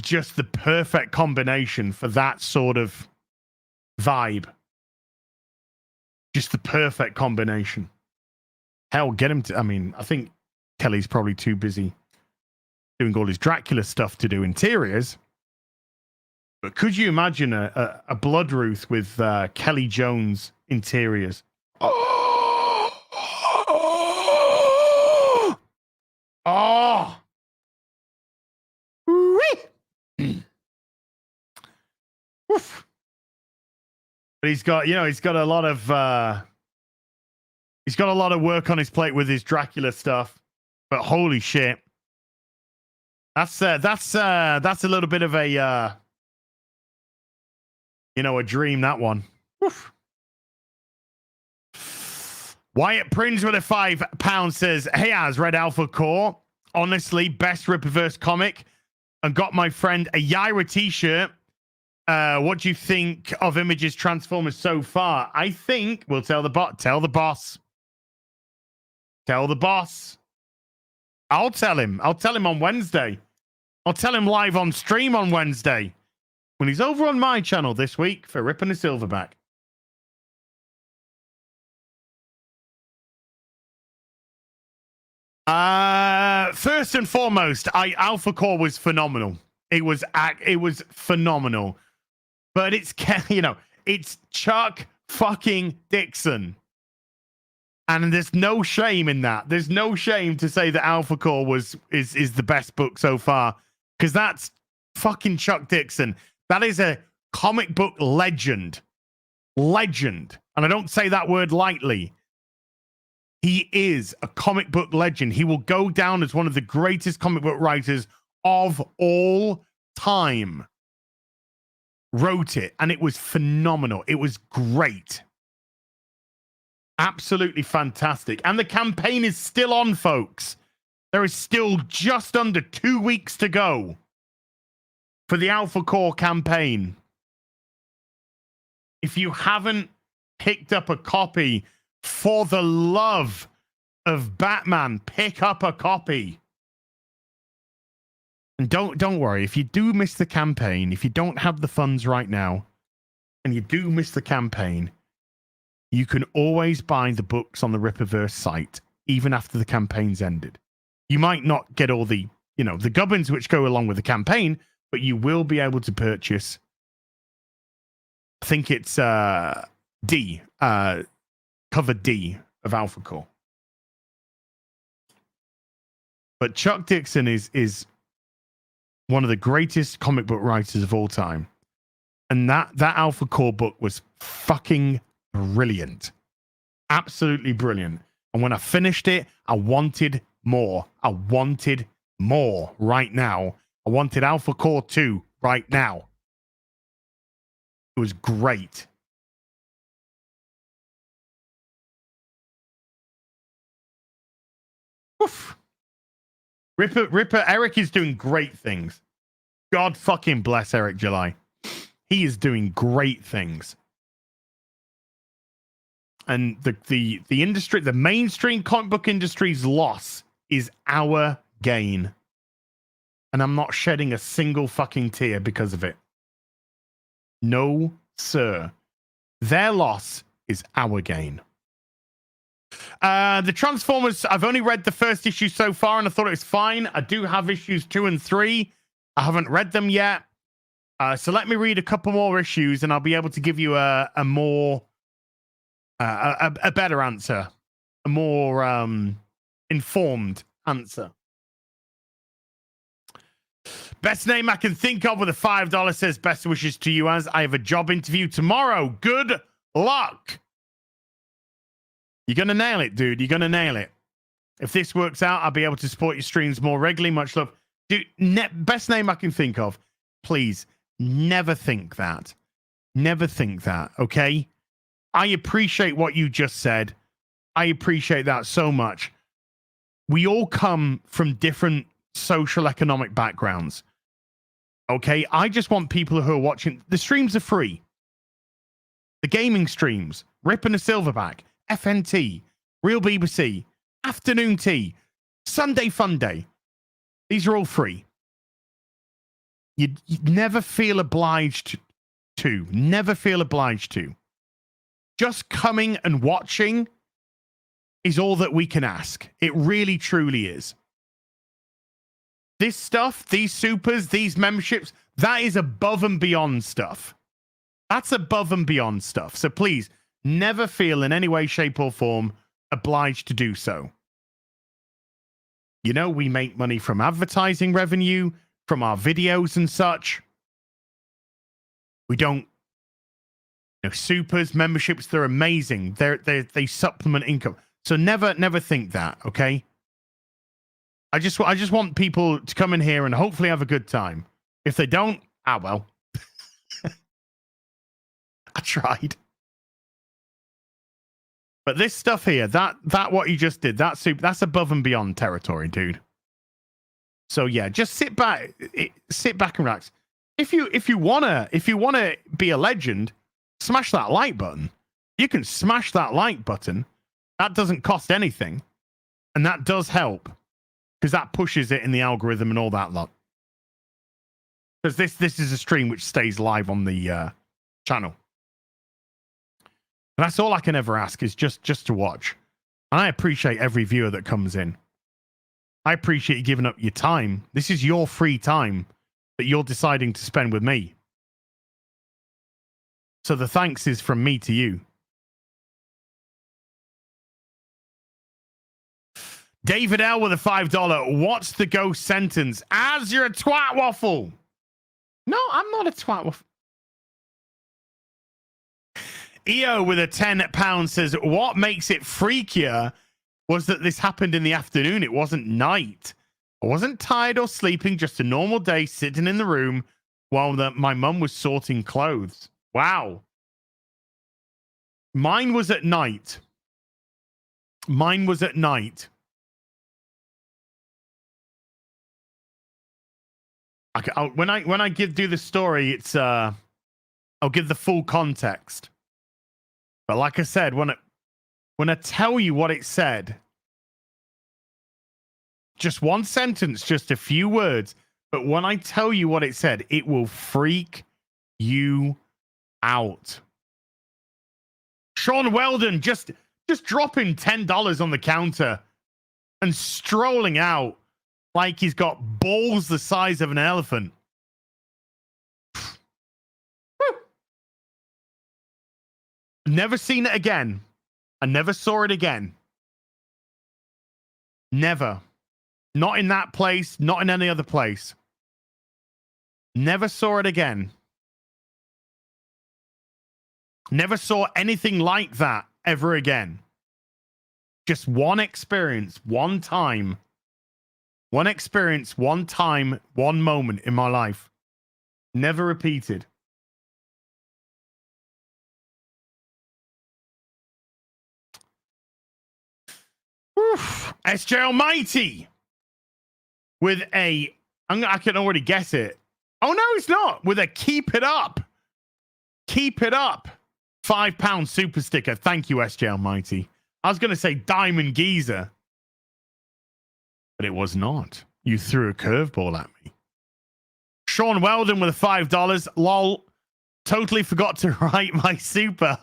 just the perfect combination for that sort of vibe. Just the perfect combination. Hell, get him to. I mean, I think Kelly's probably too busy doing all his Dracula stuff to do interiors. But could you imagine a Bloodruth with Kelly Jones interiors? Oh! Oof. But he's got a lot of work on his plate with his Dracula stuff. But holy shit, that's a little bit of a a dream, that one. Oof. Wyatt Prince with a £5 says, "Hey, Az, read Alpha Core. Honestly, best Ripperverse comic, and got my friend a Yaira t-shirt. What do you think of Image's Transformers so far?" I think we'll tell the boss. Tell the boss. I'll tell him on Wednesday. I'll tell him live on stream on Wednesday when he's over on my channel this week for Ripping a Silverback. First and foremost, Alpha Core was phenomenal. It was phenomenal. But it's it's Chuck fucking Dixon. And there's no shame in that. There's no shame to say that Alpha Core is the best book so far, because that's fucking Chuck Dixon. That is a comic book legend. Legend. And I don't say that word lightly. He is a comic book legend. He will go down as one of the greatest comic book writers of all time. Wrote it, and it was phenomenal. It was great. Absolutely fantastic. And the campaign is still on, folks. There is still just under 2 weeks to go for the Alpha Core campaign. If you haven't picked up a copy, for the love of Batman, pick up a copy. And don't worry, if you do miss the campaign, if you don't have the funds right now, and you do miss the campaign, you can always buy the books on the Ripperverse site, even after the campaign's ended. You might not get all the gubbins which go along with the campaign, but you will be able to purchase, I think it's cover D of Alpha Core. But Chuck Dixon is one of the greatest comic book writers of all time. And that Alpha Core book was fucking brilliant. Absolutely brilliant. And when I finished it, I wanted more. I wanted more right now. I wanted Alpha Core 2 right now. It was great. Oof. Ripper Eric is doing great things. God fucking bless Eric July. He is doing great things. And the industry, the mainstream comic book industry's loss is our gain. And I'm not shedding a single fucking tear because of it. No, sir. Their loss is our gain. The Transformers, I've only read the first issue so far, and I thought it was fine. I do have issues 2 and 3. I haven't read them yet. So let me read a couple more issues, and I'll be able to give you a more... a better answer, a more informed answer. Best name I can think of with a $5 says, "Best wishes to you, as I have a job interview tomorrow. Good luck." You're going to nail it, dude. You're going to nail it. If this works out, I'll be able to support your streams more regularly. Much love. Dude, best name I can think of. Please, never think that. Never think that, okay? I appreciate what you just said. I appreciate that so much. We all come from different social economic backgrounds. Okay? I just want people who are watching. The streams are free. The gaming streams, Ripping a Silverback, FNT, Real BBC, Afternoon Tea. Sunday Fun Day. These are all free. You never feel obliged to. Never feel obliged to. Just coming and watching is all that we can ask. It really, truly is. This stuff, these supers, these memberships, that is above and beyond stuff. That's above and beyond stuff. So please, never feel in any way, shape, or form obliged to do so. You know, we make money from advertising revenue, from our videos and such. We don't, supers, memberships, they're amazing. They supplement income. So never think that, okay? I just want people to come in here and hopefully have a good time. If they don't, well. I tried. But this stuff here, that what you just did, that's above and beyond territory, dude. So yeah, just sit back and relax. If you wanna be a legend, smash that like button. You can smash that like button. That doesn't cost anything, and that does help because that pushes it in the algorithm and all that lot. Because this is a stream which stays live on the channel. And that's all I can ever ask is just to watch. And I appreciate every viewer that comes in. I appreciate you giving up your time. This is your free time that you're deciding to spend with me. So the thanks is from me to you. David L with a $5. What's the ghost sentence? As you're a twat waffle. No, I'm not a twat waffle. EO with a £10 says, what makes it freakier was that this happened in the afternoon. It wasn't night. I wasn't tired or sleeping, just a normal day sitting in the room while my mum was sorting clothes. Wow. Mine was at night. Mine was at night. When I do the story, it's I'll give the full context. But like I said, when I tell you what it said, just one sentence, just a few words. But when I tell you what it said, it will freak you out. Sean Weldon just dropping $10 on the counter and strolling out like he's got balls the size of an elephant. Never seen it again. I never saw it again. Never. Not in that place, not in any other place. Never saw it again. Never saw anything like that ever again. Just one experience, one time. One experience, one time, one moment in my life. Never repeated. Oof. SJ Almighty with I can already guess it. Oh no, it's not. With a keep it up. Keep it up. £5 super sticker. Thank you, SJ Almighty. I was going to say Diamond Geezer. But it was not. You threw a curveball at me. Sean Weldon with a $5. Lol. Totally forgot to write my super.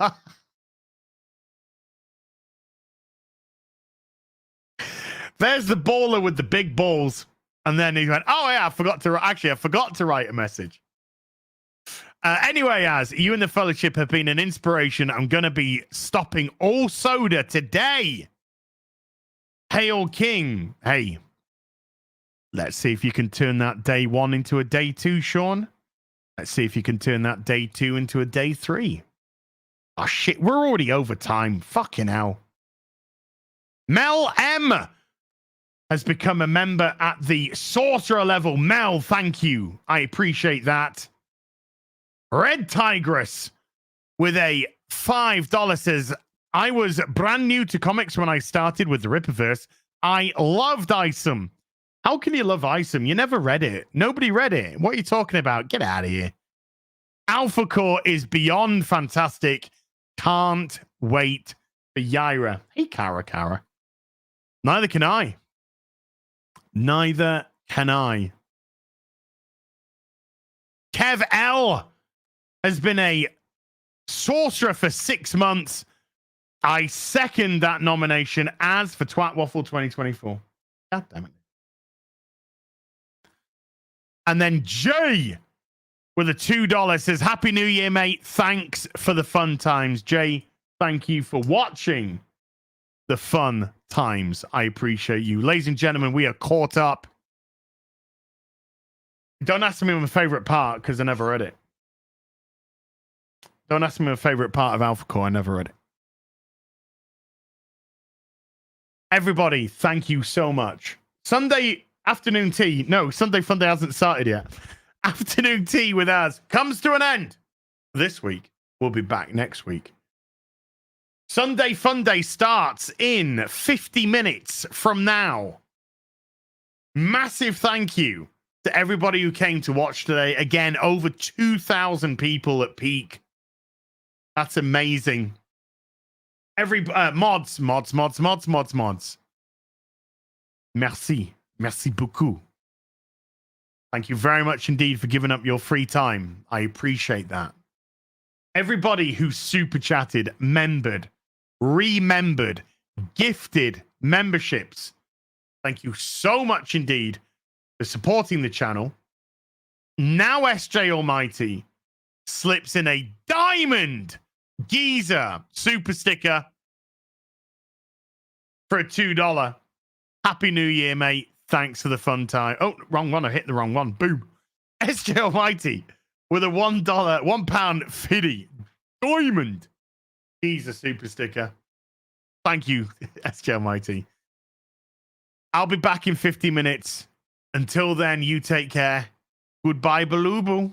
There's the baller with the big balls. And then he went, oh yeah, I forgot to write a message. Anyway, Az, you and the fellowship have been an inspiration. I'm going to be stopping all soda today. Hail King. Hey, let's see if you can turn that day 1 into a day 2, Sean. Let's see if you can turn that day 2 into a day 3. Oh, shit. We're already over time. Fucking hell. Mel M has become a member at the sorcerer level. Mel, thank you. I appreciate that. Red Tigress with a $5 says, I was brand new to comics when I started with the Ripperverse. I loved Isom. How can you love Isom? You never read it. Nobody read it. What are you talking about? Get out of here. Alpha Core is beyond fantastic. Can't wait for Yaira. Hey, Kara. Neither can I. Neither can I. Kev L has been a sorcerer for 6 months. I second that nomination as for Twat Waffle 2024. God damn it. And then Jay with a $2 says, Happy New Year, mate. Thanks for the fun times. Jay, thank you for watching the fun times. I appreciate you. Ladies and gentlemen, we are caught up. Don't ask me my favorite part because I never read it. Don't ask me my favorite part of Alpha Core. I never read it. Everybody, thank you so much. Sunday afternoon tea. No, Sunday Fun Day hasn't started yet. Afternoon tea with us comes to an end this week. We'll be back next week. Sunday Fun Day starts in 50 minutes from now. Massive thank you to everybody who came to watch today. Again, over 2,000 people at peak. That's amazing. Every mods. Merci beaucoup. Thank you very much indeed for giving up your free time. I appreciate that. Everybody who super chatted, membered, remembered, gifted memberships. Thank you so much indeed for supporting the channel. Now SJ Almighty slips in a diamond geezer super sticker for a $2. Happy New Year, mate. Thanks for the fun time. Oh, wrong one. I hit the wrong one. Boom. SJ Almighty with a £1 fiddy diamond geezer super sticker. Thank you, SJ Almighty. I'll be back in 50 minutes. Until then, you take care. Goodbye, Balubu.